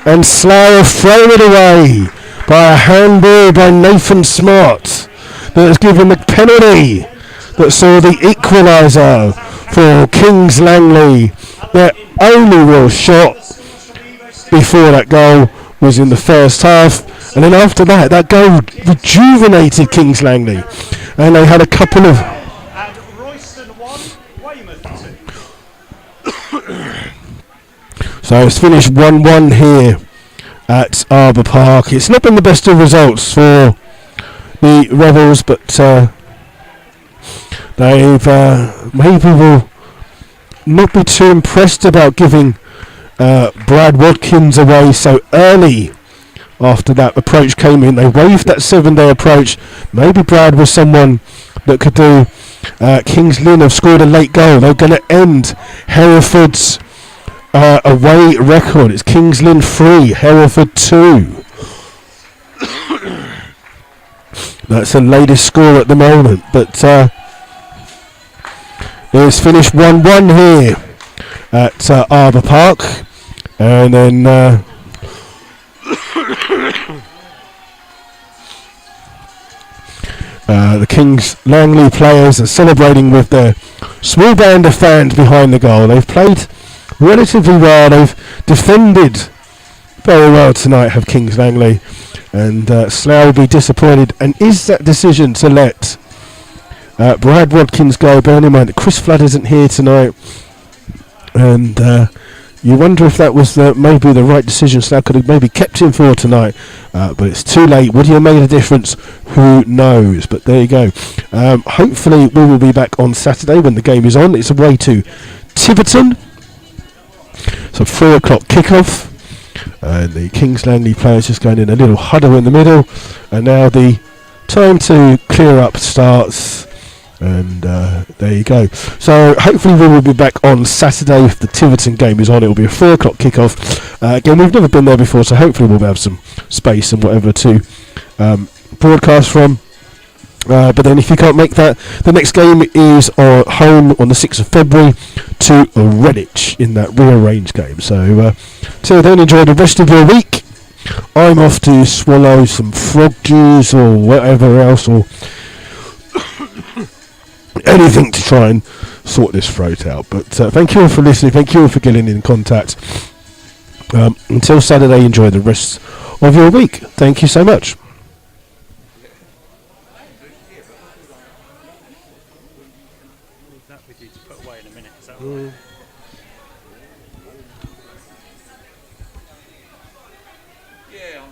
and Slough have thrown it away by a handball by Nathan Smart that has given the penalty that saw the equaliser for Kings Langley. Their only real shot before that goal was in the first half, and then after that goal rejuvenated Kings Langley, and they had a couple of so it's finished 1-1 here at Arbour Park. It's not been the best of results for the Rebels, but they've maybe will not be too impressed about giving Brad Watkins away so early. After that approach came in, they waived that 7-day approach. Maybe Brad was someone that could do. Kings Lynn have scored a late goal. They're going to end Hereford's away record. It's Kings Lynn 3, Hereford 2. That's the latest score at the moment. But it's finished 1-1 here at Arbour Park. And then The Kings Langley players are celebrating with their small band of fans behind the goal. They've played relatively well. They've defended very well tonight, have Kings Langley. And Slough will be disappointed. And is that decision to let Brad Watkins go, bearing in mind that Chris Flood isn't here tonight? And you wonder if that was maybe the right decision. Slough could have maybe kept him for tonight, but it's too late. Would he have made a difference? Who knows? But there you go. Hopefully we will be back on Saturday when the game is on. It's away to Tiverton. So 3 o'clock kickoff. And the Kings Langley players just going in a little huddle in the middle. And now the time to clear up starts. And there you go. So hopefully we will be back on Saturday if the Tiverton game is on. It will be a 4 o'clock kickoff. Again, we've never been there before, so hopefully we'll have some space and whatever to broadcast from. But then if you can't make that, the next game is home on the 6th of February to Redditch in that rearranged game. So till then, enjoy the rest of your week. I'm off to swallow some frog juice or whatever else, or anything to try and sort this throat out. But thank you all for listening. Thank you all for getting in contact. Until Saturday, enjoy the rest of your week. Thank you so much. Yeah,